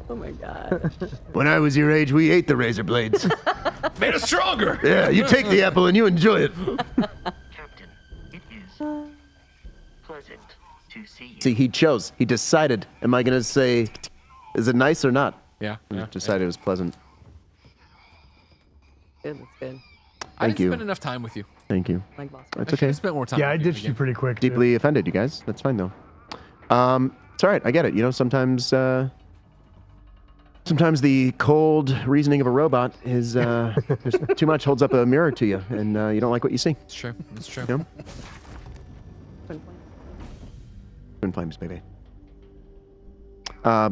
Oh my God. When I was your age, we ate the razor blades. Made us stronger. Yeah, you take the apple and you enjoy it. Captain, it is pleasant to see you. See, he chose. He decided. Am I going to say, is it nice or not? Yeah. Decided it was pleasant. Good, that's good. I Thank didn't you. spend enough time with you. Thank you. Like Vasco. That's I should okay. have spent more time. Yeah, I with you ditched you pretty quick. too. Deeply offended, you guys. That's fine though. It's all right. I get it. Sometimes the cold reasoning of a robot is just too much. Holds up a mirror to you, and you don't like what you see. It's true. It's true. You know? Twin flames, baby. I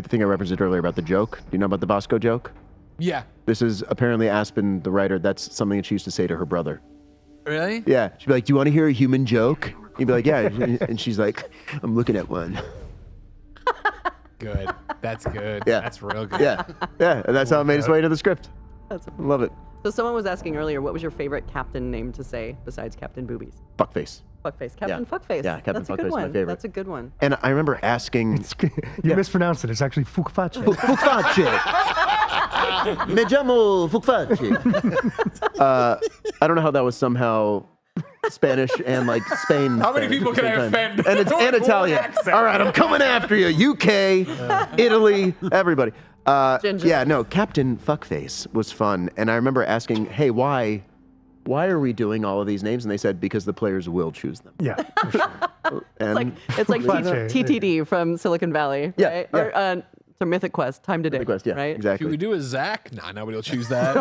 think I referenced it earlier about the joke. Do you know about the Vasco joke? Yeah. This is apparently Aspen, the writer. That's something that she used to say to her brother. Really? Yeah. She'd be like, do you want to hear a human joke? He'd be like, yeah. And she's like, I'm looking at one. Good. That's good. Yeah. That's real good. Yeah. Yeah. And that's how it made its way into the script. That's Love it. So someone was asking earlier, what was your favorite captain name to say besides Captain Boobies? Fuckface. Fuckface. Captain Yeah. Fuckface. Yeah, Captain That's a Fuckface good is my one. favorite. That's a good one. And I remember asking... You mispronounced it. It's actually Fukface. Fukface. Me llamo Fukface. I don't know how that was somehow Spanish and like Spain. How many Spanish people at the can I same time. offend? And it's and Italian. Accent. All right, I'm coming after you. UK, Italy, everybody. Ginger. Yeah, no, Captain Fuckface was fun. And I remember asking, hey, why why are we doing all of these names? And they said, because the players will choose them. Yeah, for sure. And It's like TTD from Silicon Valley, Yeah, right? yeah. Or to Mythic Quest, Time to Day, Mythic Quest, yeah, right? exactly. Should we do a Zach? Nah, nobody will choose that.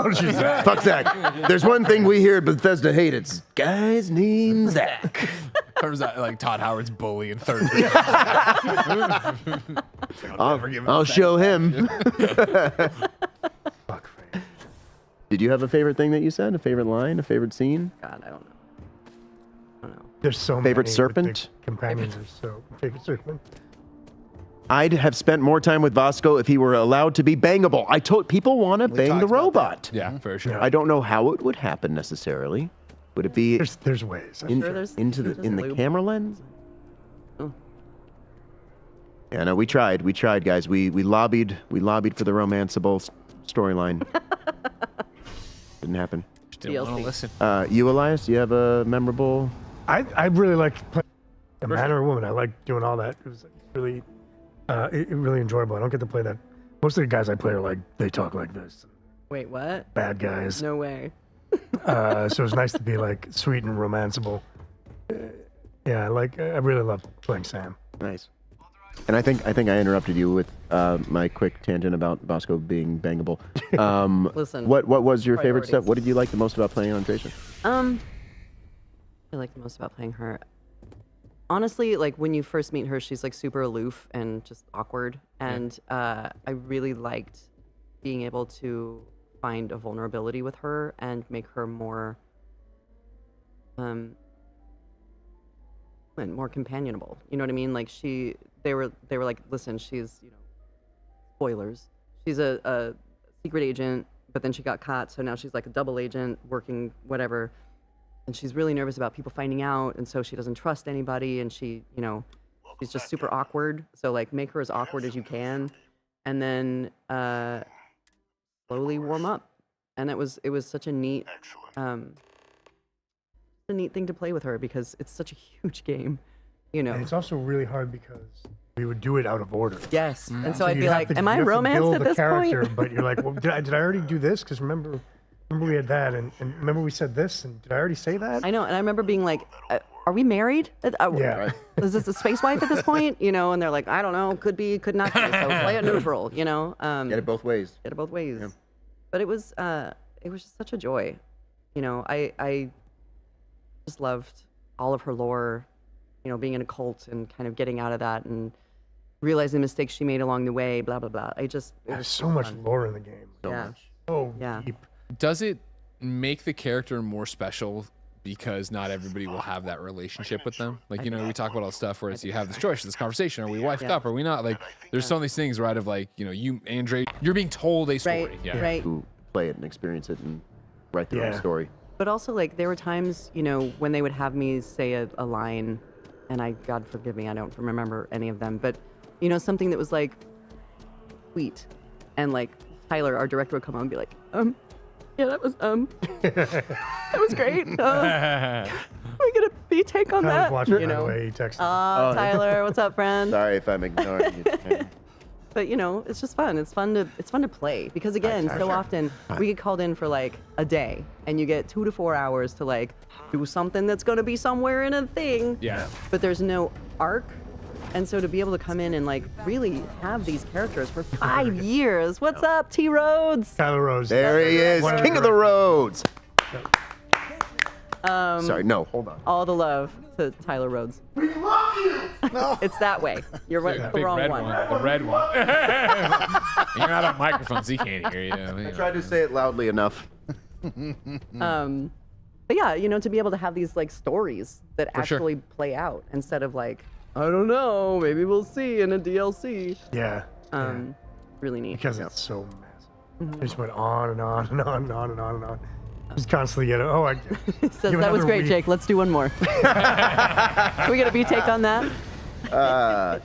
Fuck Zach. There's one thing we here at Bethesda hate. It's guys named Zach. Turns out like Todd Howard's bully in third grade. I'll show him. Fuck, Frank. Did you have a favorite thing that you said? A favorite line? A favorite scene? God, I don't know. There's so Favorite many. serpent? The companions are so favorite serpent. I'd have spent more time with Vasco if he were allowed to be bangable. I told people want to bang the talked about robot. Yeah, for sure. I don't know how it would happen necessarily. Would it be There's ways. in, sure there's in the lube. camera lens? Oh. Yeah, no, we tried, guys. We lobbied for the romanceable storyline. Didn't happen. Just didn't want to DLC. listen. You, Elias, do you have a memorable? I really like playing a man or a woman. I like doing all that. It was really, really enjoyable. I don't get to play that. Most of the guys I play are like, they talk like this. Wait, what? Bad guys. No way. So it's nice to be like sweet and romanceable. Yeah, I really love playing Sam. Nice. And I think I interrupted you with my quick tangent about Vasco being bangable. Listen. What was your favorite stuff? priorities. What did you like the most about playing on Tracer? I like the most about playing her. Honestly, like when you first meet her, she's like super aloof and just awkward. And I really liked being able to find a vulnerability with her and make her more more companionable. You know what I mean? Like they were like, listen, she's, spoilers. She's a secret agent, but then she got caught, so now she's like a double agent working whatever. And she's really nervous about people finding out, and so she doesn't trust anybody, and she, she's just super awkward. So like make her as awkward as you can, and then slowly warm up. And it was such a neat thing to play with her because it's such a huge game, And it's also really hard because we would do it out of order. Yes. And so I'd you be have like, to- am you I have to romanced build at the this character, point? But you're like, well, did I already do this? Because remember we had that, and remember we said this, and did I already say that? I know, and I remember being like, are we married? Yeah. Is this a space wife at this point? And they're like, I don't know, could be, could not be, so play it neutral, Get it both ways. Get it both ways. But it was just such a joy. I just loved all of her lore, being in a cult and kind of getting out of that and realizing the mistakes she made along the way, blah, blah, blah. It There's was so much fun. lore in the game. Yeah. So Yeah. deep. Does it make the character more special because not everybody will have that relationship with them? Like, we talk about all the stuff where it's you have this choice, this conversation, are we wifed up, are we not? Like, there's some of these things, right, of like, you, Andre, you're being told a story. Right, Yeah. right. Who play it and experience it and write their own Yeah. story. But also, like, there were times, when they would have me say a line, and God forgive me, I don't remember any of them, but, something that was, like, sweet. And, like, Tyler, our director, would come on and be like, yeah, that was, that was great. We get a B take on I was that, watching it, by the way, he texted. Tyler, what's up, friend? Sorry if I'm ignoring you. But it's just fun. It's fun to play because again, so often we get called in for like a day, and you get 2 to 4 hours to like do something that's going to be somewhere in a thing. Yeah. But there's no arc, and so to be able to come in and like really have these characters for 5 years. What's up, T Rhodes? Tyler Rose. There he is, One king of the roads. Sorry, no, hold on. All the love to Tyler Rhodes. We love you. No. It's that way. You're the Big wrong red one. The red one. You're not on microphone, so he can't hear you. I tried to say it loudly enough. But yeah, to be able to have these like stories that For sure. actually play out instead of like, I don't know, maybe we'll see in a DLC. Yeah. Really neat. Because it's so massive. It just went on and on and on and on and on and on. Just constantly get it. Oh, I Says that was great, Jake. Let's do one more. Can we get a B take on that?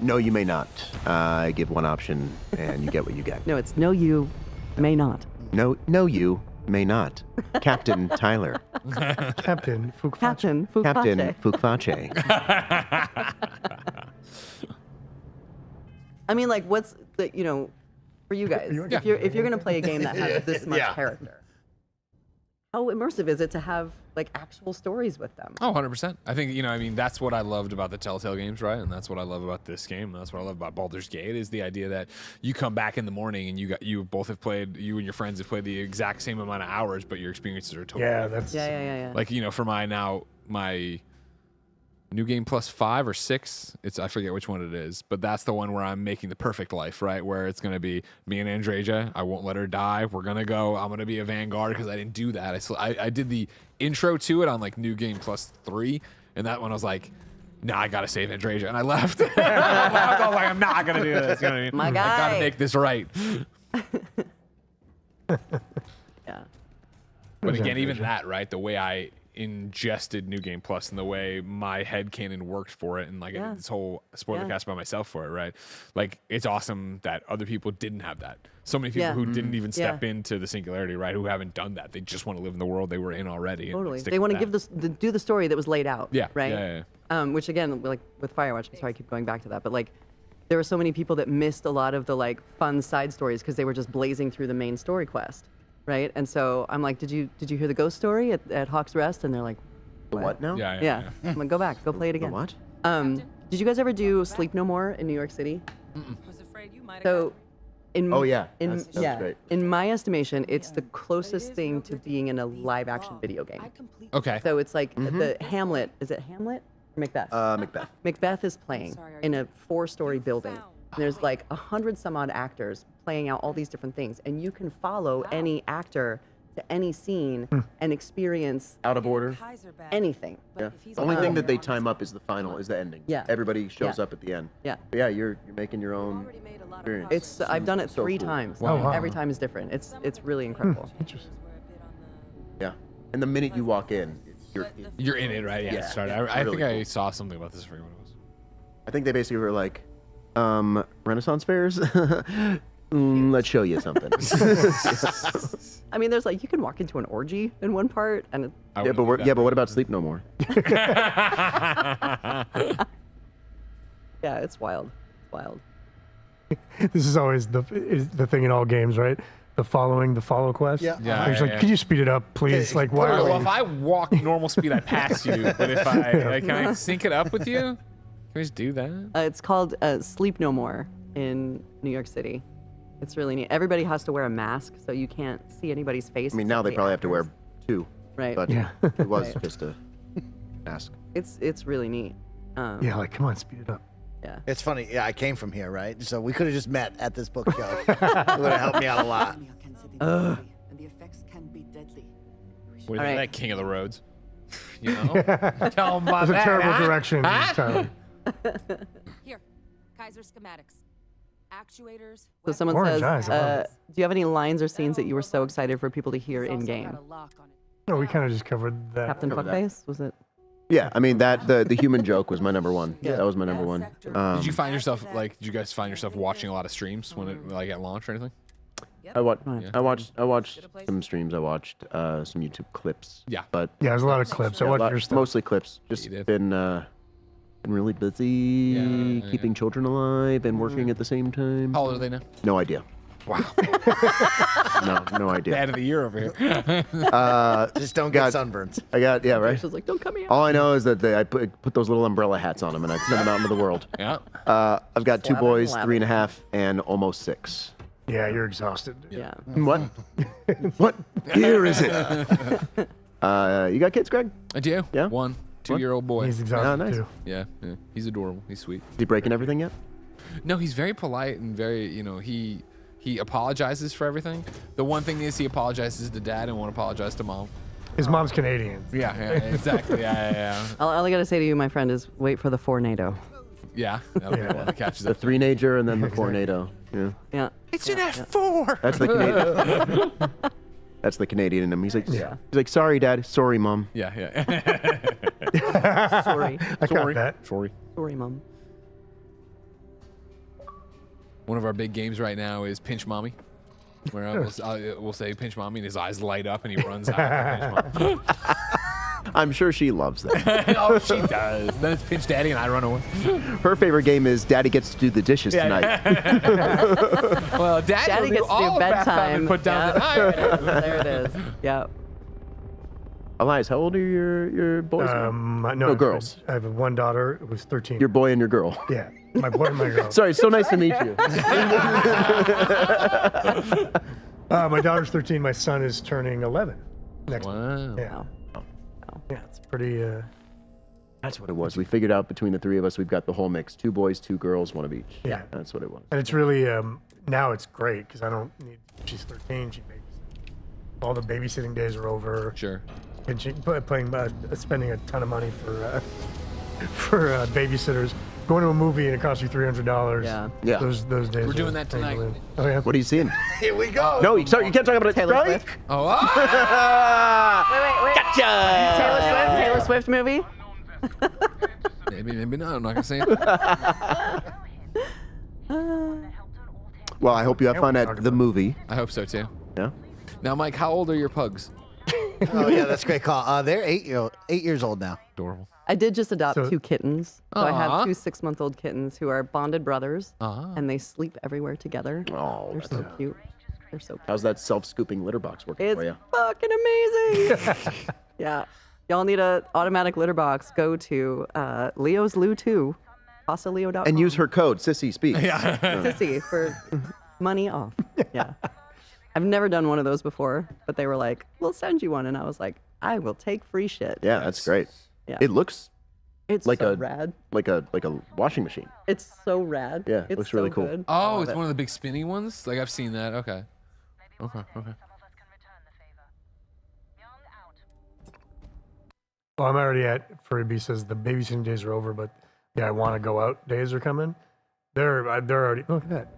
No, you may not. I give one option, and you get what you get. No, it's no, you may not. No, you may not. Captain Tyler. Captain Fukface. Captain Fukface. Captain Fukface. I mean, like, what's the, for you guys, if you're gonna play a game that has this much character, how immersive is it to have like actual stories with them? Oh, 100%. I think, I mean, that's what I loved about the Telltale games, right? And that's what I love about this game. And that's what I love about Baldur's Gate is the idea that you come back in the morning and you and your friends have played the exact same amount of hours, but your experiences are totally different. Yeah. Like, for my New Game Plus 5 or 6, I forget which one it is, but that's the one where I'm making the perfect life, right? Where it's going to be me and Andreja. I won't let her die. We're going to go. I'm going to be a Vanguard because I didn't do that. I did the intro to it on like New Game Plus 3, and that one I was like, nah, I got to save Andreja. And I left. I was like, I'm not going to do this. You know what I mean? My guy. I got to make this right. Yeah. But again, even that, right? The way I ingested New Game Plus and the way my headcanon worked for it and like this whole spoiler cast by myself for it, right? Like, it's awesome that other people didn't have that. So many people who didn't even step into the singularity, right? Who haven't done that. They just want to live in the world they were in already. Totally. And They want to do the story that was laid out. Yeah. Right? Yeah. Which again, like with Firewatch, I'm sorry I keep going back to that, but like there were so many people that missed a lot of the like fun side stories because they were just blazing through the main story quest. Right, and so I'm like, did you hear the ghost story at Hawk's Rest? And they're like, what now? Yeah. I'm like, go back, go play it again. The what? Did you guys ever do Sleep No More in New York City? So, that's great. In my estimation, it's the closest thing to being in a live-action video game. Okay. So it's like the Hamlet. Is it Hamlet or Macbeth? Macbeth. Macbeth is playing in a 4-story building. There's like 100 some odd actors playing out all these different things, and you can follow any actor to any scene and experience out of order anything. Yeah. The only thing that they time up is the ending. Yeah. Everybody shows up at the end. Yeah. But yeah, you're making your own experience. I've done it So 3 cool. times. Oh, wow. Every time is different. It's really incredible. Interesting. Yeah. And the minute you walk in, You're in it, right? Yeah. Yeah, Sorry. it's I really think I cool. saw saw something about this. I forget what it was. I think they basically were like, Renaissance fairs? Let's show you something. I mean, there's like you can walk into an orgy in one part, and but what about Sleep No More? yeah, it's wild. It's wild. This is always the thing in all games, right? The follow quest. Yeah. It's like, could you speed it up, please? Like, why? Well, if I walk normal speed, I pass you. But if can I sync it up with you? Can we just do that? It's called Sleep No More in New York City. It's really neat. Everybody has to wear a mask, so you can't see anybody's face. I mean, now they probably have to wear 2. Right. But it was just a mask. It's really neat. Yeah, like, come on, speed it up. Yeah. It's funny. Yeah, I came from here, right? So we could have just met at this book show. It would have helped me out a lot. And the effects can be deadly. With All right. that king of the roads. You know? Tell him about That's a that. terrible huh? direction, Tyler. Here, Kaiser schematics. Actuators. So someone Orange says, eyes, I love it. do you have any lines or scenes that you were so excited for people to hear in game? No, we kind of just covered that. Captain Covered that. Fuckface, was it? Yeah, I mean, the human joke was my number 1. Yeah. That was my number 1. Did you find yourself did you guys find yourself watching a lot of streams when it at launch or anything? I watched some streams. I watched some YouTube clips. Yeah. But Yeah, there's a lot of clips. I watched your stuff. mostly clips. Just You did. been really busy Yeah. keeping children alive and working at the same time. How old are they now? No idea. Wow. No idea. Dad of the year over here. Just don't get sunburns. I got right. She was like, don't come here. All I know is that I put those little umbrella hats on them and I send them out into the world. Yeah. I've got 2 Slather, boys, lather. 3.5, and almost 6. Yeah, you're exhausted. Yeah. What? What year is it? You got kids, Greg? I do. Yeah? 1 2-year-old boy. He's exhausted nice. too. Yeah. He's adorable. He's sweet. Is he breaking everything yet? No, he's very polite and very, he apologizes for everything. The one thing is he apologizes to dad and won't apologize to mom. His mom's Canadian. Yeah, exactly. Yeah. All I gotta say to you, my friend, is wait for the tornado. Yeah, that'll be the one that catches The up. 3-nager and then the 4-NATO. Yeah. Yeah. It's an F4. That's the Canadian. That's the Canadian in him. He's like, sorry, Dad. Sorry, Mom. Yeah. Sorry. I got that. Sorry. Sorry, Mom. One of our big games right now is Pinch Mommy, where we'll say Pinch Mommy and his eyes light up and he runs out. And Pinch Mommy. I'm sure she loves that. Oh, she does. Then it's Pinch Daddy and I run away. Her favorite game is Daddy gets to do the dishes tonight. Well, Daddy will Daddy do gets to all do the bath time bedtime. and put down Yeah. the There it is. Yep. Elias, how old are your boys? No, girls. I have one daughter who's 13. Your boy and your girl. Yeah, my boy and my girl. Sorry, it's so nice to meet you. My daughter's 13. My son is turning 11 next Wow. month. Yeah. Yeah, it's pretty. That's what it was. We figured out between the three of us, we've got the whole mix: 2 boys, 2 girls, 1 of each. Yeah. That's what it was. And it's really now it's great because I don't need. She's 13. She babysits. All the babysitting days are over. Sure. And she spending a ton of money for babysitters. Going to a movie and it costs you $300. Yeah. Yeah. Those days. We're doing are that tonight. painful. Oh yeah. What are you seeing? Here we go. No, sorry, you can't talk about it. Taylor Strike. Swift. Oh, Wait. Gotcha. Taylor Swift movie? maybe not. I'm not gonna say it. Well, I hope you have fun we'll at talk the about movie. I hope so too. Yeah. Now, Mike, how old are your pugs? Oh yeah, that's a great call. They're 8 years old now. Adorable. I did just adopt So- 2 kittens. So I have Aw. 2 6-month-old kittens who are bonded brothers, Uh-huh. and they sleep everywhere together. Oh, They're so cute. They're so cute. how's that self-scooping litter box working It's for you? fucking amazing. Yeah. Y'all need a automatic litter box. Go to Leo's Loo 2, PastaLeo.com. And use her code, Cissy Speaks. Sissy for money off. Yeah. I've never done one of those before, but they were like, we'll send you one. And I was like, I will take free shit. Yeah, that's great. Yeah. It looks It's like so a- rad. like a It's washing machine. so rad. Yeah, it's looks really so cool. good. I Oh, love it's it. one of the big spinny ones. Like I've seen that. Okay. Well, I'm already at. Freebie says the babysitting days are over, but yeah, I want to go out days are coming. They're already. Look at that.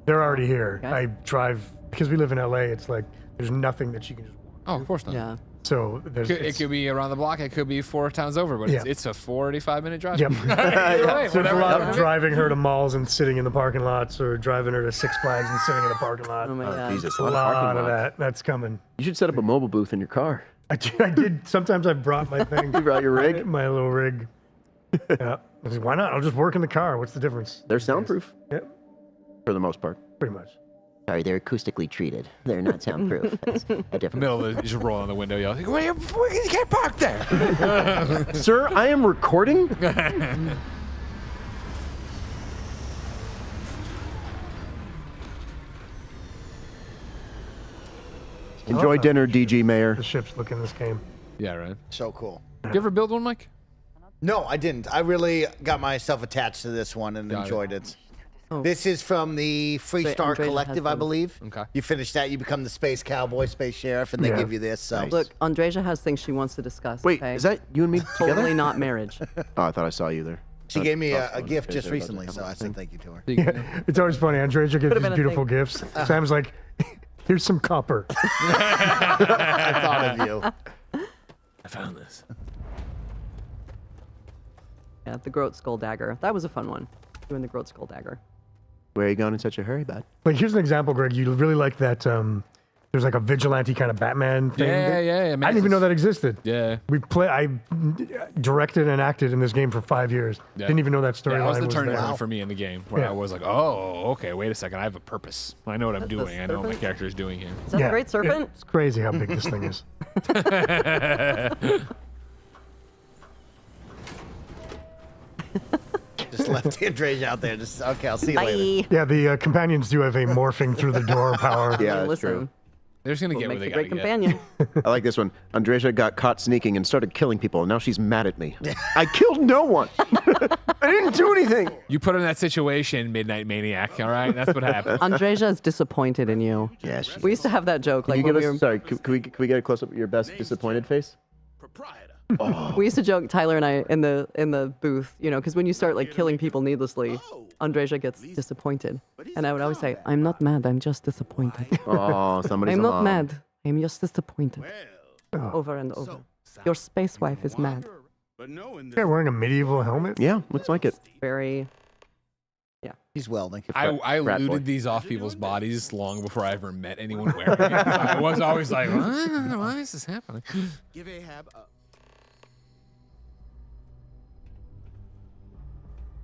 They're already here. Okay. I drive because we live in LA. It's like there's nothing that you can just walk. Oh, of course not. Yeah. So there's. It could be around the block. It could be 4 towns over, but Yeah. it's a 45-minute drive. Yep. Either way, So there's a lot of whatever. driving her to malls and sitting in the parking lots, or driving her to Six Flags and sitting in the parking lot. Oh my Oh, God. Jesus, a a lot of lot parking of lots. that. That's coming. You should set up a mobile booth in your car. I did. Sometimes I brought my thing. You brought your rig? My little rig. Yeah. I said, why not? I'll just work in the car. What's the difference? They're soundproof Yep. for the most part. Pretty much. Sorry, they're acoustically treated. They're not soundproof. That's a difference. Middle of the, just roll on the window, yell, "Well, you can't park there." Sir, I am recording. Enjoy dinner, DG Mayor. The ships look in this game. Yeah, right. So cool. Did you ever build one, Mike? No, I didn't. I really got myself attached to this one and Got it. enjoyed it. Oh. This is from the Free Wait, Star Andrea has Collective, I them. believe. Okay. You finish that, you become the Space Cowboy, Space Sheriff, and they Yeah. give you this. So. Look, Andreja has things she wants to discuss. Wait, okay? is that you and me together? totally not marriage? Oh, I thought I saw you there. She gave me That's a awesome. gift Okay, just sorry about recently, that. so I said thank you to her. Yeah. It's always funny. Andrea gives been these a beautiful thing. gifts. Sam's like, here's some copper. I thought of you. I found this. Yeah, the Groat Skull Dagger. That was a fun one. Doing the Groat Skull Dagger. Where are you going in such a hurry, bud? Like, here's an example, Greg. You really like that. There's like a vigilante kind of Batman thing. Yeah. I didn't even know that existed. Yeah. I directed and acted in this game for 5 years. Yeah. Didn't even know that storyline Yeah, that was the was turning there. point for me in the game, where Yeah. I was like, "Oh, okay, wait a second, I have a purpose. I know what I'm The doing. I know what my serpent? character is doing here." Is that the Great Serpent? It's crazy how big this thing is. Just left Andrea out there. Just okay. I'll see you later. Bye. Yeah, the companions do have a morphing through the door power. Yeah, that's Listen, true. They're just gonna get Makes what they a gotta great get. companion. I like this one. Andrea got caught sneaking and started killing people, and now she's mad at me. I killed no one. I didn't do anything. You put her in that situation, Midnight Maniac. All right, that's what happens. Andreja is disappointed in you. Yeah, We used to have that joke. Can Like you give when us? we, Sorry, can we get a close up of your best disappointed face? we used to joke, Tyler and I, in the booth, you know, because when you start like killing people needlessly, Andreja gets disappointed, and I would always say, "I'm not mad. I'm just disappointed. Oh, somebody's I'm a not mom. mad. I'm just disappointed." Over and over. Your space wife is mad. Yeah, wearing a medieval helmet. Yeah, looks like it. Very. He's welding. I Rat boy. looted these off people's bodies long before I ever met anyone wearing it. I was always like, why is this happening? Give Ahab a...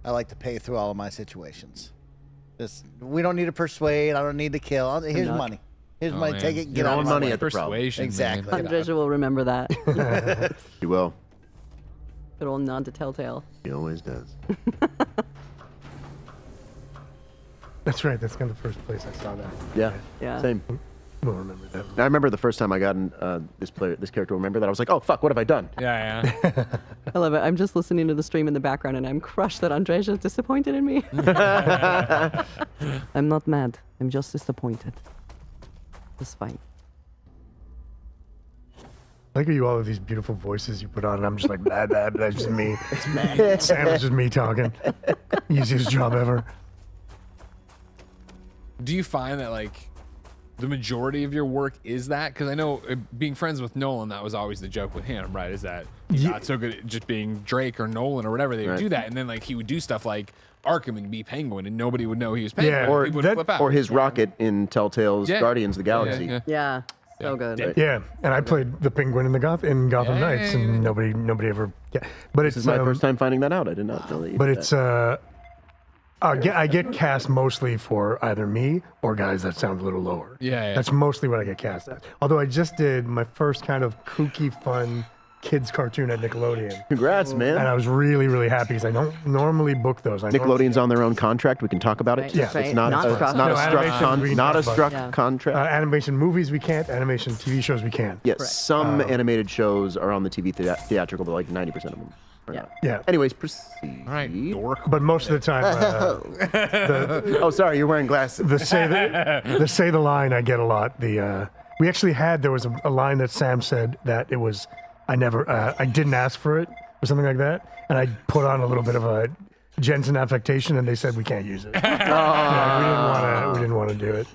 I like to pay through all of my situations. Just we don't need to persuade. I don't need to kill. Here's Nuck. money. Here's Oh, money, man. take it, get Your out own of my money way. at the problem. Persuasion. Exactly. Man. Andreja will remember that. He will. Good old nod to Telltale. He always does. That's right. That's kind of the first place I saw that. Yeah. Yeah. Same. We'll remember that. I remember the first time I got in, this character. Remember that I was like, oh fuck, what have I done? Yeah, yeah. I love it. I'm just listening to the stream in the background, and I'm crushed that Andreja is disappointed in me. I'm not mad. I'm just disappointed. It's fine. I like you all of these beautiful voices you put on, and I'm just like, blah, blah, blah, just me. Sam is just me talking. Easiest job ever. Do you find that like the majority of your work is that? Because I know being friends with Nolan, that was always the joke with him, right? Is that he's not so good at just being Drake or Nolan or whatever. They would do that, and then like he would do stuff like Arkham and be Penguin, and nobody would know he was Penguin. Yeah, Or People would flip out. Or his rocket in Telltale's Yeah. Guardians of the Galaxy. Yeah. So good. Dead. Yeah, and I played the Penguin in Gotham Yeah, Knights, yeah, and nobody ever. Yeah, but This is my first time finding that out. I did not know that. You But did it's that. I get cast mostly for either me or guys that sound a little lower. Yeah. That's mostly what I get cast at. Although I just did my first kind of kooky, fun kids cartoon at Nickelodeon, Congrats, and man. I was really, really happy because I don't normally book those. Nickelodeon's on their own contract. We can talk about it. Right, Yeah. that's right. It's not, Not it's struck. not No, a struck, animation we can not a talk struck about. Yeah. contract. Animation movies we can't. Animation TV shows we can. Yes, some animated shows are on the TV theatrical, but like 90% of them are Yeah. not. Yeah. Anyways, proceed. All right, dork. But most of the time, Oh, sorry, you're wearing glasses. the say the line I get a lot. We actually had there was a line that Sam said that it was I didn't ask for it or something like that, and I put on a little bit of a Jensen affectation, and they said we can't use it. Yeah, we didn't want to do it.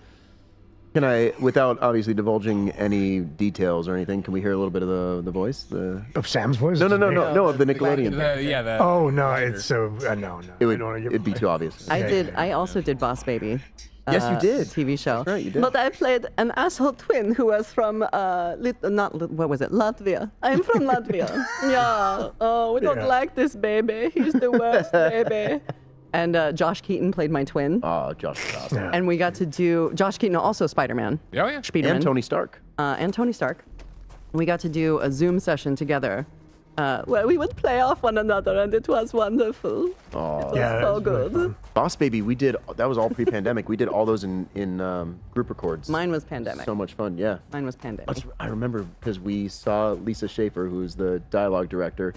Can I, without obviously divulging any details or anything, can we hear a little bit of the voice? Of Sam's voice? No, Or just me? of the Nickelodeon. The Oh no, it's so no. It I would, don't wanna give it'd be away. too obvious. I also did Boss Baby. Yes, you did. TV show. That's right, you did. But I played an asshole twin who was from Latvia. I'm from Latvia. Yeah. Oh, we don't Yeah. like this baby. He's the worst baby. And Josh Keaton played my twin. Oh, Josh is awesome. Yeah. And we got to do Josh Keaton, also Spider-Man. Oh yeah. Spiderman. And Tony Stark. And Tony Stark. We got to do a Zoom session together where we would play off one another, and it was wonderful. Oh, It was Yeah, so that's really good. fun. Boss Baby, that was all pre-pandemic. We did all those in group records. Mine was pandemic. So much fun, yeah. Mine was pandemic. I remember because we saw Lisa Schaefer, who's the dialogue director,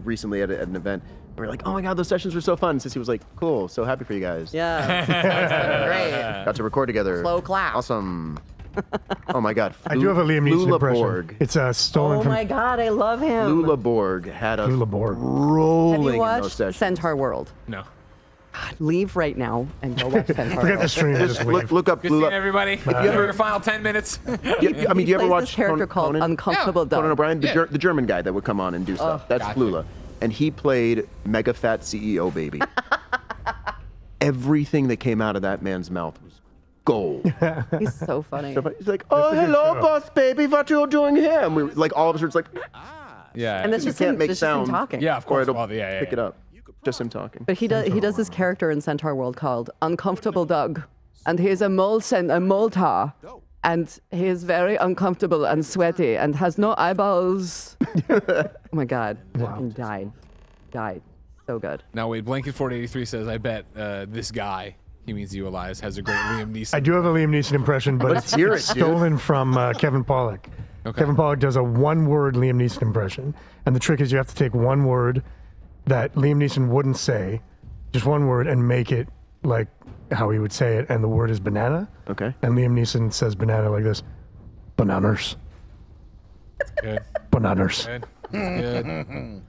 recently at an event. We were like, oh my God, those sessions were so fun. Cissy was like, cool, so happy for you guys. Yeah. That's great. Got to record together. Slow clap. Awesome. Oh my God. I do have a Liam Neeson Lula impression. Borg. It's stolen Oh from my God, I love him. Lula Borg had us Lula Borg. Have rolling you in those watched sessions. Centaur World? No. Leave right now and go watch Centaur Forget the World. stream. Just leave. Look up Good seeing Lula. everybody. you ever- Your final 10 minutes. I mean, do you ever Plays watch this character called Conan? Uncomfortable Yeah. Doug. Conan O'Brien, Yeah. the German guy that would come on and do stuff. That's Gotcha. Lula. And he played mega fat CEO baby. Everything that came out of that man's mouth was gold. He's so funny. He's like, oh, a good hello, show. boss baby, what you doing here? And we were like, all of us were just like, Yeah. And that's you just can't him, make that's just him sound. talking. yeah, of or course. it'll Well, yeah, pick it up. Just him talking. But he does this character in Centaur World called Uncomfortable Doug, and he's a Moltar, and he is very uncomfortable and sweaty and has no eyeballs. Oh my God! Wow. And died. So good. Now wait, Blanket483 says, I bet this guy, he means you, Elias, has a great Liam Neeson. I do have a Liam Neeson impression, but Let's hear it, dude. stolen from Kevin Pollak. Okay. Kevin Pollak does a one-word Liam Neeson impression, and the trick is you have to take one word that Liam Neeson wouldn't say, just one word, and make it like how he would say it, and the word is banana. Okay. And Liam Neeson says banana like this: bananas, Good. bananas. Good. Good.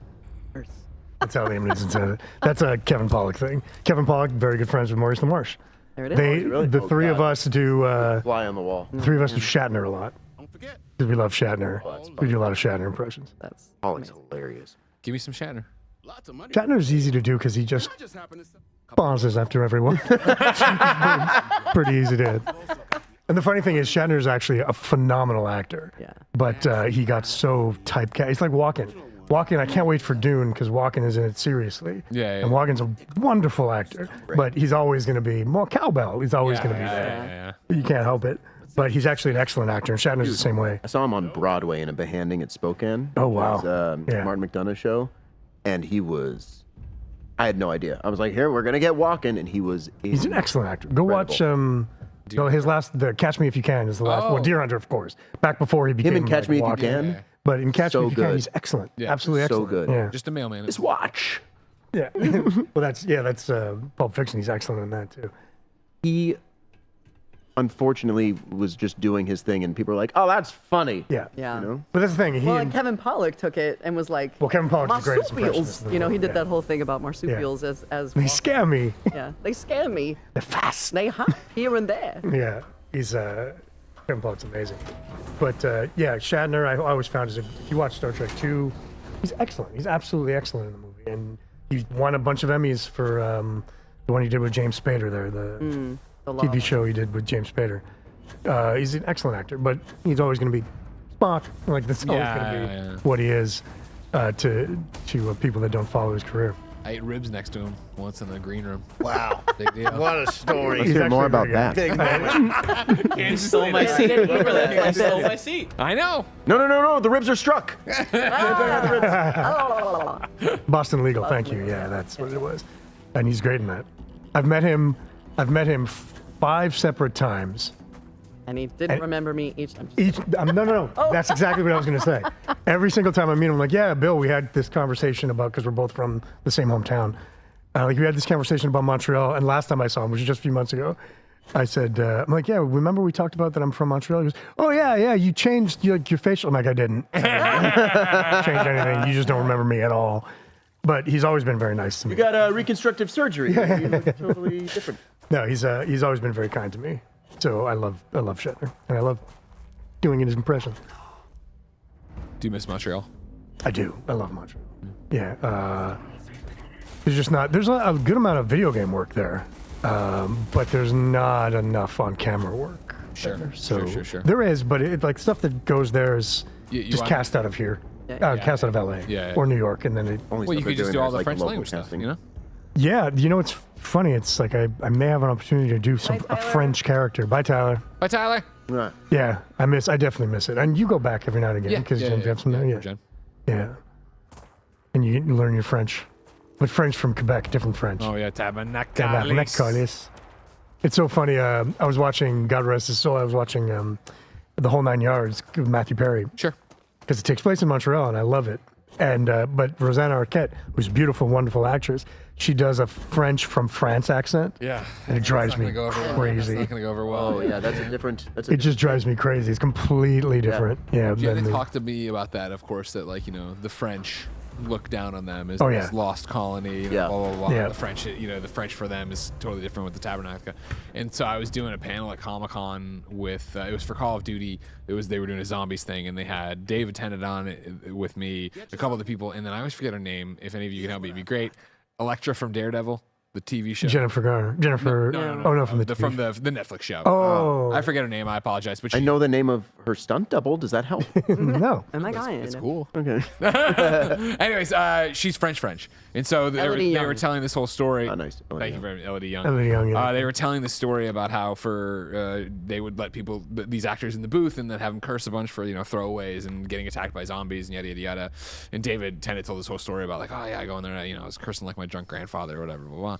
That's how Liam Neeson said it. That's a Kevin Pollak thing. Kevin Pollak, very good friends with Maurice LaMarche. There it is. really? The Oh, three of God. us do. Fly on the wall. The three of us do Shatner a lot. Because we love Shatner. We do a lot of Shatner impressions. That's Pollock's hilarious. Give me some Shatner. Shatner's easy to do because he just pauses after everyone. pretty easy to hit. And the funny thing is, Shatner is actually a phenomenal actor. Yeah. But he got so typecast. He's like Walken. Walken, I can't wait for Dune because Walken is in it seriously. Yeah, yeah. And Walken's a wonderful actor. But he's always going to be more cowbell. He's always going to be there. Yeah. You can't help it. But he's actually an excellent actor, and Shatner's the same way. I saw him on Broadway in a behanding at Spokane. Oh, wow. It was, Yeah. Martin McDonough's show, and he was. I had no idea. I was like, "Here, we're gonna get walking," and he was. He's an excellent actor. Go watch his last, the Catch Me If You Can is the last. Well, Deer Hunter, of course. Back before he became Him in Catch Me If You walking. Can. Yeah. But in Catch Me So If You Can, good. he's excellent. Yeah. Absolutely So excellent. good. Yeah. Just a mailman. Just watch. Yeah. Well, that's Pulp Fiction. He's excellent in that too. He, unfortunately, was just doing his thing, and people were like, "Oh, that's funny." Yeah. Yeah. You know? But that's the thing. Well, and Kevin Pollak took it and was like, Well, Kevin Pollak's the greatest impressionist marsupials. in the You know, he world, did yeah. that whole thing about marsupials as They well. scare me. Yeah, they scare me. They're fast. They hop here and there. Yeah. He's Kevin Pollak's amazing. But yeah, Shatner, I always found if you watch Star Trek 2, he's excellent. He's absolutely excellent in the movie, and he won a bunch of Emmys for the one he did with James Spader there, the TV show he did with James Spader. He's an excellent actor, but he's always going to be Spock. Like that's always going to be what he is to people that don't follow his career. I ate ribs next to him once in the green room. Wow. Big deal. What a story. Let's hear more about that. Big moment. You stole my seat. Remember that? You stole my seat. I know. No. The ribs are struck. Boston Legal, thank you. Yeah, that's what it was. And he's great in that. I've met him 5 separate times. And he didn't remember me each time. No. That's exactly what I was going to say. Every single time I meet him, I'm like, yeah, Bill, we had this conversation about, because we're both from the same hometown. Like we had this conversation about Montreal, and last time I saw him, which was just a few months ago, I said, I'm like, yeah, remember we talked about that I'm from Montreal? He goes, oh, yeah, you changed your facial. I'm like, I didn't change anything. You just don't remember me at all. But he's always been very nice to me. You got reconstructive surgery. You look totally different. No, he's always been very kind to me. So I love Shatner, and I love doing his impression. Do you miss Montreal? I do. I love Montreal. Yeah. There's a good amount of video game work there, but there's not enough on camera work. Sure. Sure. There is, but like stuff that goes there is just cast out of here, cast out of LA or New York, and then it. Well, you could just do all the French language stuff, you know? Yeah, you know, it's funny. It's like I may have an opportunity to do a French character. Bye, Tyler. Bye, Tyler. Yeah, I definitely miss it. And you go back every now and again because you have some. Yeah. And you learn your French, but French from Quebec, different French. Oh yeah, tabernacle. It's so funny. I was watching, God rest his soul. I was watching The Whole Nine Yards with Matthew Perry. Sure. Because it takes place in Montreal, and I love it. And but Rosanna Arquette, who's a beautiful, wonderful actress, she does a French from France accent. Yeah. And it drives me crazy. That's not gonna go over well. Oh yeah, that's a different. It just drives me crazy. It's completely different. Yeah. They talked to me about that, of course, that like, you know, the French look down on them as Oh, this yeah. lost colony, you know, blah, blah, blah. Yeah. The French, you know, the French for them is totally different with the tabernacle. And so I was doing a panel at Comic-Con with, it was for Call of Duty. They were doing a zombies thing, and they had Dave attended on it with me, a couple of the people, and then I always forget her name. If any of you can help me, it'd be great. Elektra from Daredevil, the TV show. Jennifer Garner. No, from the Netflix show. Oh. I forget her name. I apologize. But I know the name of her stunt double. Does that help? No. Oh my God. It's cool. Okay. Anyways, she's French, and so they were telling this whole story. Oh, nice. Thank you very much, Elodie Young. Elodie Young, yeah. They were telling the story about how they would let these actors in the booth, and then have them curse a bunch for, you know, throwaways and getting attacked by zombies and yada yada yada. And David Tennant told this whole story about like, oh yeah, I go in there, and, you know, I was cursing like my drunk grandfather or whatever, blah blah.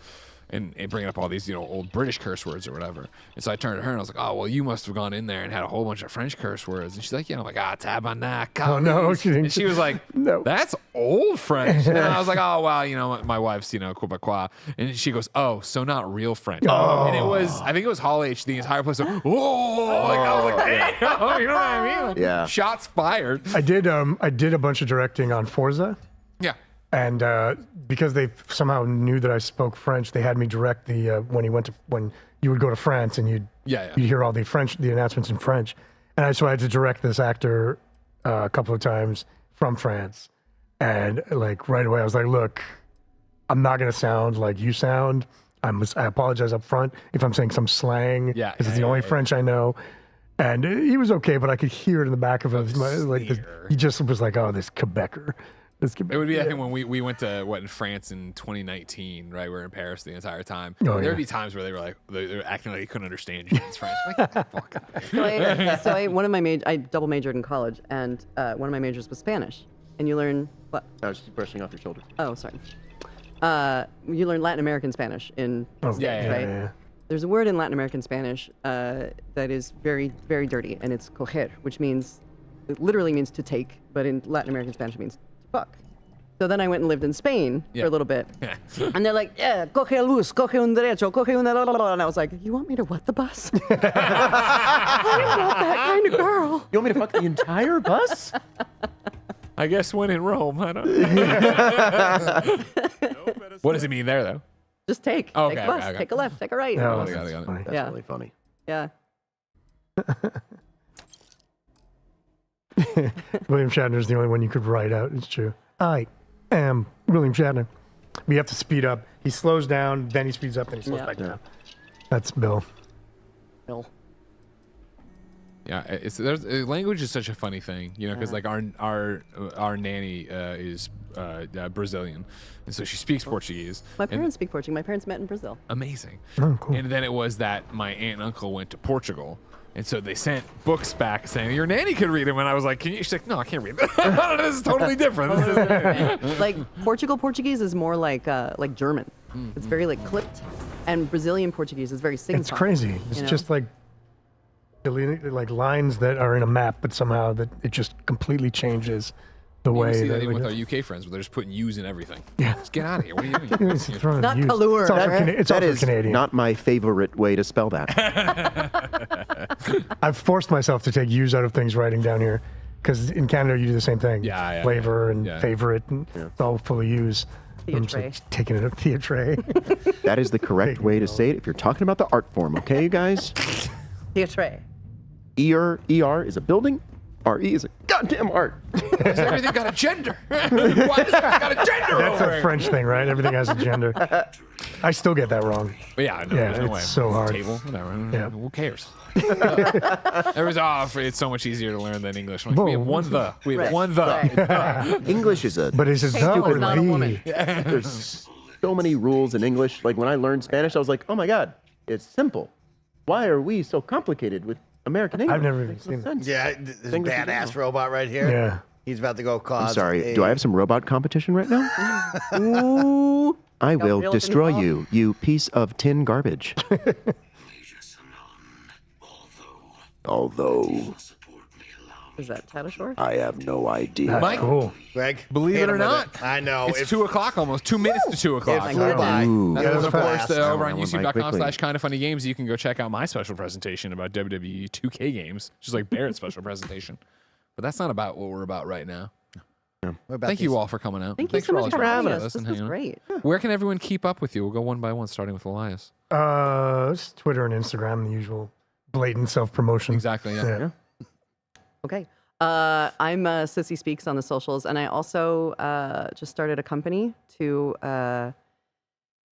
And bringing up all these, you know, old British curse words or whatever. And so I turned to her and I was like, oh, well, you must have gone in there and had a whole bunch of French curse words. And she's like, yeah. I'm like, tabernacle. Oh, no. She didn't. And she was like, No. That's old French. And I was like, oh, well, you know, my wife's, you know, Quebecois. And she goes, oh, so not real French. Oh. And I think it was Hall H, the entire place. Like, oh, like, I was like, damn, you know what I mean? Like, Yeah. Shots fired. I did a bunch of directing on Forza. Yeah. And because they somehow knew that I spoke French, they had me direct when you would go to France and you'd hear all the announcements in French. And so I had to direct this actor a couple of times from France. And like right away, I was like, look, I'm not going to sound like you sound. I apologize up front if I'm saying some slang. Yeah. Because it's the only French I know. And he was okay, but I could hear it in the back of his, he just was like, oh, this Quebecer. It would be, I think, when we went to, in France in 2019, right? We were in Paris the entire time. Oh, There would be times where they were like, they were acting like they couldn't understand you in French. Like, fuck. I double majored in college, and one of my majors was Spanish. And you learn what? I was just brushing off your shoulder. Oh, sorry. You learn Latin American Spanish in States, right? Yeah. There's a word in Latin American Spanish that is very, very dirty, and it's coger, which means, it literally means to take, but in Latin American Spanish it means to fuck. So then I went and lived in Spain for a little bit. And they're like, yeah, coge a luz, coge un derecho, coge un... And I was like, you want me to what the bus? I am not that kind of girl. You want me to fuck the entire bus? I guess when in Rome, I don't know. What does it mean there, though? Just take. Oh, take okay, a bus, okay. take a left, take a right. No, Got it. That's Yeah. really funny. Yeah. William Shatner's the only one you could write out. It's true. I am William Shatner. We have to speed up. He slows down, then he speeds up, then he slows back down. That's Bill. Bill. Yeah, language is such a funny thing, you know, because like our nanny is Brazilian, and so she speaks Portuguese. My parents speak Portuguese. My parents met in Brazil. Amazing. Oh, cool. And then it was that my aunt and uncle went to Portugal, and so they sent books back saying your nanny could read them. And I was like, "Can you?" She's like, "No, I can't read them. This is totally different." Like Portuguese is more like German. It's very like clipped, and Brazilian Portuguese is very sing-song. It's crazy. It's just like lines that are in a map, but somehow that it just completely changes the We way. see that that even we with do. our UK friends, where they're just putting U's in everything. Yeah. Just get out of here. What are you doing? It's thrown Not use. colour. It's all for That- it's all That for is Canadian. not my favorite way to spell that. I've forced myself to take U's out of things writing down here, because in Canada you do the same thing. Yeah, Flavor and yeah. favorite, and it's all full of U's. I'm just, Theatre. like, taking it up theatre. That is the correct way to say it if you're talking about the art form, okay, you guys? Theatre. ER is a building. RE is a goddamn art. Why has everything got a gender? Why has everything got a gender That's over a here? French thing, right? Everything has a gender. I still get that wrong. But yeah, no, Yeah, there's no it's way. so hard. Table, whatever. Yeah. Who cares? It's so much easier to learn than English. Like, we have one the. We have Right. one the. Right. English is a. But is it the Table or is not a the? woman. There's so many rules in English. Like when I learned Spanish, I was like, oh my God, it's simple. Why are we so complicated with American English? I've never even Makes no seen that. sense. Yeah, this English is badass normal. robot right here. Yeah. He's about to go cause. I'm sorry. a- Do I have some robot competition right now? Ooh. I Got will real destroy involved. you, you piece of tin garbage. Although Is that Tatashore? I have no idea. That's Mike? cool. Greg, Believe hit it or him with not, it. I know. It's 2 o'clock almost. 2 minutes to 2 o'clock. It flew by. Ooh. That Yeah, was, that's of course, fast. over That on went by quickly. youtube.com/KindaFunnyGames. You can go check out my special presentation about WWE 2K games, just like Barrett's special presentation. But that's not about what we're about right now. We're about Thank these- you all for coming out. Thank you Thanks so for much all for the having time. us. This and was hanging out. great. Where can everyone keep up with you? We'll go one by one, starting with Elias. It's Twitter and Instagram, the usual blatant self-promotion. Exactly, yeah. Okay. I'm Cissy Speaks on the socials, and I also just started a company to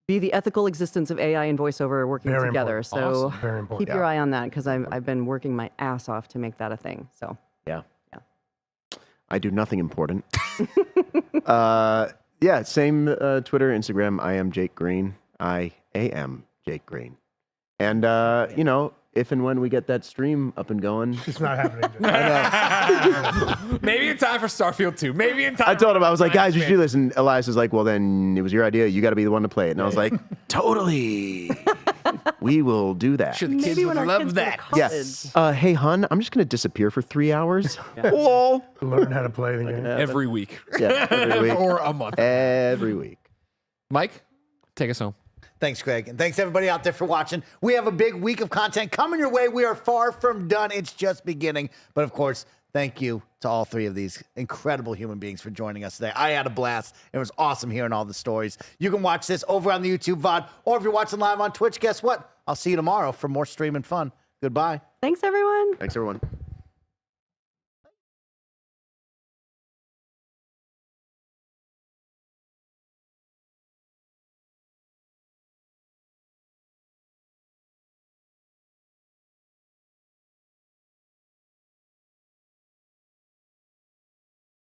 be the ethical existence of AI and voiceover working Very together. important. So Awesome. Very important. keep your eye on that, because I've been working my ass off to make that a thing. So I do nothing important. Same Twitter, Instagram. I am Jake Green. I am Jake Green. And, if and when we get that stream up and going. It's not happening. Maybe in time for Starfield 2. Maybe in time. I told him, I was like, guys, you should do this. And Elias was like, well, then it was your idea. You got to be the one to play it. And I was like, totally. We will do that. Sure, the kids maybe would when our love kids go to that. college. Yes. Hey, hun, I'm just going to disappear for 3 hours. Lol. Learn how to play the game. Every week. Yeah, every week. Or a month. Every week. Mike, take us home. Thanks, Greg. And thanks, everybody out there, for watching. We have a big week of content coming your way. We are far from done. It's just beginning. But, of course, thank you to all three of these incredible human beings for joining us today. I had a blast. It was awesome hearing all the stories. You can watch this over on the YouTube VOD, or if you're watching live on Twitch, guess what? I'll see you tomorrow for more streaming fun. Goodbye. Thanks, everyone. Thanks, everyone.